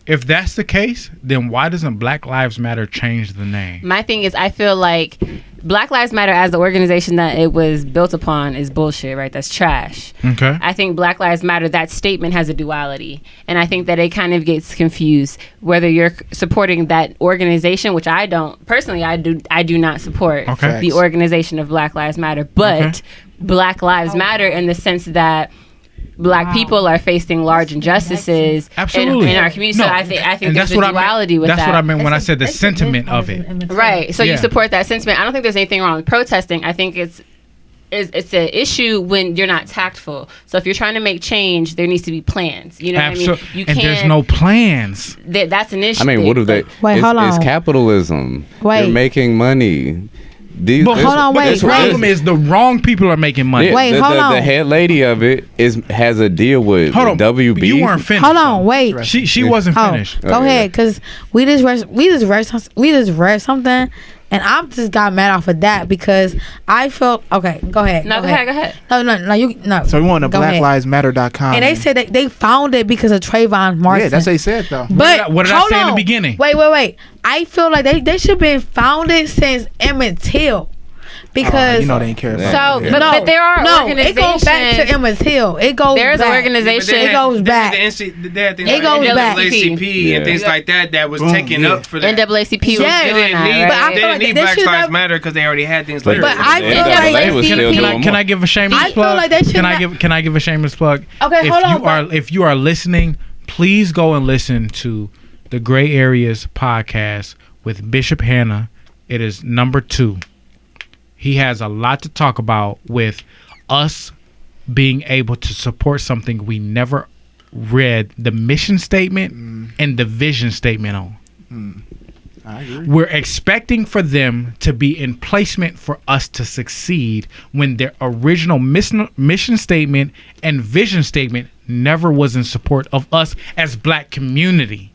If that's the case, then why doesn't Black Lives Matter change the name? My thing is, I feel like Black Lives Matter as the organization that it was built upon is bullshit, right? That's trash. Okay. I think Black Lives Matter, that statement has a duality. And I think that it kind of gets confused whether you're supporting that organization, which I don't. Personally, I do not support the organization of Black Lives Matter. But Black Lives Matter in the sense that Black people are facing large injustices Absolutely. in our community. So I think and there's that's a what duality with that's that. what I meant when I said the sentiment of it. Right. So Yeah. you support that sentiment. I don't think there's anything wrong with protesting. I think it's an issue when you're not tactful. So if you're trying to make change, there needs to be plans. You know what I mean? You and can't. there's no plans. That's an issue. I mean, what do they? Wait, hold on. It's capitalism. Wait. You're making money. But hold on, wait, The problem is the wrong people are making money. Yeah, Wait, hold on. The head lady of it has a deal with Hold on, WB. you weren't finished. Hold on, though. wait. She wasn't finished. Go Oh, ahead, cause we just read something, and I just got mad off of that because I felt okay. Go ahead. No, go ahead. No, you no. So we went to Go ahead. blacklivesmatter.com. And they said that they found it because of Trayvon Martin. yeah, that's what they said though. But What did I hold say in the on. beginning? Wait. I feel like they should have been founded since Emmett Till. Because you know they ain't care So, about it. but there are it goes back to Emmett Till. It goes There's an back. organization. It goes back. They had things It like goes back. NAACP and things Yeah. like that was Boom, taken yeah. up for that. NAACP was Yes. doing They didn't that, need, right? But I they feel didn't like need they Black should Lives have- Matter because they already had things But like I that. feel like was still Can doing I more. give a shameless I feel plug? like they should Can I give a shameless plug? Okay, hold on, If you are listening, please go and listen to the Gray Areas podcast with Bishop Hannah. It is number 2. He has a lot to talk about with us being able to support something we never read the mission statement and the vision statement on. I agree. We're expecting for them to be in placement for us to succeed when their original mission statement and vision statement never was in support of us as Black community.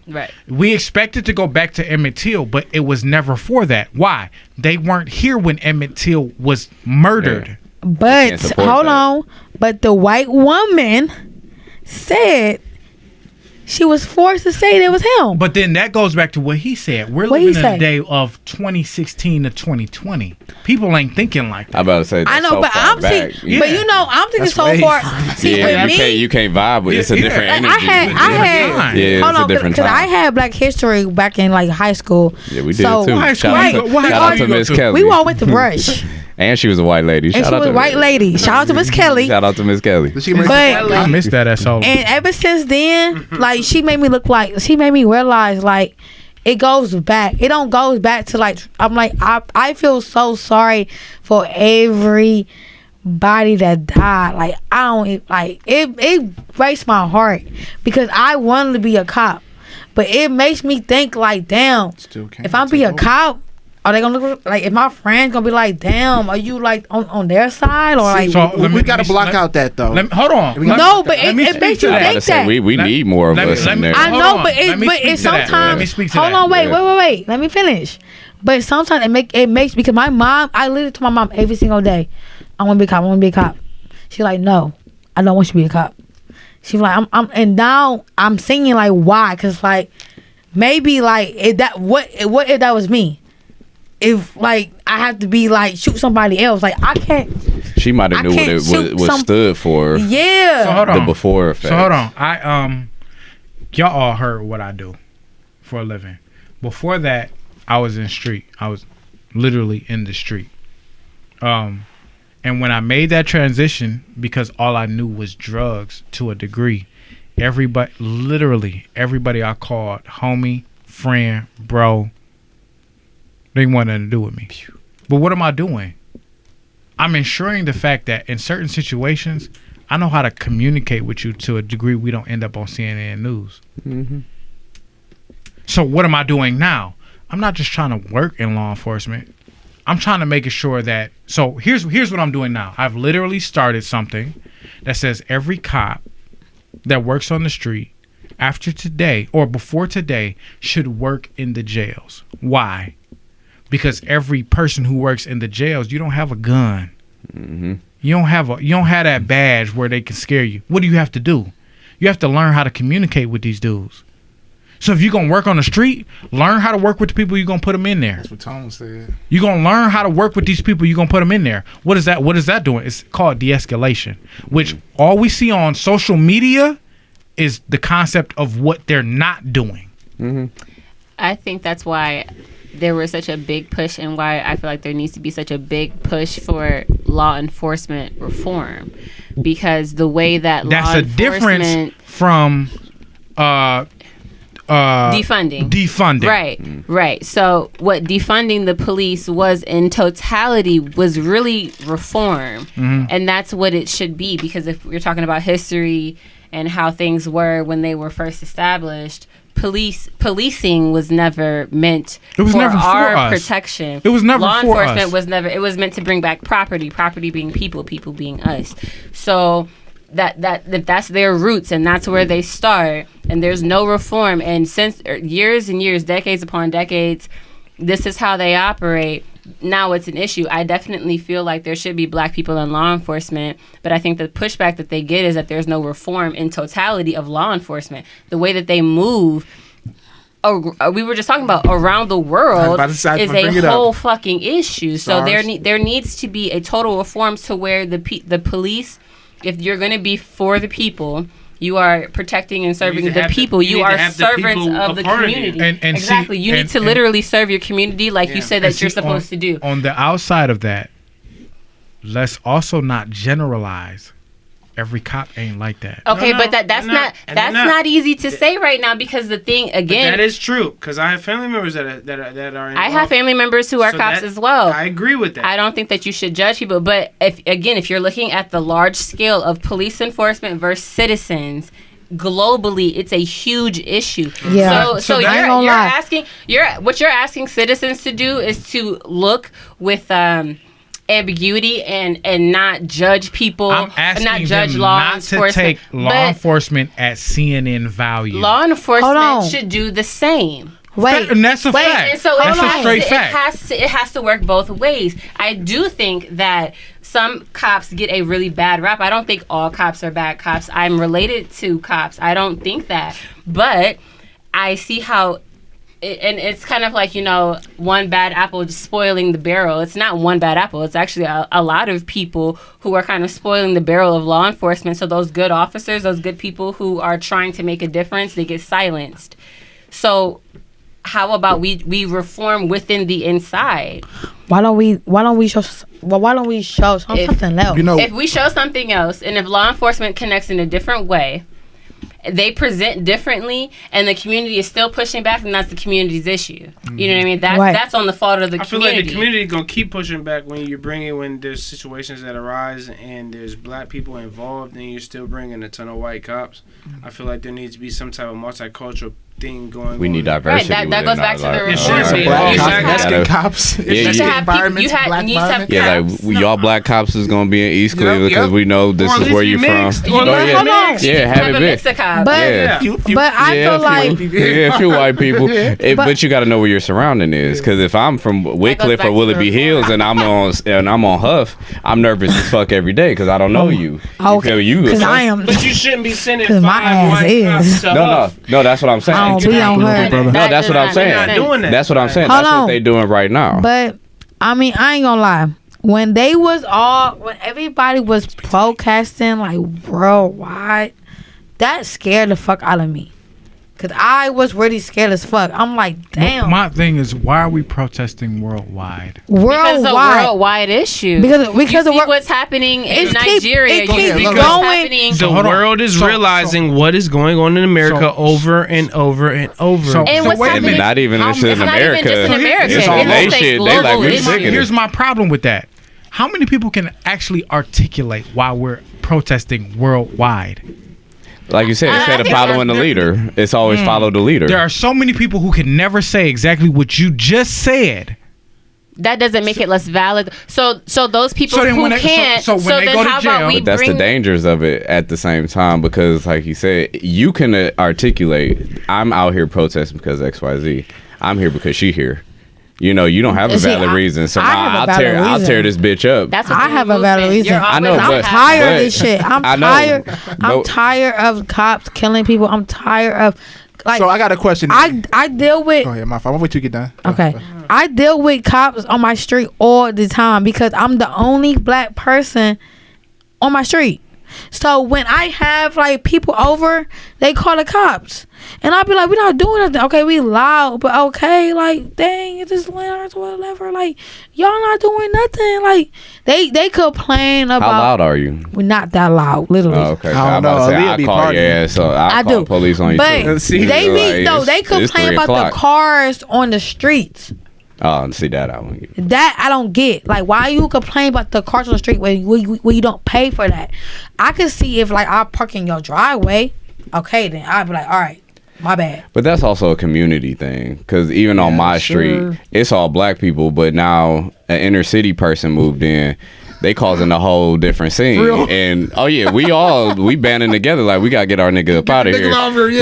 Right. We expected to go back to Emmett Till, but it was never for that. Why? They weren't here when Emmett Till was murdered. But can't support hold that. on. But the white woman said she was forced to say it was him. But then that goes back to what he said. We're What he living in say? a day of 2016 to 2020. People ain't thinking like that. I'm about to say. I know, so but far I'm back. seeing, but you know, I'm thinking That's so way far. far. See, Yeah, with me, you can't vibe with. It's a Yeah. different like, energy. I had, Yeah, it's hold a on, different because I time. had Black History back in like high school. Yeah, we did So- too. High school, Shout out what to, high shout out school to you Miss go to? Kelly. We all went to Brush, And she was a white lady. and Shout she out was to a white lady. Shout out to Miss Kelly. Shout out to Miss Kelly. Did she bring But I missed that SO. and ever since then, like she made me realize like it goes back. It don't goes back to like I'm like I feel so sorry for everybody that died. Like I don't like it breaks my heart because I wanted to be a cop, but it makes me think like damn, Still can't if I be take a over. cop. Are they gonna look like if my friends gonna be like, damn, are you like on their side or like? So, let me- we got to let me- block let- out that though. Hold on. We got- No, but Let me it speak makes to you that. I gotta think say, that. we Let- need more of let me- us let in me- there. I Hold know, on. but Let me speak it's to that. sometimes. Let me speak to hold that. on, wait. Yeah. Let me finish. But sometimes it makes because my mom, I literally to my mom every single day, I want to be a cop. I want to be a cop. She's like, no, I don't want you to be a cop. She's like, and now I'm singing like why? Cause like maybe like what if that was me? If like I have to be like shoot somebody else, like I can't. She might have I knew what can't it shoot was some- stood for. Yeah. So hold The on. before effect. So hold on. Y'all all heard what I do for a living. Before that, I was in street. I was literally in the street. And when I made that transition, because all I knew was drugs to a degree, literally everybody I called homie, friend, bro, they didn't want nothing to do with me. But what am I doing? I'm ensuring the fact that in certain situations, I know how to communicate with you to a degree we don't end up on CNN News. So what am I doing now? I'm not just trying to work in law enforcement. I'm trying to make sure that. So here's what I'm doing now. I've literally started something that says every cop that works on the street after today or before today should work in the jails. Why? Because every person who works in the jails, you don't have a gun. You don't have that badge where they can scare you. What do you have to do? You have to learn how to communicate with these dudes. So if you're going to work on the street, learn how to work with the people you're going to put them in there. That's what Tone said. You're going to learn how to work with these people you're going to put them in there. What is that doing? It's called de-escalation, which all we see on social media is the concept of what they're not doing. I think that's why there was such a big push and why I feel like there needs to be such a big push for law enforcement reform because the way that That's law a difference enforcement from defunding. Right. So what defunding the police was in totality was really reform. And that's what it should be, because if we're talking about history and how things were when they were first established, policing was never meant for our protection. It was never law for enforcement us. was never. It was meant to bring back property being people being us. So that's their roots, and that's where they start, and there's no reform. And since years and years, decades upon decades, this is how they operate. Now it's an issue. I definitely feel like there should be black people in law enforcement, but I think the pushback that they get is that there's no reform in totality of law enforcement. The way that they move, we were just talking about around the world, is a whole fucking issue. So there needs to be a total reform to where the police, if you're going to be for the people, you are protecting and serving the people. You are servants of the community. Exactly. You need to literally serve your community like you said that you're supposed to do. On the outside of that, let's also not generalize. Every cop ain't like that. Okay, but that's not easy to say right now, because the thing again, but that is true, because I have family members that are involved. I have family members who are cops as well. I agree with that. I don't think that you should judge people, but if you're looking at the large scale of police enforcement versus citizens globally, it's a huge issue. Yeah. So what you're asking citizens to do is to look with ambiguity and not judge people. I'm asking not judge them law not enforcement. to take law enforcement at CNN value. Law enforcement should do the same. And that's a fact. And so that's a straight fact. It has to work both ways. I do think that some cops get a really bad rap. I don't think all cops are bad cops. I'm related to cops. I don't think that. But I see how... And it's kind of like, one bad apple just spoiling the barrel. It's not one bad apple. It's actually a lot of people who are kind of spoiling the barrel of law enforcement. So those good officers, those good people who are trying to make a difference, they get silenced. So how about we reform within the inside? Why don't we show something else? If we show something else, and if law enforcement connects in a different way, they present differently, and the community is still pushing back, and that's the community's issue. You know what I mean? That's on the fault of the community. I feel like the community gonna keep pushing back when there's situations that arise and there's black people involved, and you're still bringing a ton of white cops. I feel like there needs to be some type of multicultural thing going on. We need diversity. Right, that goes back to the reform. Black cops. Y'all black cops is gonna be in East Cleveland because we know this is where you're from. Have it mixed. But I feel like a few white people. But you got to know where your surrounding is, because if I'm from Wickliffe or Willoughby Hills and I'm on Huff, I'm nervous as fuck every day because I don't know you. Okay, because I am. But you shouldn't be sending 5 white cops. No, that's what I'm saying. No, that's what I'm saying. That's what I'm saying. That's what they doing right now. But I mean, I ain't gonna lie. When everybody was protesting like worldwide, that scared the fuck out of me. Cause I was really scared as fuck. I'm like, damn. My thing is, why are we protesting worldwide? Because it's a worldwide issue. Because of what's happening in Nigeria. The world is realizing what is going on in America over and over and over. And what's happening? Not even just in America. It's all nation. They like, we're sick of it. Here's my problem with that. How many people can actually articulate why we're protesting worldwide? Like you said, instead of following the leader, it's always follow the leader. There are so many people who can never say exactly what you just said. That doesn't make it less valid. So those people who can't. So when they go to jail, but that's the dangers of it at the same time, because, like you said, you can articulate. I'm out here protesting because XYZ. I'm here because she here. You don't have a valid reason, so I'll tear this bitch up. That's what I have a valid reason. I know, I'm tired of this shit. I'm tired of cops killing people. I'm tired of so I got a question. I deal with. Go ahead, my fault. I'll wait till you get done. Okay, I deal with cops on my street all the time because I'm the only black person on my street. So when I have like people over, they call the cops. And I'll be like, we're not doing nothing. Okay, we loud, but okay, like, dang, it's just landlords or whatever. Like, y'all not doing nothing. Like, they complain about. How loud are you? We're not that loud, literally. Oh, okay. I don't know. I Be call your partying. ass, so I I call do. police on you But too. See, they be, Like, no, they it's complain 3 about o'clock. the cars on the streets. Oh, see that I won't get. That I don't get. Like, why you complain about the cars on the street when you don't pay for that? I could see if like I park in your driveway. Okay, then I'd be like, all right, my bad. But that's also a community thing, because even on my street, it's all black people. But now an inner city person moved in, they causing a whole different scene. And oh yeah, we banding together like we gotta get our nigga up out of here,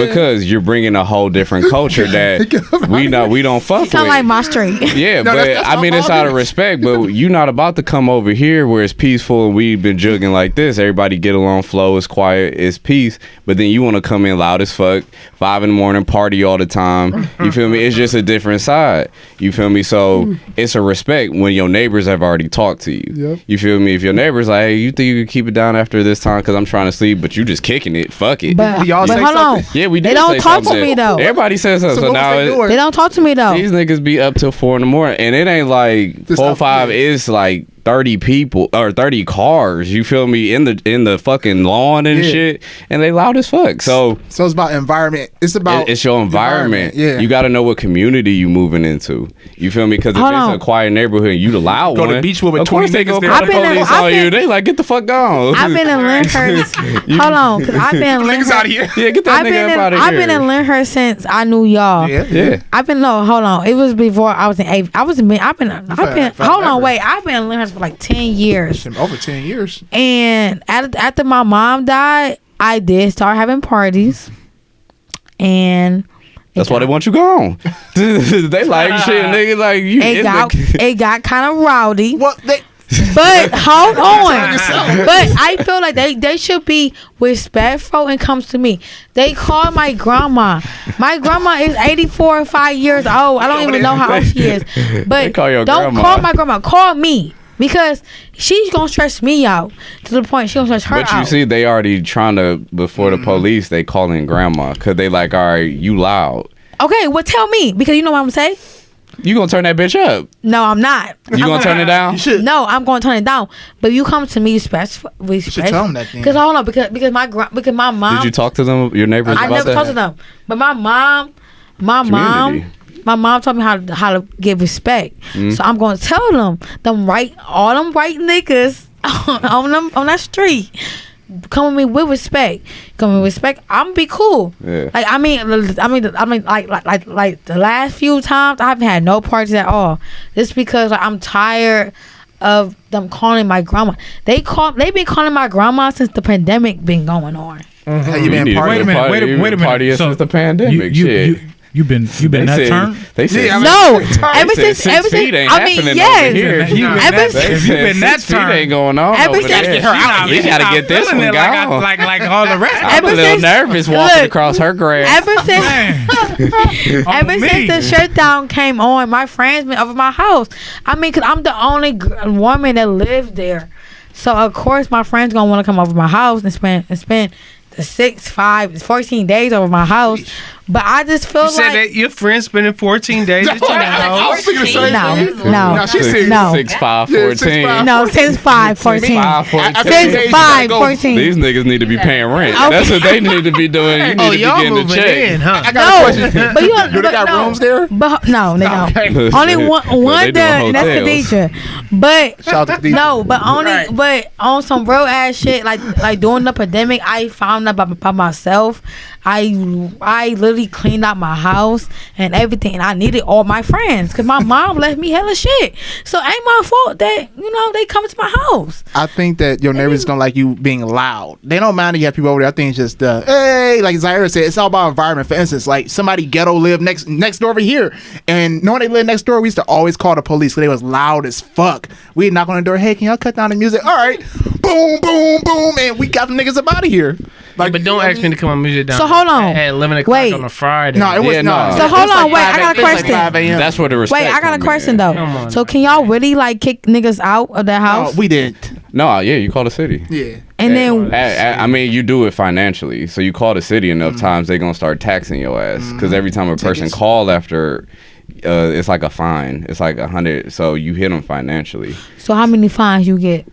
because you're bringing a whole different culture that we don't fuck with. Sound like my street. Yeah, but I mean, it's out of respect. But you not about to come over here where it's peaceful and we've been jugging like this. Everybody get along, flow, it's quiet, it's peace. But then you want to come in loud as fuck, 5 a.m, party all the time. You feel me? It's just a different side. You feel me? So it's a respect when your neighbors have already talked to you. Yep. You feel me? If your neighbor's like, hey, you think you can keep it down after this time because I'm trying to sleep, but you just kicking it, fuck it. But, Y'all but say hold on. something? Yeah, we did. They don't say talk to something. me, though. Everybody says something. So what was now they doing? They don't talk to me though. these niggas be up till 4 a.m, and it ain't like This 4 up 5. here. It's like 30 people or 30 cars. You feel me? In the fucking lawn and Yeah. shit, and they loud as fuck. So So it's about environment. It's about it's your environment. Yeah. You got to know what community you moving into. You feel me? Because if Hold it's on. a quiet neighborhood, and you the loud Go one. to Beachwood with of course 20 they niggas gonna there. call the I've been in- police I've on you. been- They like, get the fuck gone. I've been in Lyndhurst. Hold on, cause I've been in Niggas out Lyndhurst. here. Yeah, get that I've nigga been up in, out of I've here. been in Lyndhurst since I knew y'all. Yeah. I've been hold on. It was before I was in eighth. I've been forever. hold on, wait. I've been in Lyndhurst for like 10 years. over 10 years. And after my mom died, I did start having parties. And That's why they want you gone. They like shit, nigga. Like you. it got kind of rowdy. Well, they But hold on. But I feel like they should be respectful when it comes to me. They call my grandma. My grandma is 84 or 5 years old. I don't even know how old she is. But They call your don't grandma. call my grandma. Call me. Because she's gonna stress me out to the point she gonna stress her But you out. see, they already trying to before the police. They calling grandma because they like, all right, you loud. Okay, well tell me because you know what I'm gonna say. You gonna turn that bitch up? No, I'm not. You gonna turn it down? you should. No, I'm going to turn it down. But you come to me respectful. tell 'em that then. Because hold on, because my mom. Did you talk to them, your neighbors I about never that? talked to them. But my mom taught me how to give respect. Mm-hmm. So I'm going to tell them all them right niggas on that street. Come with me with respect. Come with respect. I'm gonna be cool. Yeah. Like I mean, like the last few times I haven't had no parties at all. Just because like, I'm tired of them calling my grandma. They've been calling my grandma since the pandemic been going on. How you been need to partying? Wait a minute, wait a minute. Partying So since the pandemic. shit. You've been that turn? They said Yeah, I mean, No, they said 6 feet ain't I mean, happening yes. over here. Ever They If said you been that 6 feet turn, ain't going on Ever over since- there. Get her out. You gotta get this one gone. Like all the rest. I'm a Ever little since- nervous walking look, across her grass. Ever since Ever me. since the shutdown came on, my friends been over my house. I mean, cause I'm the only woman that lives there, so of course my friends gonna want to come over my house and spend the 14 days over my house. But I just feel You said like that your friend spending 14 days at your I house. was thinking the same thing. no, No, she's serious. no, 6'5", Yeah, 14. 6'5". no, since 5:14. 5'14". Since 5:14. These niggas need to be paying rent. Okay. That's what they need to be doing. You need Oh, to be y'all getting the moving check. in, huh? I got a No, question. but you Do they got rooms there? But no, they don't. Okay. Only one They doing does, and that's hotels. Khadijah. But Shout out to Khadijah. no, but but on some real ass shit, like during the pandemic, I found out by myself. I literally cleaned out my house and everything, and I needed all my friends because my mom left me hella shit. So it ain't my fault that they come to my house. I think that your neighbors don't like you being loud. They don't mind that you have people over there. I think it's just hey, like Zaire said, it's all about environment. For instance, like somebody ghetto lived next door over here, and knowing they live next door, we used to always call the police because they was loud as fuck. We'd knock on the door, hey, can y'all cut down the music? All right, boom, boom, boom, and we got the niggas up out of here. Like, But don't ask me to come on music down. So hold on. At 11 o'clock Wait. on a Friday. No, it was Yeah, no. no. So hold on, wait, I got a It was like question. 5 a.m. That's where the respect. Wait, I got a come question in. though. Come on. So can y'all really like kick niggas out of their No, house? we didn't. No, yeah, you call the city. Yeah. And then I mean, you do it financially. So you call the city enough times, they're gonna start taxing your ass. Because every time a person call after, it's like a fine. It's like 100. So you hit them financially. so how many fines you get?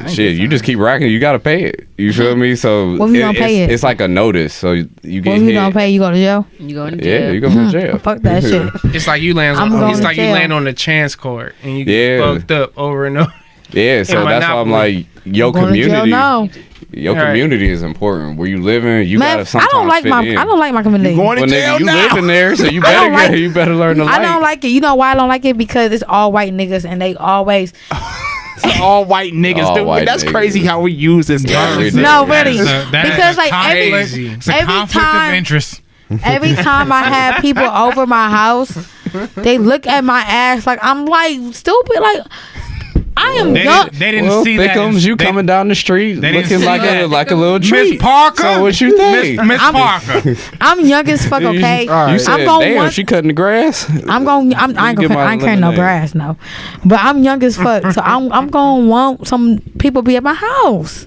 Shit, you just keep racking. You gotta pay it. You feel me? So What if you don't pay it? It's like a notice. So you get When you hit. don't pay, you go to jail. You going to jail. Yeah, you go to jail. Fuck that shit. It's like you land I'm on. going It's to like you jail. land on the chance court and you get Yeah. fucked up over and over. Yeah, so that's why I'm like, your Going to jail community. now. Your Right. community is important. Where you living, you Man, gotta sometimes I don't like fit my in. I don't like my community. Going to Well, jail nigga, you now. living there, so you I don't better like- you better learn to like. I don't like it. You know why I don't like it? Because it's all white niggas and they always All white niggas, All dude. white That's niggas. crazy how we use this term. Every no day. really That is because a like every conflict. It's a every conflict time- of interest. every time I have people over my house, they look at my ass like I'm like stupid. Like I am young. They didn't Well, see there that. comes you They- coming down the street they didn't looking see like that. a little treat. Miss Parker. So what you think? Miss Parker. I'm young as fuck. Okay, All You right. said, I'm going damn, one- she cutting the grass. I'm going. I ain't get gonna. my I ain't carrying no lemonade. grass, no. But I'm young as fuck, so I'm gonna want some people be at my house.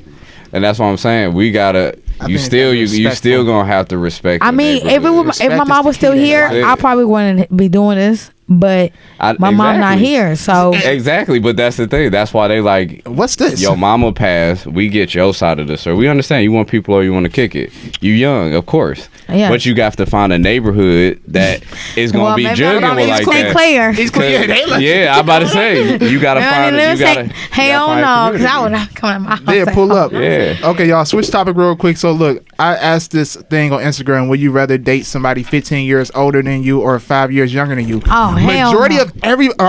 And that's what I'm saying. We gotta. You think still that's you still respectful. gonna have to respect. I your mean, neighborhood. if my Respect mom is was the still key to here, life. I probably wouldn't be doing this. But my mom not Exactly. here, so Exactly, but that's the thing. That's why they like. What's this? Your mama passed. We get your side of the story. We understand you want people or you want to kick it. You young, of course. Yeah. But you got to find a neighborhood that is gonna well, be maybe jugging I'm with like St. that. Clair. He's clear. They like, Yeah, I'm about to say you gotta find it. You gotta. Hell no, because I would not come at my house. yeah, at pull all. up. Yeah. Okay, y'all, switch topic real quick. So, look, I asked this thing on Instagram: would you rather date somebody 15 years older than you or 5 years younger than you? Oh, hell Majority no.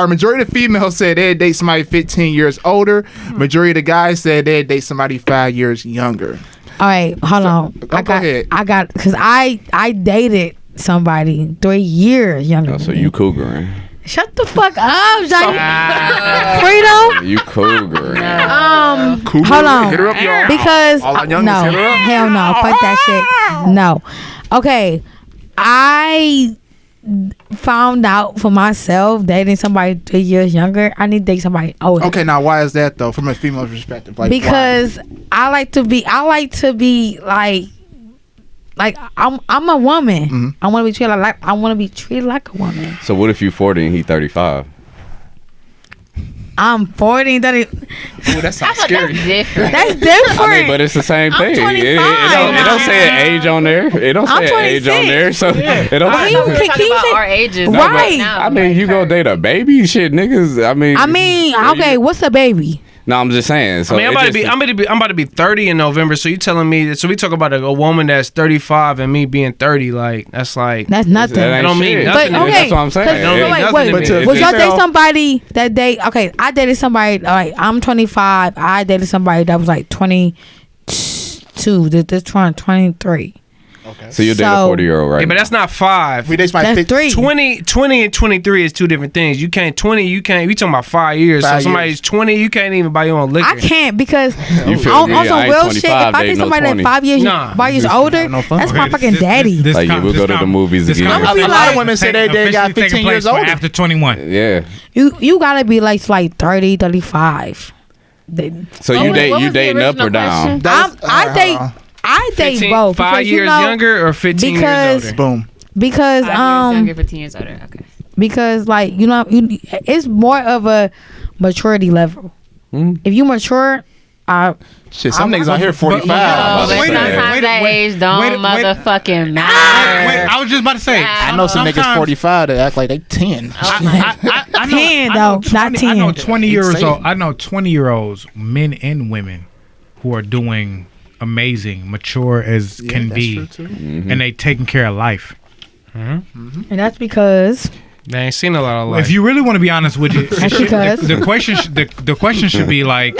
of majority of females said they'd date somebody 15 years older. Majority of the guys said they'd date somebody 5 years younger. All right, hold on. go ahead. I got because I dated somebody 3 years younger. Oh, so than you me. cougaring. Shut the fuck up, Johnny. Freedom. You cougaring. Hold on. Hit her up, y'all. Because All our youngins, no, hit her up. hell no, fuck that shit. No. Okay, I found out for myself dating somebody 3 years younger. I need to date somebody older. Okay, now why is that though, from a female's perspective? Like, Because I like to be like I'm a woman. Mm-hmm. I want to be treated like I want to be treated like a woman. So what if you 40 and he 35? I'm 40, 30. Ooh, that sounds scary. That's different. That's different. I mean, but it's the same I'm thing. 25 It don't say an age on there. It don't I'm say an age on 26. there. So it don't. But We he- were can talking you about say- our ages. No, but- Right. I mean, you go date a baby, shit, niggas. I mean, Okay, what's a baby? No, I'm just saying. So I mean, I'm about to be 30 in November. So you telling me that? So we talk about a woman that's 35 and me being 30. Like that's like That's nothing. That ain't don't mean shit. nothing. But to me. okay, That's what I'm saying. 'cause- Don't mean wait, nothing wait, to me. But to- was y'all If date you- somebody that day? Okay, I dated somebody. Like I'm 25. I dated somebody that was like 22. This trying 23. So you date a So- 40-year-old, right? Yeah, but that's not 5. We date somebody That's 3. 20 and 23 is two different things. You can't 20. You can't. We talking about 5 years. 5 so somebody's 20. You can't even buy your own liquor. I can't because You feel on, me? on some I ain't real 25 shit. If I dating date no somebody 20. that's 5 years, Nah. 5 years older, no fun. that's my fucking daddy. Like, yeah, we'll go to the movies again. I'm gonna be A lot like- of women say they got officially 15 taking years place for older. after 21. Yeah. You gotta be like 30, 35. So What you was the dating up or original down? question? I date 15, both 5 because, you years know, younger or 15 because- years older. Boom. because 5 years younger, 15 years older. Okay. because like it's more of a maturity level. Mhm. If you mature, Shit, some I'm- niggas out here 45. Oh, but wait a minute, sometimes that age don't wait- motherfucking Wait, matter. I was just about to say. I know some niggas sometimes- 45 that act like they 10. I know, 10 I know though, not 20 I know 10. 20 years Insane. old. I know 20-year-olds, men and women, who are doing amazing, mature as can be, and they taking care of life. and that's because They ain't seen a lot of life. If you really want to be honest with you, That's because- the question should be like,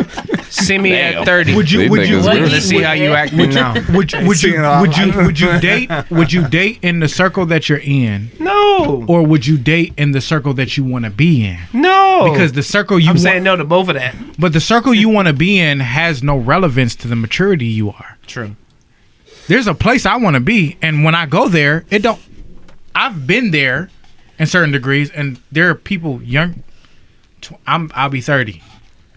see me at 30. would you These would you niggas really- Let's see how you acting now. would you date in the circle that you're in, No, or would you date in the circle that you want to be in? no. Because the circle you I'm want, saying no to both of that. but the circle you want to be in has no relevance to the maturity you are. True. There's a place I want to be, and when I go there, it don't. I've been there in certain degrees, and there are people young. I'll be 30.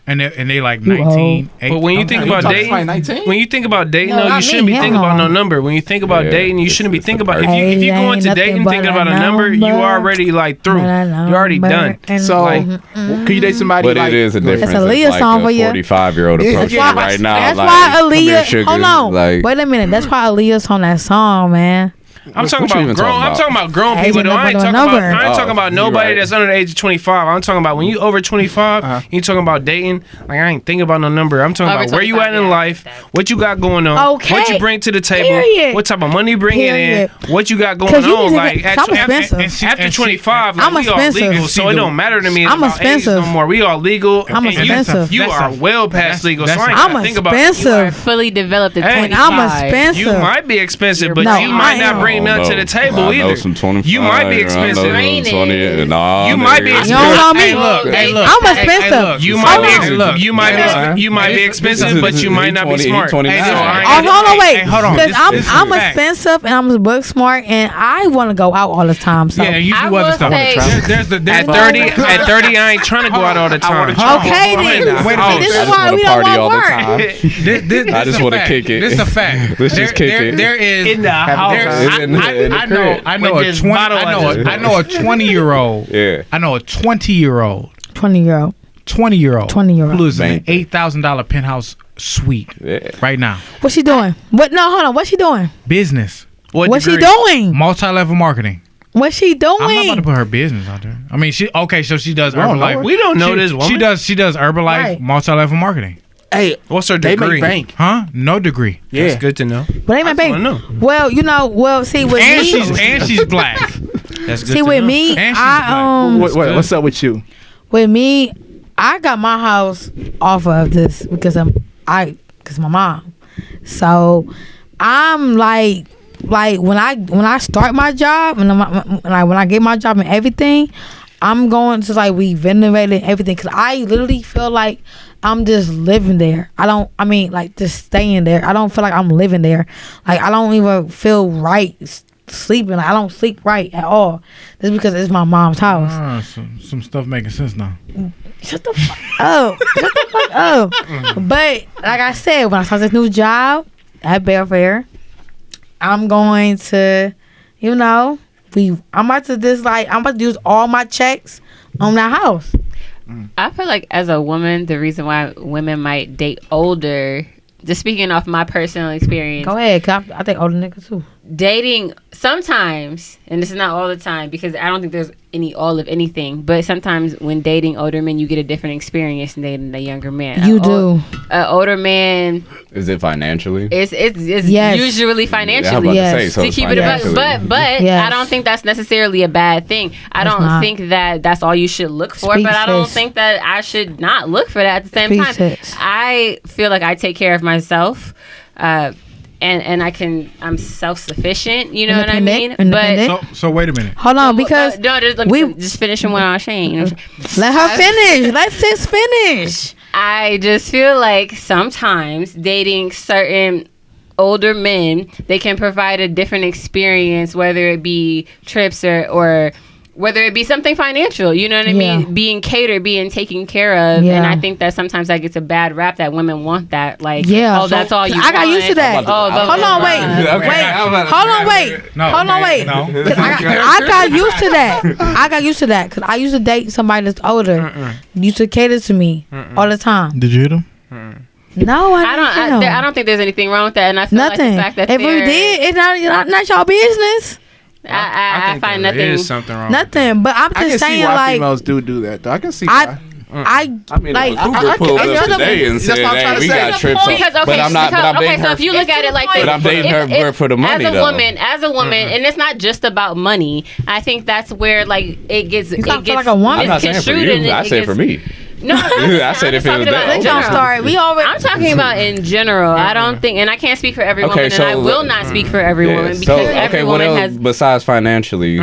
And they like 19. But when you think about dating, when you think about dating, No, you not shouldn't me, be thinking hell about no no. number. When you think about Yeah, dating, you shouldn't be it's thinking the about perfect- if you go Ain't into dating nothing thinking but about a number, you number. already like through. You're already done. So, Like- could you date somebody? But like, it is a difference. That's a It's Aaliyah like song for a you. 45-year-old Yeah, approaching that's it why- right now. That's like, why come here, Aaliyah. sugar. Hold on. Like, Wait a minute. That's why Aaliyah's on that song, man. I'm talking What you about even grown. talking I'm about? talking about grown Age people. ain't Though. I ain't nothing talking but a about. I ain't number. talking about you nobody right. that's under the age of 25. I'm talking about when you over 25. You talking about dating. Like I ain't thinking about no number. I'm talking Over about where you 25, at in yeah, life, I get that. what you got going on, Okay. what you bring to the table, Period. what type of money you bring Period. in, what you got going 'Cause you on. need to Like get- I'm expensive. after 25, like, I'm we all expensive. legal, so it don't matter to me I'm about age expensive. no more. We all legal. I'm and you- expensive. You are well past legal, so I ain't I'm gotta think about. expensive. Fully developed at Hey, 25. I'm expensive. You might be expensive, but No, you might I not am. bring nothing to the table I know either. some 25. You might be expensive. I know some 20. Nah, You might be nigga. expensive. You don't know me. Hey, look. Hey, look. I'm Hey, expensive. look. You Hold might on. be you might Yeah. be you might be expensive, but you might not be smart. 29. So I ain't Oh, gonna- hold on, wait. Hey, hold on. Because This is I'm a fact. expensive and I'm book smart and I want to go out all the time. So Yeah, you I do other will stuff. say- There's the At 30, I ain't trying to go out all the time. okay, then. Wait a minute. This I is just why wanna we don't party all want the work. time. I just want wanna kick it. This is a fact. Let's just kick it. There is In the house. there's- In the crib. I know With a this 20. bottle I know a 20-year-old. Yeah. I know a 20-year-old. 20-year-old. 20-year-old. 20-year-old. Who lives in an Bank. $8,000 penthouse suite Yeah. right now. What's she doing? What? No, hold on. What's she doing? Business. What's she degree? doing? Multi-level marketing. What's she I'm not about to doing? put her business out there. I mean, so she does don't know Herbalife. her. We don't know She- this woman. She does Herbalife, Right. multi-level marketing. Hey, What's her they degree? make bank. Huh? No degree. Yeah. That's good to know. But ain't my That's what I baby. know. Well, you know. Well, see with And me. she's black. That's good See to with know. me, And she's What's up with you? with me, I got my house off of this because because my mom. So I'm like when I start my job and when I get my job and everything, I'm going to like renovate and everything because I literally feel like I'm just living there. I mean like just staying there. I don't feel like I'm living there. Like I don't even feel right sleeping. Like, I don't sleep right at all. Just because it's my mom's house. Some stuff making sense now. Shut the fuck up. Shut the fuck up. But like I said, when I start this new job at Belfair, I'm going to, I'm about to use all my checks on that house. I feel like as a woman, the reason why women might date older, just speaking off my personal experience, Go ahead, 'cause I think older niggas too. dating sometimes, and this is not all the time because I don't think there's all of anything, but sometimes when dating older men, you get a different experience than dating a younger man. You do. An older man, Is it financially? it's Yes. usually Yeah, I'm financially. about Yes. to say, so To it's keep it financially. but Yes. I don't think that's necessarily a bad thing. I It's don't not. think that that's all you should look for, Speak, but I don't sis. think that I should not look for that at the same Speak, time. sis. I feel like I take care of myself. And I'm self-sufficient, you know what I mean? Independent. So wait a minute. Hold on, because no, let me just finishing one on Shane. You know what I'm saying? let her finish. Let sis finish. I just feel like sometimes dating certain older men, they can provide a different experience, whether it be trips or whether it be something financial, you know what I Yeah. mean? Being catered, being taken care of. Yeah. And I think that sometimes that gets a bad rap that women want that. Like, Yeah. oh, that's all you I got want. used to that. Oh, Hold on, wait. Okay. Wait. Hold on, wait. No, Hold on, wait. no. 'Cause I got used to that. I got used to that because I used to date somebody that's older. Used to cater to me all the time. Did you hit him? No, I don't think there's anything wrong with that. And I feel Nothing. like the fact that If we they're- did, it's not y'all business. I think find there nothing. is something wrong. Nothing. But I'm I can just see saying, why like, females do that, though. I can see I why. I mean, like, if a cougar pulled I- up today and that's said, what I'm trying "Hey, to we say. got trips on," Because okay, but I'm not. But I'm okay, dating so her. if you look at it like this, But I'm dating her for the money, as a though. woman, and it's not just about money. I think that's where like it gets You sound it gets like a woman. I'm not saying for misconstrued and you. I it said for gets- me. No, I said if it was that. let's don't start. We already. I'm talking about in general. I don't think, and I can't speak for every Okay, woman, so and I will not speak for every Yeah, woman so because every okay, what woman else has. besides financially?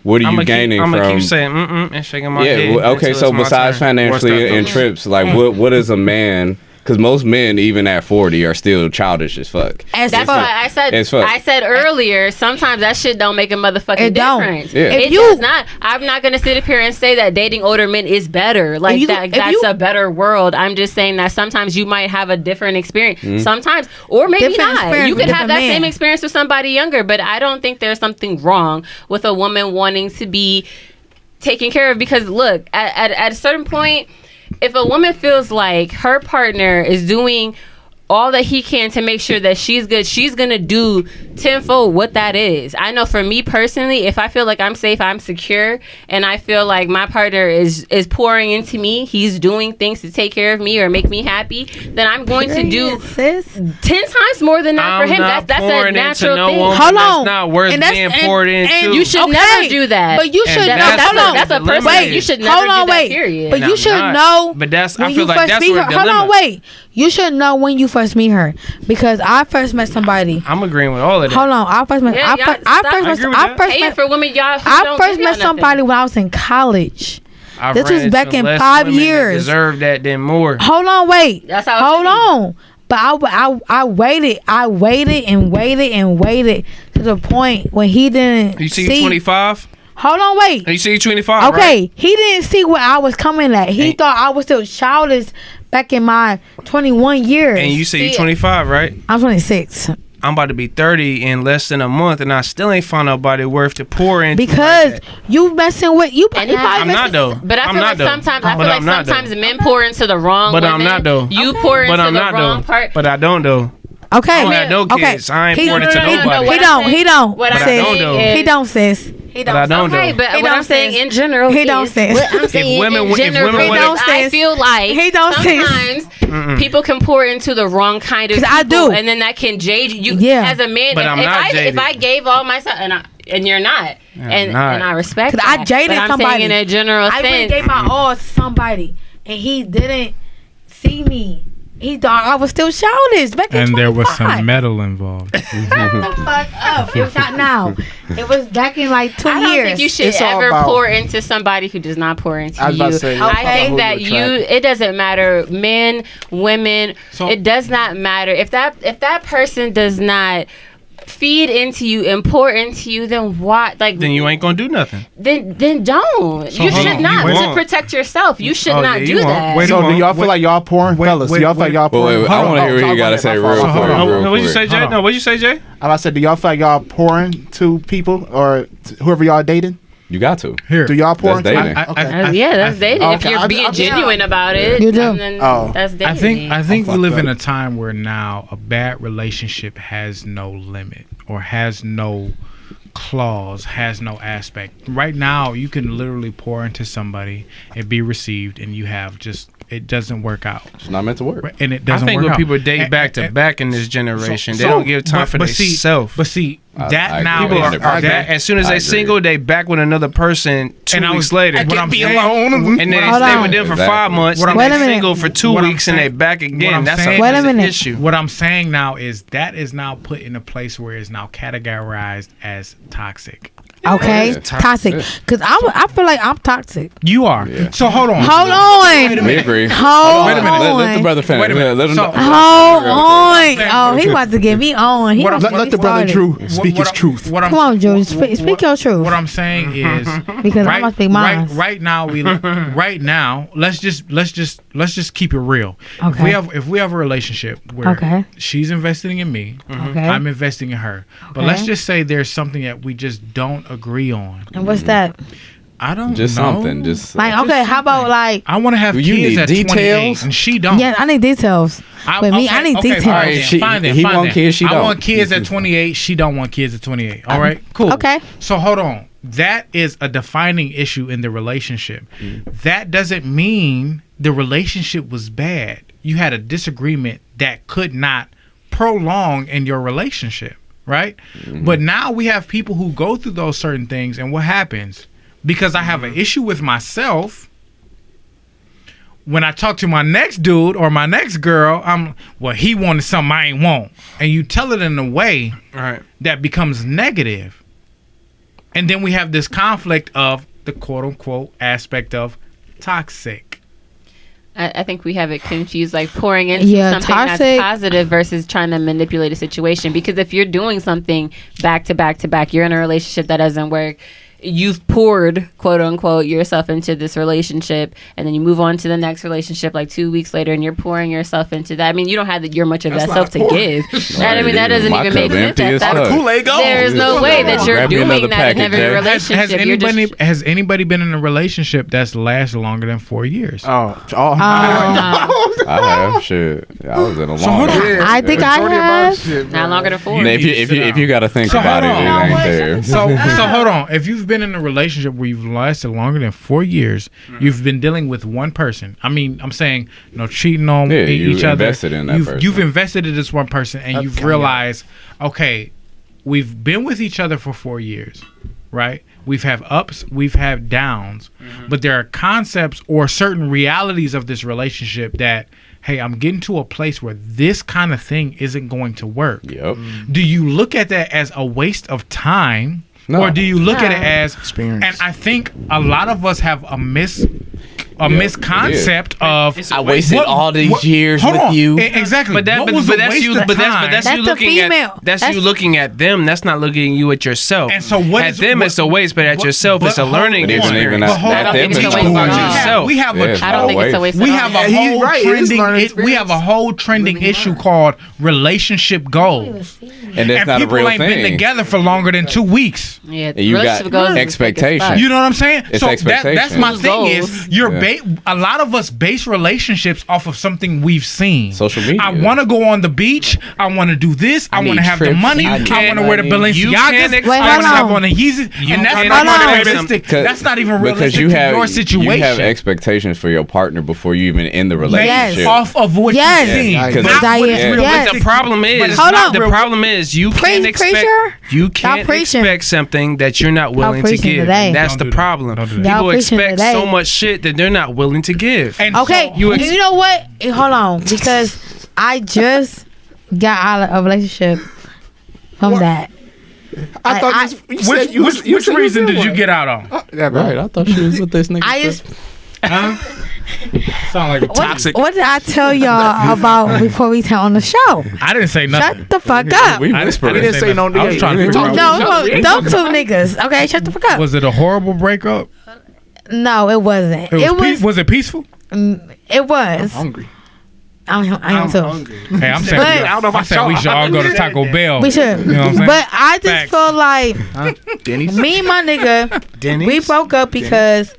What are you gaining I'm from? gonna keep saying and shaking my head. Yeah. Okay. until So it's my besides turn. Or financially stuff and to- trips, like what is a man Because most men, even at 40, are still childish as fuck. As That's fuck. why I said earlier, sometimes that shit don't make a motherfucking It don't. difference. Yeah. It does not. I'm not gonna sit up here and say that dating older men is better. Like that's a better world. I'm just saying that sometimes you might have a different experience. Sometimes, or maybe Different not. experience You with could have that different same men. experience with somebody younger, but I don't think there's something wrong with a woman wanting to be taken care of. Because look, at a certain point, if a woman feels like her partner is doing all that he can to make sure that she's good, she's gonna do tenfold what that is. I know for me personally, if I feel like I'm safe, I'm secure, and I feel like my partner is pouring into me, he's doing things to take care of me or make me happy, then I'm going to do sis. 10 times more than that for him. That's a natural thing. Hold on. That's not worth And that's- being and- poured into. and You should never do that. But you should And know. that's Hold on. That's a personal. Wait, You should never hold on, do that. wait. Period. But And you I'm should not. know. But that's- I when feel you like first that's meet where her. the Hold on, dilemma- wait. You should know when you first meet her, because I first met somebody. I'm agreeing with all of that. Hold on, I first met. Yeah, I y'all first stop. I agree with I that. first Hey, met. for women, y'all. Who I don't first give met y'all somebody nothing. when I was in college. I've This ran was back into in less 5 women that years. Deserve that than more. Hold on, wait. That's how it Hold should be. on. But I waited. I waited and waited and waited to the point when he didn't You see 25? Hold on, wait. You see 25, Okay, right? he didn't see where I was coming at. He And- thought I was still childish back in my 21 years. And you say you See- 25, right? I'm 26. I'm about to be 30 in less than a month, and I still ain't found nobody worth to pour into. Because like that. you messing with you. And you that's- probably I'm not messing- though. But I I'm feel not like though. sometimes But I'm not though. men pour into the wrong. But I'm women. not though. You pour into But I'm the not wrong though. part. But I don't though. Okay. I don't have no Okay. kids. I ain't He- pouring into no, no, no, nobody. what He I'm don't. saying- He don't. what I'm But I don't saying though. is- He don't, sis. He But I don't. don't Okay, though. but He what don't I'm saying sis. in general, He don't is- sis. What I'm saying women- in if general, women He don't is I sis. feel like He don't sis. sometimes people can pour into the wrong kind of 'Cause people, I do. and then that can jade you. Yeah. As a man, But I'm not if jaded. I gave all myself and you're not, and not. I respect 'Cause that. I jaded but I'm somebody. saying in a general I really sense. gave my all to somebody, and he didn't see me. He thought I was still childish back in And there was 25. some metal involved. Shut the fuck up. It was not now. It was back in like 2 I don't years. think you should It's all ever about- pour into somebody who does not pour into I was you. about to say, it's all I about think who that you attract. it doesn't matter, men, women. So- it does not matter if that person does not feed into you and pour into you. Then what? Like Then you ain't gonna do nothing. Then don't. So You hold should on, not you to won't. protect yourself. You should Oh, not yeah, do you won't. that. Wait, So Wait, do y'all feel wait, like y'all pouring, wait, fellas? wait, Do y'all feel like y'all Wait, pouring? wait, I want to hear what you got to say real Hold quick. on. What'd you say, Jay? Hold on. No, what'd you say, Jay? I said, do y'all feel like y'all pouring to people or whoever y'all dating? You got to. Here. Do y'all pour That's into dating. Okay. Yeah, that's dating. If okay. you're being genuine about it, You do. then Oh. that's dating. I think we fucked live up. in a time where now a bad relationship has no limit or has no clause, has no aspect. Right now, you can literally pour into somebody and be received, and you have just it doesn't work out, It's not meant to work. and it I doesn't think work when out. people date And- back to and- back in this generation, they so- don't give time but- for but see- themselves. But see, I that agree. now People is are agree. that as soon as I they agree. single, they back with another person 2 weeks later. what I'm saying- And then they Hold stay on. with them for Exactly. 5 months. What and I'm- they Wait a minute. single for 2 What I'm weeks and they saying- back what again. I'm That's saying- Wait a an minute. issue. What I'm saying now is that is now put in a place where it's now categorized as toxic. Okay, Yeah. toxic. Because I feel like I'm toxic. You are. Yeah. So hold on. Hold on. We agree. Hold Wait a minute. Let the on. brother finish. Wait a minute. Let him So- know. Hold on. saying- Oh, he about to get me on. He What about I'm- to Let get the me brother started. Drew speak his truth. What I'm, Come on, Drew. Speak your truth. What I'm saying is Because I must speak mine. right now right now let's just keep it real. Okay. If we have a relationship where Okay. she's investing in me, Okay. I'm investing in her. But Okay. let's just say there's something that we just don't agree on. And what's that? I don't Just know. something. Just Like, Just okay, how about something. like? I want to have You kids need at 28 details? and she don't. Yeah, I need details. With me, I need details. All right, Alright, she- fine then, he fine want then. kids, she I don't. want kids at 28. She don't want kids at 28. All right, cool. Okay. So hold on. That is a defining issue in the relationship. That doesn't mean the relationship was bad. You had a disagreement that could not prolong in your relationship, right? But now we have people who go through those certain things, and what happens? Because I have an issue with myself. When I talk to my next dude or my next girl, he wanted something I ain't want. And you tell it in a way Right. that becomes negative. And then we have this conflict of the quote unquote aspect of toxic. I think we have it confused, like pouring into something toxic. that's positive versus trying to manipulate a situation. Because if you're doing something back to back to back, you're in a relationship that doesn't work. You've poured, quote unquote, yourself into this relationship, and then you move on to the next relationship like 2 weeks later, and you're pouring yourself into that. I mean, you don't have you're much of that self to give. I mean, that doesn't even make sense. There is no way that you're doing that in every relationship. Has anybody been in a relationship that's lasted longer than 4 years? I have. Shit, I was in a long. I think I have. Not longer than 4. If you got to think about it, it ain't there. So hold on. If you've been in a relationship where you've lasted longer than 4 years, you've been dealing with one person. I mean, I'm saying, cheating on each other. Invested in that person. You've invested in this one person, and you've realized, okay, we've been with each other for 4 years, right? We've had ups, we've had downs, but there are concepts or certain realities of this relationship that, hey, I'm getting to a place where this kind of thing isn't going to work. Yep. Do you look at that as a waste of time? No. Or do you look at it as experience? And I think a lot of us have a misconcept of I wasted all these years with you. Exactly. But that's you looking at them. That's not looking at you at yourself. And so what at them it's a waste, but at yourself it's a learning experience. I don't think it's a waste about at all. yourself. We have I don't think it's a waste. We have a whole trending. We have a whole trending issue called relationship goals, and that's not a people real ain't thing. been together for longer than 2 weeks. Yeah, And you got expectations. You know what I'm saying? It's so expectations. that's my thing Goals. is a lot of us base relationships off of something we've seen. Social media. I want to go on the beach. I want to do this. I want to have the money. I want to wear the Balenciagas. I want to have on the Yeezys. And that's not realistic. That's not even realistic in your situation. You have expectations for your partner before you even in the relationship. Off of what you've seen. Yes. Not what is Yes. realistic. But the problem is, you can't expect something that you're not willing to give. Today. That's Don't the do that. problem. Don't do that. People Y'all preaching expect today. so much shit that they're not willing to give. And Okay, so you know what? Hold on, because I just got out of a relationship from that. I thought which reason did you get out on? Right, I thought she was with this nigga. I just Sound like a toxic. what did I tell y'all about before we tell on the show? I didn't say nothing. Shut the fuck up. We I whispered. didn't say no. I was trying to figure out. No, don't two niggas. Okay, shut the fuck up. Was it a horrible breakup? No, it wasn't. Was it peaceful? It was. Hungry. I am too. Hey, I'm saying, I'm saying we should all go to Taco Bell. We should. You know what I'm saying? But I just Facts. feel like Denny's. me and my nigga, Denny's? we broke up because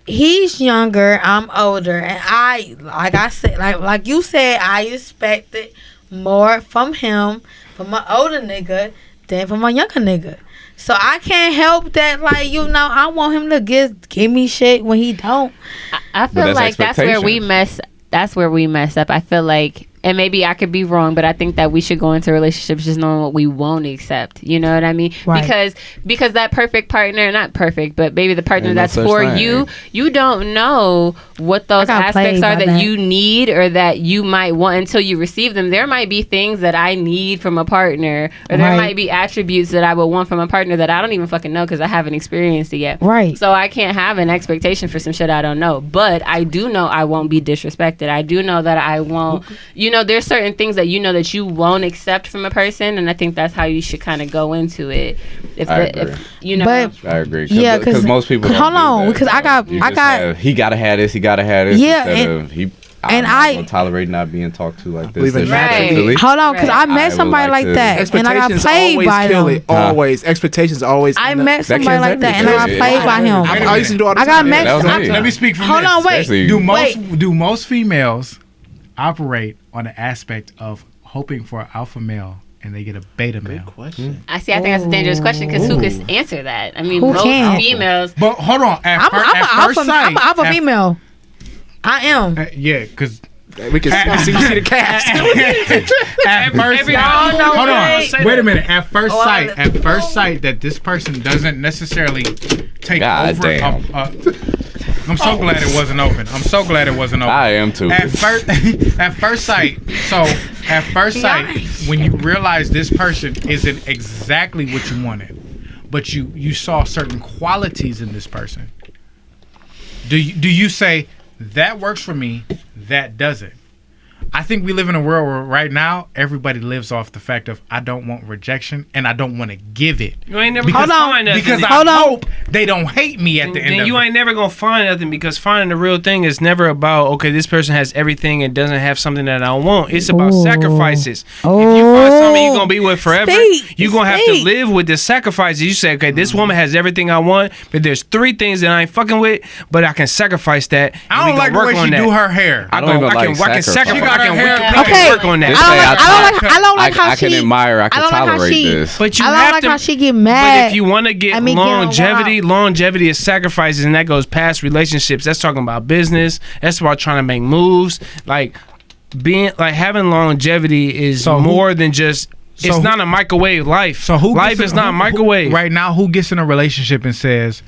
he's younger, I'm older, and like I said, like you said, I expected more from him, from my older nigga, than from my younger nigga. So I can't help that, like, I want him to give me shit when he don't. I feel like that's where we mess up. I feel like, and maybe I could be wrong, but I think that we should go into relationships just knowing what we won't accept. You know what I mean? Right. Because that perfect partner, not perfect, but maybe the partner that's for you, you don't know what those aspects are that you need or that you might want until you receive them. There might be things that I need from a partner, or there might be attributes that I would want from a partner that I don't even fucking know because I haven't experienced it yet. Right. So I can't have an expectation for some shit I don't know. But I do know I won't be disrespected. I do know that I won't, there's certain things that that you won't accept from a person, and I think that's how you should kind of go into it. I agree. Yeah, because most people don't hold do on, that. because I got he gotta have this. He gotta have this. Yeah, I'm not gonna tolerate not being talked to like this. Right. Hold on, because I met somebody like that, and I got played by them. Always expectations always. I met somebody like that, and I got played by him. I used to do all the I got time. met. Let me speak from Hold on, wait. Do most females operate on the aspect of hoping for an alpha male and they get a beta male? Question. I think that's a dangerous question because who could answer that? I mean, Who most can? females. But hold on, I'm an alpha female. I am. Yeah, because We can see the cast. at first sight, hold on. Wait a minute. At first sight, that this person doesn't necessarily take God over. damn. I'm so glad it wasn't open. I am too. At first sight, when you realize this person isn't exactly what you wanted, but you saw certain qualities in this person, do you say That works for me. That doesn't. I think we live in a world where right now everybody lives off the fact of I don't want rejection and I don't want to give it. You ain't never because, gonna find nothing. Because I hope they don't hate me at the end of it. You ain't never gonna find nothing because finding the real thing is never about okay, this person has everything and doesn't have something that I want. It's about sacrifices. If you find something you're gonna be with forever, you're gonna have to live with the sacrifices. You say, okay, this woman has everything I want, but there's 3 things that I ain't fucking with, but I can sacrifice that. I don't like the way she do her hair. I can sacrifice. Okay. Work on that. I don't like how I can admire. I can tolerate this. But you I have don't like to. how she get mad. But if you want to get longevity is sacrifices, and that goes past relationships. That's talking about business. That's about trying to make moves. Like having longevity is more than just. It's not a microwave life. So life is not a microwave. Right now, who gets in a relationship and says,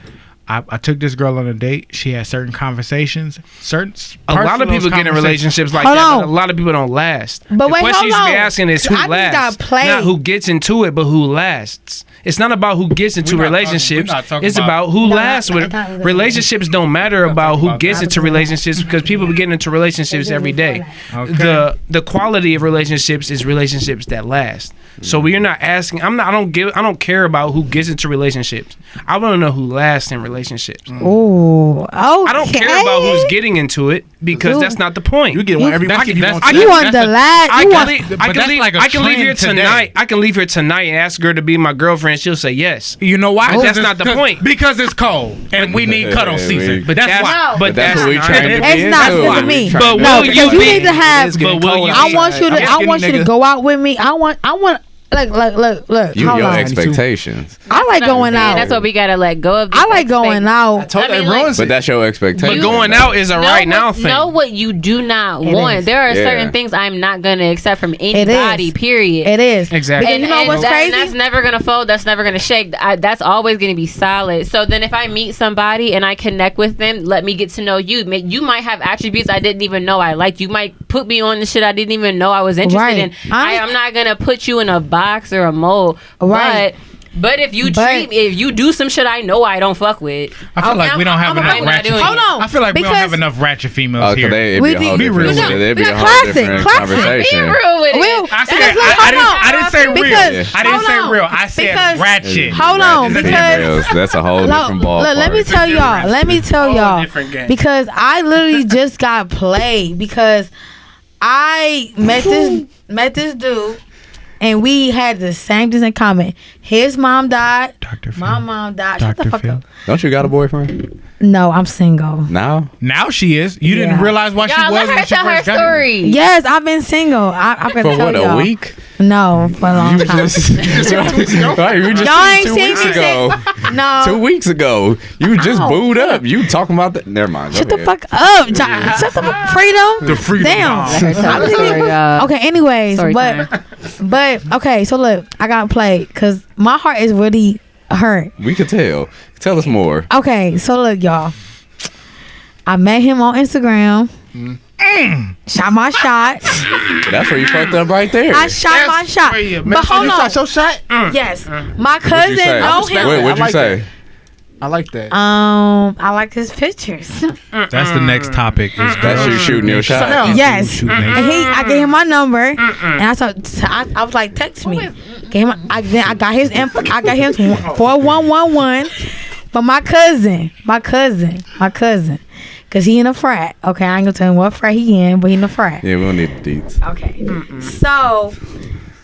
I took this girl on a date. She had certain conversations. A lot of people get in relationships like that, but a lot of people don't last. But the question you should be asking is who lasts, not who gets into it, but who lasts. It's not about who gets into relationships. It's about who lasts with relationships. Don't matter about who gets into relationships because people be getting into relationships every day. Okay. The quality of relationships is relationships that last. So we're not asking. I don't care about who gets into relationships. I want to know who lasts in relationships. Oh, okay. I don't care about who's getting into it because that's not the point. You get one every week. You want the last. I can leave here tonight. I can leave here tonight and ask her to be my girlfriend. She'll say yes. You know why? That's not the point. Because it's cold and we need cuddle season. But that's why. But that's what we trying to be. It's not for me. But no, because you need to have. I want you to go out with me. I want. Look. Your expectations. I like going out. That's what we gotta let go of. I like going out. But that's your expectation. But going out is a right now thing. Know what you do not want. There are certain things I'm not gonna accept from anybody. Period. It is exactly. And you know what's crazy? That's never gonna fold. That's never gonna shake. That's always gonna be solid. So then, if I meet somebody and I connect with them, let me get to know you. You might have attributes I didn't even know I liked. You might put me on the shit I didn't even know I was interested in. I'm not gonna put you in a box or a mold, but if you do some shit I know I don't fuck with, I feel like we don't have enough ratchet. Hold on, I feel like we don't have enough ratchet females here. It'd be real with it. It'd be a whole different conversation. Be real with it. I didn't say real. I didn't say real. I said ratchet. Hold on, because that's a whole different ballpark. Let me tell y'all. Because I literally just got played because I met this dude. And we had the same things in common. His mom died. My mom died. Shut the fuck up. Don't you got a boyfriend? No, I'm single. Now she is. You didn't realize why she was let her tell her story. Yes, I've been single. I've been for what, a week? No, for a long time. Y'all ain't seen me ago. No. 2 weeks ago. You just booed up. You talking about that? Never mind. Shut the fuck up. Shut the fuck. Freedom. The freedom. Damn. Okay. Anyways, but okay. So look, I got played because my heart is really hurt. We could tell. Tell us more. Okay. So look, y'all. I met him on Instagram. Shot my shot. That's where you fucked up right there. I shot my shot. But hold on. You shot? Yes. My cousin know him. Wait, what'd you say? I like that. I like his pictures. That's the next topic. That's you shooting your shot. Yes. And I gave him my number, and I was like, text me. I got his info. I got his 4111. But my cousin, cause he in a frat. Okay, I ain't gonna tell him what frat he in, but he in a frat. Yeah, we don't need the deets. Okay. So,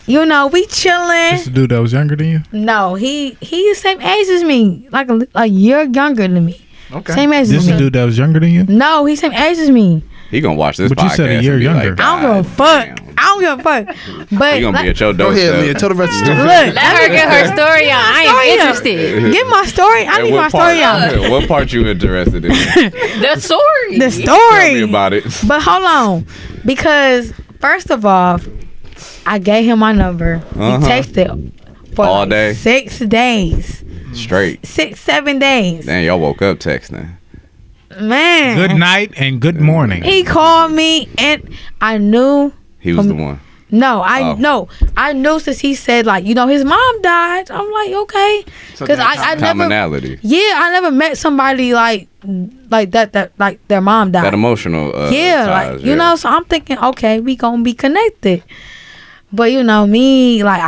we chilling. This dude that was younger than you? No, he the same age as me, like a year younger than me. Okay. Same age as me. This dude that was younger than you? No, he's same age as me. He gonna watch this but podcast. You said a year younger. Like, I don't give a fuck. But he gonna be at your Go doorstep. ahead, Leah. Tell the rest of the story. Look, Let her get her story out. I am interested. Get my story. I need my story out. What part you interested in? The story. The story. Tell me about it. But hold on, because first of all, I gave him my number. He texted for all day, 6 days straight. 6-7 days. Damn, y'all woke up texting. Man. Good night and good morning. He called me and I knew he was the one. No, I knew since he said like, you know, his mom died. I'm like, okay, because I never, commonality. yeah, I never met somebody like that like their mom died. That emotional. Yeah, ties, like you know, so I'm thinking, okay, we gonna be connected. But you know me, like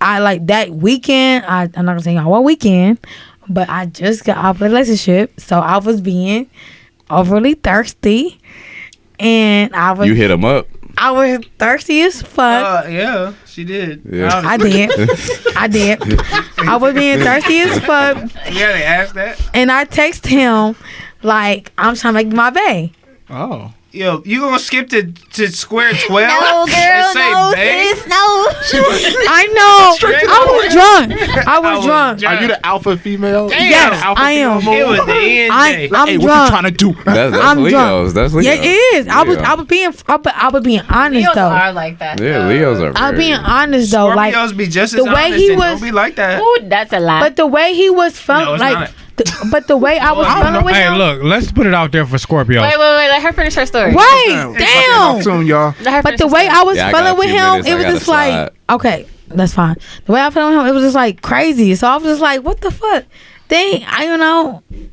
I like that weekend. I'm not gonna say y'all what weekend, but I just got out of a relationship, so I was being overly thirsty, and You hit him up. I was thirsty as fuck. Yeah, she did. Yeah. I did. I was being thirsty as fuck, Yeah, they asked that. and I text him like I'm trying to make my bae. Oh. Yo, you gonna skip to square 12? No, girl, and say, no, babe? sis, no. I know. I was drunk. Are you the alpha female? Yes, Alpha I am. female It was mode? the ENJ. I'm Hey, drunk. what you trying to do? That's I'm Leo's. drunk. That's Leo's. Yeah, it is. I was being honest Leos though. are like that. Yeah, Leo's are. I'm very- being honest though. Like, Scorpios be just as the way honest he and was- don't be like that. Ooh, that's a lie. but the way he was feeling, No, it's like, not. but the way I was I don't feeling know. with Hey, him. look, let's put it out there for Scorpio. wait. Let her finish her story. Right, damn. Soon, y'all. Let her But finish the her way story. I was Yeah, I got feeling a with few him, minutes. it I was gotta just like, okay, that's fine. The way I felt with him, it was just like crazy. So I was just like, what the fuck? Then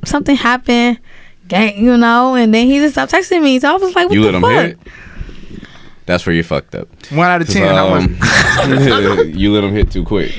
something happened, and then he just stopped texting me. So I was like, what You the let him fuck? hit. That's where you fucked up. 1 out of 10. How much? You let him hit too quick.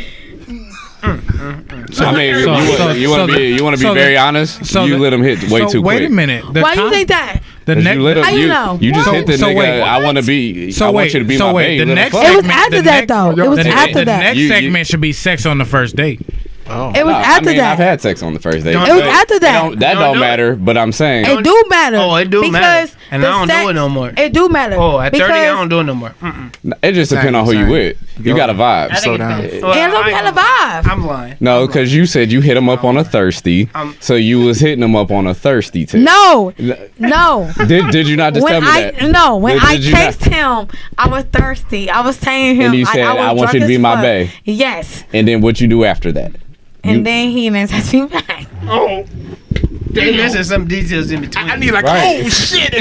I mean, you want to be very honest. so You the- let him hit way too quick. Wait a minute. The Why you time- think that? The 'Cause next. you let him, How you know? You just So- hit the so nigga. wait. I want to be. So I want wait. you to be So my wait. babe. The Let him next fuck. It was segment. after the that next- though. It was the, after the that. next You- segment should be sex on the first date. It was after I mean, that. I've had sex on the first date. Don't It was do after that. That Don't don't do matter. But I'm saying. It do matter. Oh, it do because matter. And the I don't do sex- it no more. It do matter. Oh, at 30, I because- don't do it no more. Mm-mm. It just depends on who you Same. with. You got a vibe. I think Slow it down. depends. Well, And we I had a ain't- vibe. I'm lying. No, because you said you hit him up on a thirsty. So you was hitting him up on a thirsty tip. No. Did you not just tell me that? No, when Did I you not? text him, I was thirsty. I was telling him, And you like, said, I "I was want you to drunk be as my fuck." bae. Yes. And then what you do after that? And then he didn't text me back. They missing some details in between. I need like, Right. oh shit.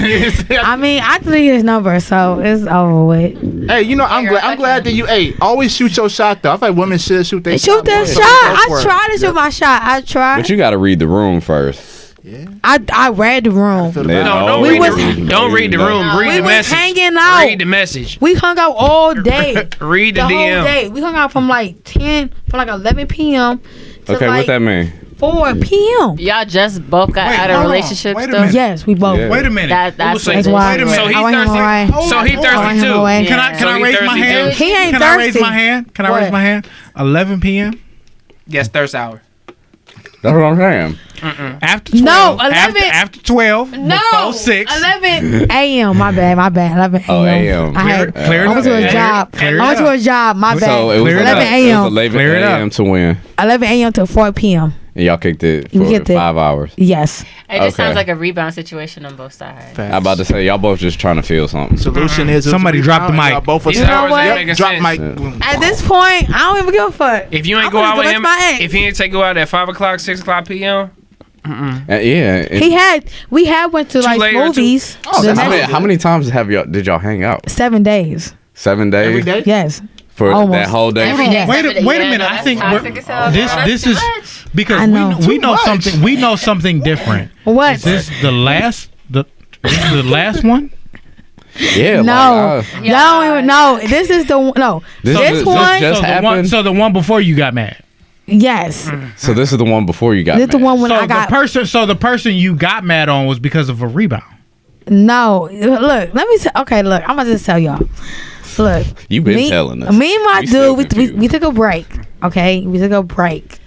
I mean, I deleted his number, so it's over with. Hey, I'm glad that you. Hey, always shoot your shot though. I feel like women should shoot their Shoot that So shot. go for I it. tried to shoot my shot. I tried. But you got to read the room first. I read the room. Feel the They vibe. No, don't We read was- the room. Don't read the room. Read We the was message. hanging out. Read the message. We hung out all day. Read the the whole DM. day. We hung out from like 11 p.m. to Okay, like what that mean? 4 p.m. Y'all just both got Wait, out of hold on. relationships Wait a though. minute. Yes, we both. Yeah. Wait a minute. That's That's why. Wait a minute. So he's I want him thirsty. away. So he I want thirsty him too. away. Can I So he raise my thirsty hand? too. He ain't Can I raise thirsty. my hand? Can I What? raise my hand? 11 p.m. Yes, thirst hour. That's what I'm saying. After 12. No, 11 After 12. No, Before 6. 11 a.m. My bad. 11 Oh, a.m. a.m. I had. Clear it I went to up. a job. Clear it I went to up. a job. My bad. So it was Clear it 11 up. It was a.m. 11 Clear it a.m. up. to win. 11 a.m. to 4 p.m. And y'all kicked it We for kicked it. 5 hours. Yes. It just Okay. sounds like a rebound situation on both sides. I'm about to say, y'all both just trying to feel something. Solution is Somebody drop the mic. Y'all both These are hours what? ain't Yep, making drop sense. mic. Yeah. Boom. At this point, I don't even give a fuck. If you ain't I'm go gonna out with go him, with my ex. if he ain't take you out at 5 o'clock, 6 o'clock p.m., Yeah. We had went to like later, two- movies. Oh, the that's next How many times did y'all hang out? 7 days. 7 days? Every day. Yes. For Almost. that whole day? Every day. Wait a Yeah, minute. I that's think toxic as hell. this That's is too much. because I know. we know Too much. something. We know something different. What? Is this the last? This is the last one? Yeah. No. Like, Y'all don't even know. This is the no. This This is- one. just so the one. happened? So the one before you got mad. Yes. so this is the one before you got This is the mad. one when So I got. the person you got mad on was because of a rebound. No. Look. Let me. Okay. Look. I'm gonna just tell y'all. Look. You've been me, telling us. Me and my We still dude. We confused. took a break. Okay. We took a break.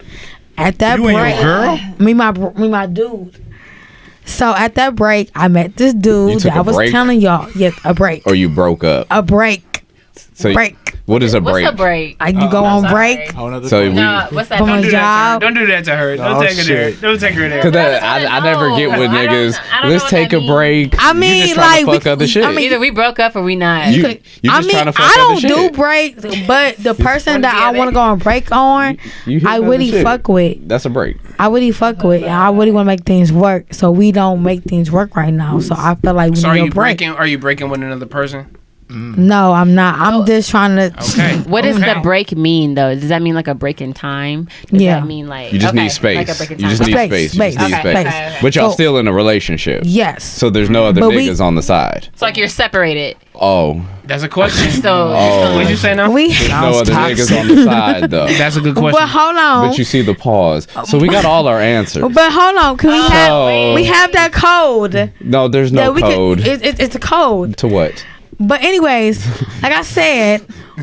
At that You and break. your girl? Me my dude. So at that break, I met this You dude took that I a was break? telling y'all. Yes, a break. Or you broke up. A break. So break. What is a What's break? a break? Like you go on sorry. break. Whole nother So thing. we- No, what's that? From don't a do that to her. job. Don't do that to her. Don't Oh, take her there. shit. Don't take her there. Cause That's I what I never know. get with I don't- niggas. I don't know Let's what take that a means. break. I You mean, just trying to like, fuck other shit. I mean, Either we broke up or we not. You could- just trying to fuck I other don't shit. do breaks, but the person that I together. want to go on break on, You hit I other really shit. fuck with. That's a break. I really fuck with. And I really want to make things work. So we don't make things work right now. So I feel like we So need a break. Are you breaking with another person? No, I'm not. I'm just trying to. Okay. What does the break mean though? Does that mean like a break in time? Does Yeah. that mean like You just need like space. a break in You time? just need Space, space. You space, just need okay, space. okay. But y'all So- still in a relationship. Yes. So there's no other But we- niggas on the side. It's like you're separated. Oh, That's a question. So What'd you say now? We. no other niggas on the side though. That's a good question. But hold on. But you see the pause. So we got all our answers. But hold on. Can we have that code? No, there's no that we code. It's a code. To what? But anyways, like I said,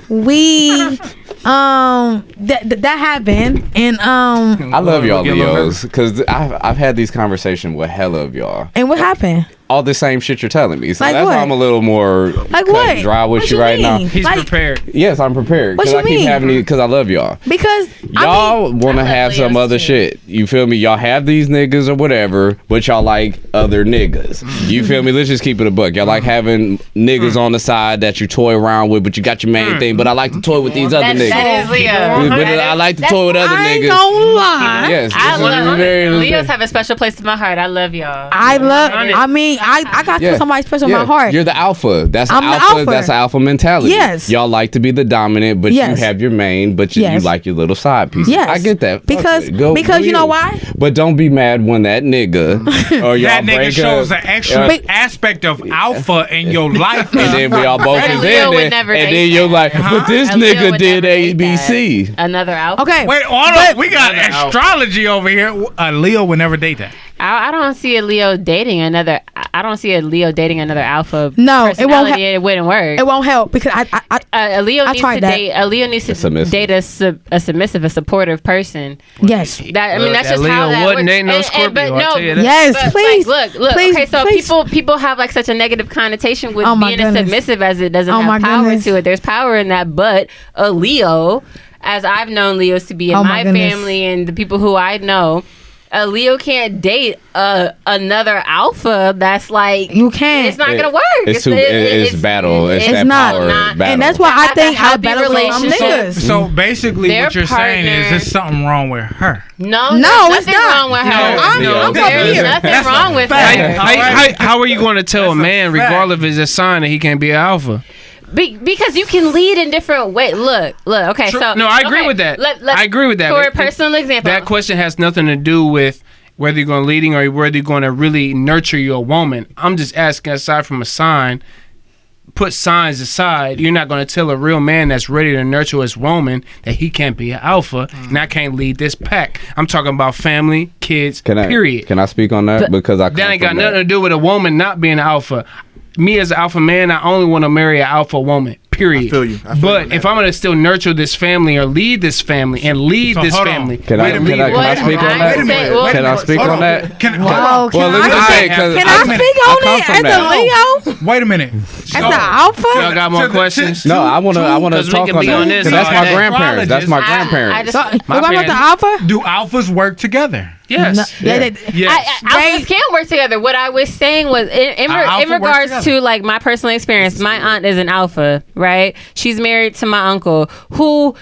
we that happened, and I love y'all Get a little Leos because I've had these conversations with hella of y'all. and what happened? All the same shit you're telling me. So Like that's what? why I'm a little more Like cut what? and dry with What you you right now. mean? He's Like- prepared. Yes, I'm prepared What because you I keep mean? having these because I love y'all. Because Y'all want to have some Leos other too. shit. You feel me? Y'all have these niggas or whatever, but y'all like other niggas. You feel me? Let's just keep it a buck. Y'all like having niggas on the side that you toy around with, but you got your main thing. But I like to toy with these other that niggas. is Leo. But I like to toy with other I ain't niggas. gonna lie. Yes, I this is love very- Leos have a special place in my heart. I love y'all. I mean, I got Yeah. somebody special in Yeah, my heart. You're the alpha. That's I'm the alpha. alpha. That's alpha mentality. Yes. Y'all like to be the dominant, but Yes. you have your main, but you Yes. like your little side pieces. Yes. I get that. Fuck Because- it. Go because do you know why? But don't be mad when that nigga or y'all That nigga break shows up, an extra Wait. aspect of alpha in your life. and then we all both And is Leo in would there, never and date then you're that. like, but this And Leo nigga would did never date ABC. that. Another alpha. Okay. Wait, hold on. We got astrology over here. Leo would never date that. I don't see a Leo dating another. I don't see a Leo dating another alpha. No, it won't personality. It wouldn't work. It won't help because A Leo needs tried to that. date. A Leo needs to Submissive. date a submissive, a supportive person. yes. That I mean, that's that just Leo how that wouldn't works. date no Scorpio, but I'll no, tell you that. Yes, but, please. Like, look. Please, okay, so please. people have like such a negative connotation with Oh, my being a goodness. submissive as it doesn't Oh, my have power goodness. to it. There's power in that, but a Leo, as I've known Leos to be in Oh, my my goodness. family and the people who I know. A Leo can't date another alpha. That's like You can't. It's not gonna work. It's battle. It's It's that not. power battle. And that's why I Have a think I healthy battle with some relationship. niggas. So basically, Their what you're saying is partner- there's something wrong with her. No, No, there's it's nothing not. wrong with her. I'm up There's here. nothing wrong with fact. her. How are you going to tell a man, fact. regardless of his sign, that he can't be an alpha? Because you can lead in different ways. Look. Okay, True. so No, I agree okay, with that. let's- I agree with that. For a That- personal example, That question has nothing to do with whether you're going to leading or whether you're going to really nurture your woman. I'm just asking, aside from a sign, put signs aside. You're not going to tell a real man that's ready to nurture his woman that he can't be an alpha and I can't lead this pack. I'm talking about family, kids, period. Can I speak on that? Because I come That ain't got from nothing to do with a woman not being an alpha. Me as an alpha man, I only want to marry an alpha woman. Period. I feel you on But that. if I'm gonna still nurture this family or lead this family and lead So this hold on. family, Can I speak on What that? I say- well, Can I speak Hold on on. that? Can Wow, Well, let me can just I say, 'cause can I I come speak on from it as that. a Leo? Wait a minute. As the alpha? y'all got more questions? No, I want to Because we talk can on be that. on this 'Cause that's all my day. grandparents. That's my I grandparents. just, So, My what about the alpha? Do alphas work together? Yes. No, Yeah. Yes. alphas can work together. What I was saying was in alpha works regards together. to like my personal experience. My aunt is an alpha, right? She's married to my uncle, who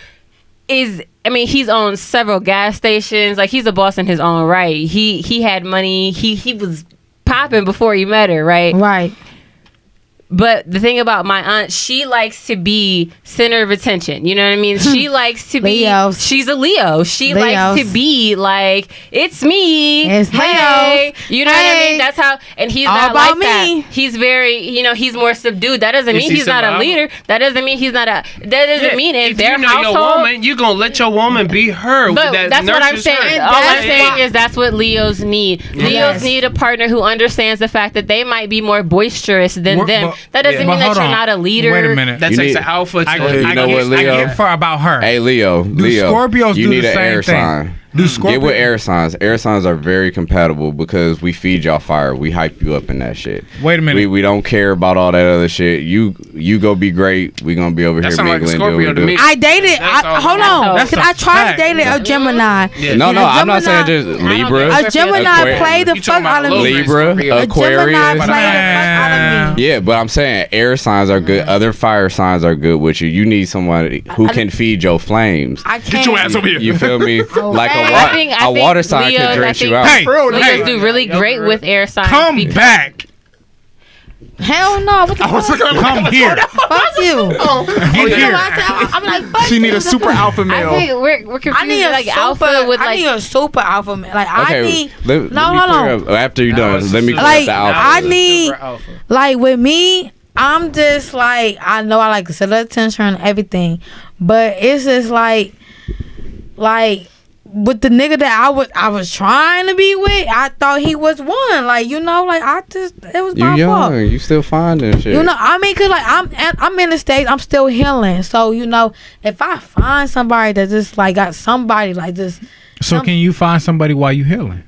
is. I mean, he's owned several gas stations. Like he's a boss in his own right. He had money. He was popping before you met her, right? Right. But the thing about my aunt, she likes to be center of attention. You know what I mean? She likes to be. Leos. She's a Leo. She Leos. likes to be like, it's me. It's hey, Leos. you know what I Hey. mean? That's how. And he's All not about like that. me. He's very. He's more subdued. That doesn't Is mean he he's not a survival? leader. That doesn't mean he's not a. That doesn't mean if their you know household. your woman, you're gonna let your woman be her. But that that's what I'm nurtures saying. her. All I'm That's saying why- is that's what Leos need. Leos Yes. need a partner who understands the fact that they might be more boisterous than What- them. but- That doesn't But mean that hold you're on. not a leader. Wait a minute. That You takes need- an alpha to I You know what, I Leo? get far about her. Hey, Leo. Scorpios you do need the an same air thing? sign. Do Get with Scorpios? air signs. Air signs are very compatible because we feed y'all fire. We hype you up in that shit. Wait a minute. We don't care about all that other shit. You go be great. We gonna be over That here sound like a mingling. doing Scorpio what to we me. do. I dated. That's all. Hold on. That's Cause a I tried to fact. date a Gemini. Yeah. No, And I'm not saying Gemini- just Libra. A Gemini Aquarius. played the You fuck talking about out of a me. little Libra, Scorpio. A Gemini Aquarius. played the fuck out of me. Yeah, but I'm saying air signs are good. Other fire signs are good with you. You need somebody who can feed your flames. I can't. over here. You feel me? Like I think a water sign Leos, can I drench think you out. Hey, Leos hey, do really great with air signs. come because- back. Hell no. What the fuck? Come here. Fuck you. Get here. I'm like, fuck She you. need a super alpha I male. think we're confused. I need a like super, alpha with I like. need a super alpha man. Like I need let me hold clear on. up. After you're done, let me clear Like up the alpha. I need Super alpha. like with me, I'm just like I know I like to set attention and everything, but it's just like with the nigga that I was trying to be with, I thought he was one. Like it was You my fault. young, you still finding shit. You know, I mean, cause like I'm in the stage, I'm still healing. So you know, if I find somebody that just like got somebody like this, So can you find somebody while you healing?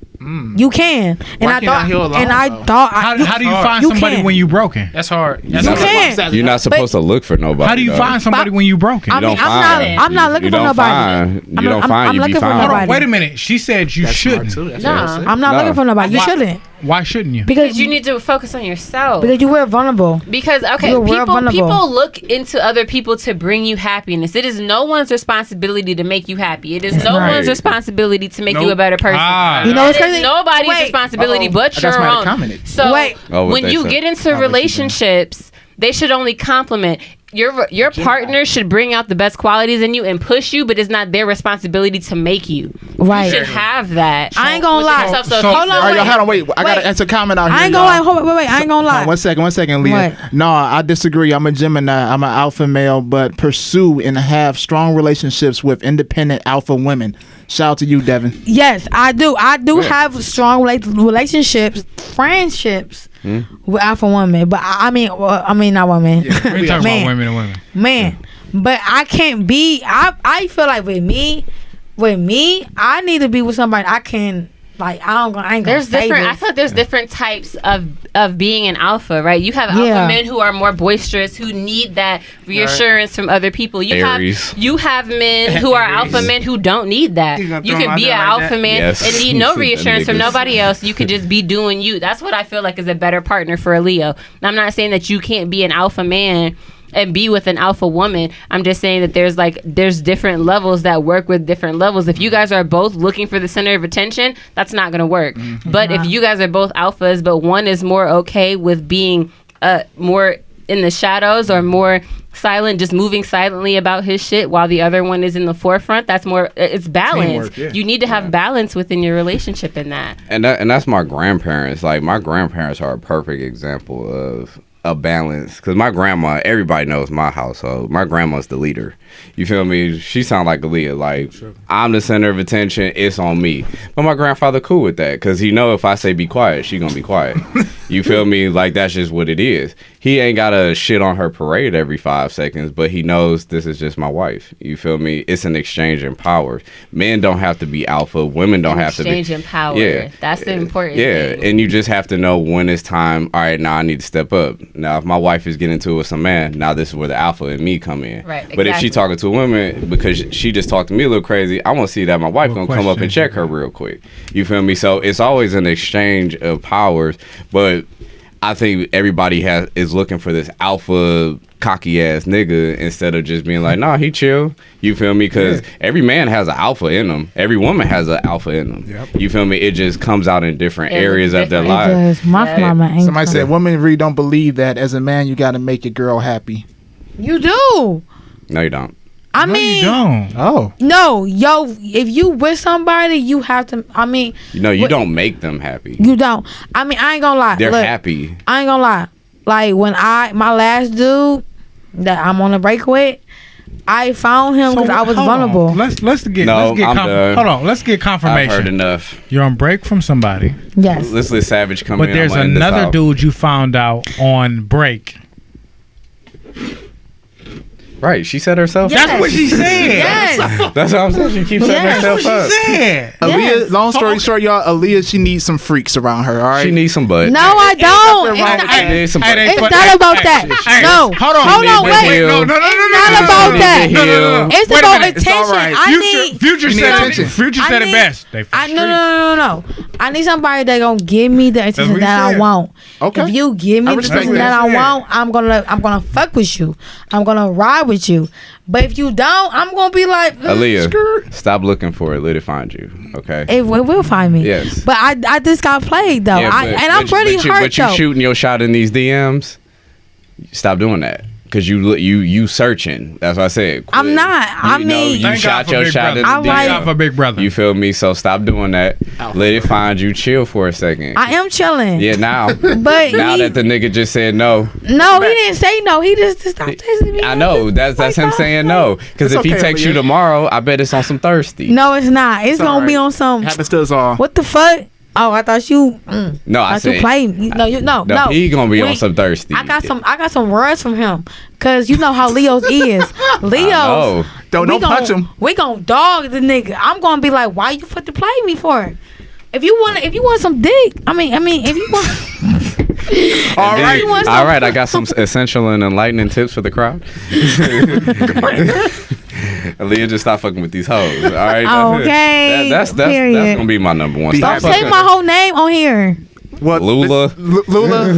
you can. And Why I can't I thought, heal alone, and I though? thought, How do you find You somebody can. when you broken? That's hard. you can. You're not supposed to look for nobody. How do you though. find somebody when you broken? I mean, don't find. I'm not looking You for don't nobody. find. You don't I'm find. You looking be for found. Hold on, nobody. wait a minute. She said you That's smart shouldn't. too. That's No. what I said. I'm not No. looking for nobody. You Why- shouldn't. Why shouldn't you? Because You need to focus on yourself. because you were vulnerable. Because You're real vulnerable. people look into other people to bring you happiness. It is no one's responsibility to make you happy. It is no right. one's responsibility to make you Nope. a better person. Ah. You know what's It is crazy? nobody's Wait. responsibility Uh-oh. but I got your somebody own. commented. So Wait. Oh, what when they you said. get into what you doing? relationships, they should only compliment. Your partner should bring out the best qualities in you and push you, but it's not their responsibility to make you. Right. You should have that. I ain't gonna within lie. yourself. So So- if you Hold on, All right, y'all, wait. hold on, wait. I gotta Wait. answer a comment out here. I ain't gonna y'all. lie. Wait. I ain't gonna lie. One second, Leah. What? No, I disagree. I'm a Gemini. I'm an alpha male, but pursue and have strong relationships with independent alpha women. Shout out to you, Devin. Yes, I do. I do have strong relationships, friendships with alpha women. But I mean not women. We talking about Man. women and women. Man, but I can't be. I feel like with me, I need to be with somebody I can. Like I ain't gonna There's say different. I this. feel like there's different types of being an alpha, right? You have Yeah. alpha men who are more boisterous, who need that reassurance from other people. Aries. You have men who are alpha men who don't need that. You gonna You throw can them be an out there like alpha that? man Yes. and need no Them reassurance from niggas. nobody else. You can just be doing you. That's what I feel like is a better partner for a Leo. And I'm not saying that you can't be an alpha man and be with an alpha woman. I'm just saying that there's different levels that work with different levels. If you guys are both looking for the center of attention, that's not gonna work. But if you guys are both alphas, but one is more okay with being more in the shadows or more silent, just moving silently about his shit, while the other one is in the forefront, that's more. It's balance. Teamwork, yeah. You need to have balance within your relationship in that. And that's my grandparents. Like my grandparents are a perfect example of a balance. Because my grandma, everybody knows my household. My grandma's the leader. You feel me? She sound like Aaliyah. Like I'm the center of attention. It's on me. But my grandfather cool with that because he know if I say be quiet, she gonna be quiet. You feel me? Like that's just what it is. He ain't gotta shit on her parade every 5 seconds, but he knows this is just my wife. You feel me? It's an exchange in power. Men don't have to be alpha. Women don't have to be. Exchange in power. Yeah. That's the important Yeah, thing. and you just have to know when it's time. All right, now I need to step up. Now, if my wife is getting into it with some man, now this is where the alpha and me come in. Right, But if she exactly. talking to a woman because she just talked to me a little crazy, I want to see that my wife Good gonna come up question. and check her real quick. You feel me? So it's always an exchange of powers, but I think everybody is looking for this alpha cocky ass nigga instead of just being like, nah, he chill. You feel me? Because every man has an alpha in them. Every woman has an alpha in them. Yep. You feel me? It just comes out in different It areas looks of their different. life. Because my Yeah. mama ain't. Somebody said coming. women really don't believe that as a man you got to make your girl happy. You do. No, you don't. I No, mean, you don't. Oh, no, yo, if you with somebody, you have to. I mean, You know, you What- don't make them happy. you don't. I mean, I ain't gonna lie. They're Look, happy. I ain't gonna lie. Like when my last dude that I'm on a break with, I found him because I was hold on. vulnerable. Let's get No, let's get I'm done. hold on. Let's get I've heard confirmation. enough. You're on break from somebody, Yes. Let's let Savage come but in. there's I'm gonna end this another out. dude you found out on break. Right, she said herself. Yes. That's what she said. Yes. That's what I'm saying. She keeps setting Yes. herself up. said. Aaliyah. Yes. Long story So- short, y'all. Aaliyah, she needs some freaks around her. All right. She needs some butt. No, I don't. wrong It's with not, that. She needs some Hey, butt. they- it's but- not about hey, that. hey, No. hold on. Hold on. She needs Wait. to heal. No. It's not about that. She needs to heal. It's Wait a about minute. It's attention. all right. I need. Future You need said attention. it. Future I said it need- best. They for No, street. no. I need somebody that gonna give me the attention what he that I said. want. Okay. If you give me I the respect attention that. that I want, I'm gonna fuck with you. I'm gonna ride with with you. But if you don't, I'm gonna be like, Aaliyah, stop looking for it. Let it find you. Okay. It will find me. Yes. But I just got played though. I'm really hurt. But you shooting your shot in these DMs. Stop doing that. Cause you searching. That's what I said. Quit. I'm not. You shot your shot in the DM. Thank God for Big Brother. You feel me? So stop doing that. Let it find you. Chill for a second. I am chilling. Yeah, now. But now that the nigga just said no. No, he didn't say no. He just stopped texting me. I know. That's him saying no. Because if he texts you tomorrow, I bet it's on some thirsty. No, it's not. It's gonna be on some. Happens to us all. What the fuck? Oh, I thought you. No, I said you played. No, he gonna be on some thirsty. I got some words from him, cause you know how Leo's is. Leo's. Don't punch him. We gonna dog the nigga. I'm gonna be like, why you fucking play me for? If you want some dick, I mean, if you want. All right. I got some essential and enlightening tips for the crowd. Aaliyah, just stop fucking with these hoes. All right. Okay. That's gonna be my number one. Don't say my whole name on here. What? Lula.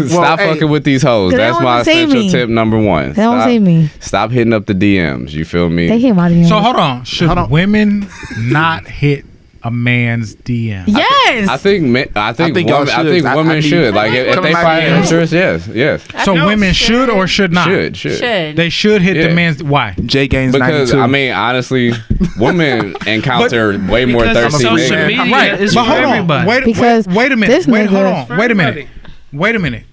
Stop fucking with these hoes. That's my essential tip number one. They don't see me. Stop hitting up the DMs. You feel me? They hit my DMs. So hold on. Should women not hit a man's DM? Yes. I think women should. Like if they find interest, yes. So women should or should not? Should. They should hit the man's. Why? J Gaines because 92. I mean, honestly, women encounter way more thirsty social niggas. media Right. is But for hold on. everybody. Wait a minute. this Wait nigga- a minute.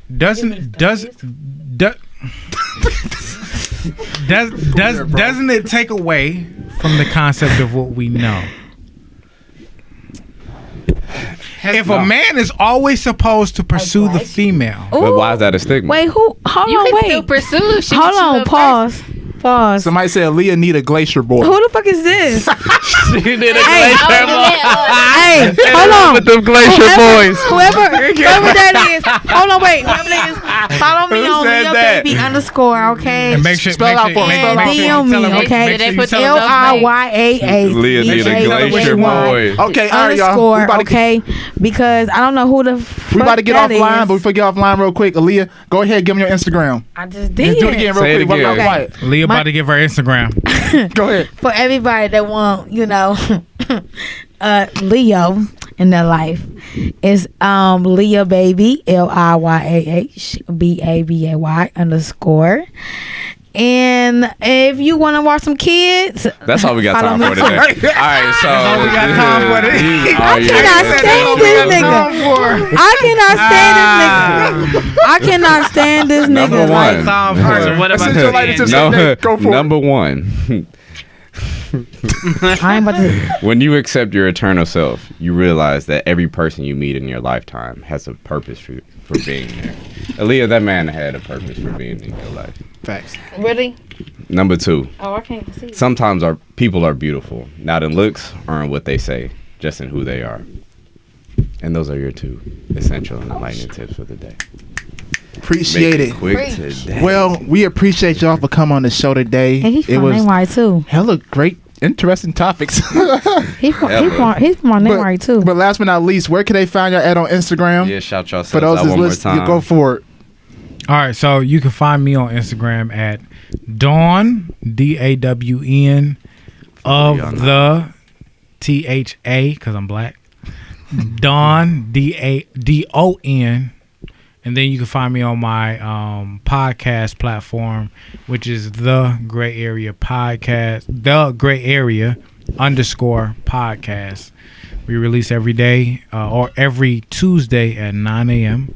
Doesn't it take away from the concept of what we know? If a man is always supposed to pursue the female, But why is that a stigma? Wait, who? Hold You on, can wait. still pursue if she Hold gets you on, up pause. Somebody said Aaliyah need a glacier boy. Who the fuck is this? She did a Hey, glacier boy. Hey, hold on. With them glacier boys. Whoever that is, hold on, wait. Whoever that is, follow me on said Leo that? Baby _ okay? and make sure Spell out for me. And DM me, okay? They put tell them LIYAA. Leah need a glacier boy. Okay, all right, y'all. We _ about to okay? Because I don't know who the We about to get fuck that offline, is. but before we get offline real quick, Aaliyah, go ahead, give me your Instagram. I just did. Do it again real Say it quick. again. While I'm quiet. Leah about to give her Instagram. Go ahead. For everybody that want, Leo in their life, is Leah Baby LIYAH BABAY _ And if you want to watch some kids, That's all we got time for today. All right, so That's all we got time for today. I cannot stand this nigga. I cannot stand this nigga. Number one. Time for So what about Essential lighting tips No, of the day. Go for it. number one. I ain't about to. When you accept your eternal self, you realize that every person you meet in your lifetime has a purpose for being there. Aaliyah, that man had a purpose for being in your life. Facts. Really? Number two, Oh, I can't see. sometimes our people are beautiful, not in looks or in what they say, just in who they are. And those are your two essential and enlightening tips for the day. Appreciate Make it. quick today. Well, we appreciate y'all for coming on the show today. And he's It from was NY too. hella great, interesting topics. He's from NY too. But last but not least, where can they find y'all at on Instagram? Yeah, shout yourselves For those out that's one more listening, time. go for it. All right, so you can find me on Instagram at Dawn DAWN of the THA because I'm black. Dawn DON, and then you can find me on my podcast platform, which is The Gray Area Podcast, The Gray Area _ podcast. We release every day or every Tuesday at 9 a.m.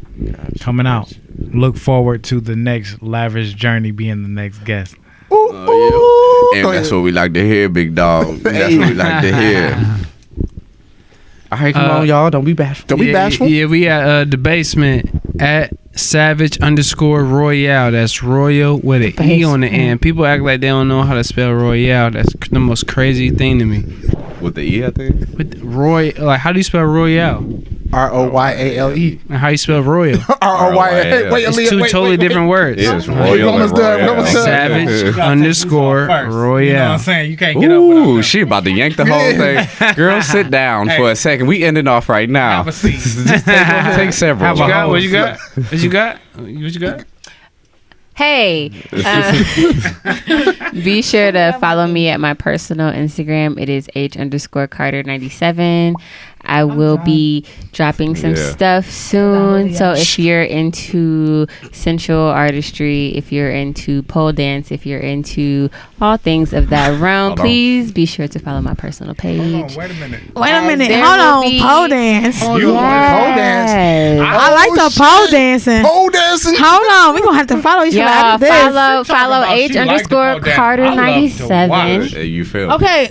Coming out. Look forward to the next Lavish Journey being the next guest. And that's what we like to hear, big dog. That's what we like to hear. All right, come on, y'all. Don't be bashful. Don't be bashful. Yeah, we at the basement at Savage _ Royale. That's Royal with an E on the end. People act like they don't know how to spell Royale. That's the most crazy thing to me. With the E, I think. With Roy, like how do you spell Royale? ROYALE. And how you spell Royal? ROYALE. Wait, It's Aaliyah, two wait, totally wait, wait. different words. It is We Royal. almost and done. We Royale. almost done. Savage _Royale. You know what I'm saying? You can't get Ooh, up she about to yank the whole thing. Girl, sit down for a second. We ending off right now. Have a seat. Just take several. What you got? What you got? What you got? What you got? Hey, be sure to follow me at my personal Instagram. It is H_Carter97. I will be dropping some stuff soon. So if you're into sensual artistry, if you're into pole dance, if you're into all things of that realm, please be sure to follow my personal page. Hold on, wait a minute. Hold on. Pole dance. You pole dance? I like the pole dancing. Pole dancing. Hold on. We're going to have to follow each other after this. Follow H_Carter97. Hey, you feel? Okay,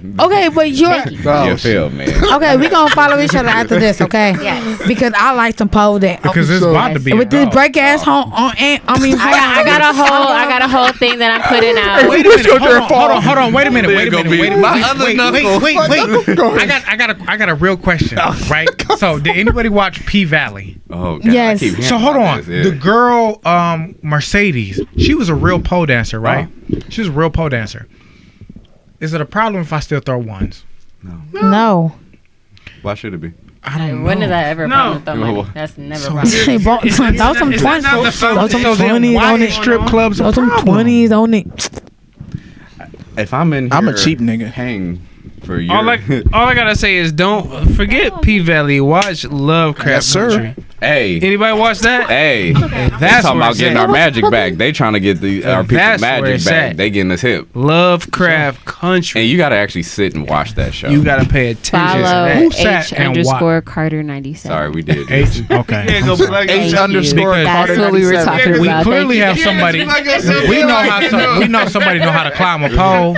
but you're... You feel, man. Okay, we're going to follow each other after this, okay? Yes. Because I like some pole dance. Because it's about to be With this break ass home I got a whole thing that I'm putting out. Wait a minute. Hold on. Wait a minute. Wait. I got a real question, right? So, did anybody watch P Valley? Oh, God. Yes. I keep hearing So hold about on, this, the girl Mercedes, she was a real pole dancer, right? She was a real pole dancer. Is it a problem if I still throw ones? No. Why should it be? I don't know. When did that ever problem with the money? No. That's never So- problem. They brought throw some 20s. So then 20s why on is it. strip clubs a Throw some problem? 20s on it. If I'm in here, I'm a cheap nigga. Hang for your. All I gotta say is don't forget P Valley. Watch Lovecraft Yes, sir. Country. Hey. Anybody watch that? Hey, That's that's talking where about it's getting at. our magic back. They trying to get our people's That's where magic it's back. at. They getting us hip, Lovecraft Country. and you got to actually sit and watch that show. You gotta pay attention to Follow that. Who sat and H_Carter97. Sorry, we did. H. Okay. Yeah, go plug Thank it. you. H_Carter That's what we were 97. talking We about. clearly Thank have somebody. We know somebody know how to climb a pole.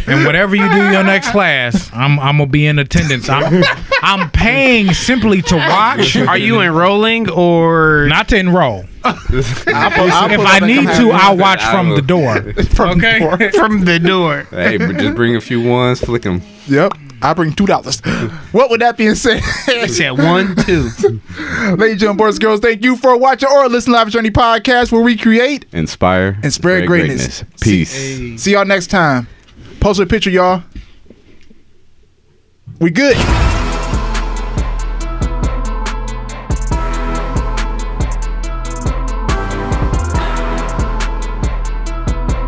And whatever you do your next class, I'm gonna be in attendance. I'm paying simply to watch. Are you enrolling or Not to enroll. If If I need to, I'll watch from the door. okay from the door? Hey, but just bring a few ones, flick them. Yep. I bring $2. What would that being said? It said 1, 2. Ladies and gentlemen, boys and girls, thank you for watching or listening to Lavish Journey podcast, where we create Inspire and spread greatness. Peace. See y'all next time. Post a picture, y'all. We good.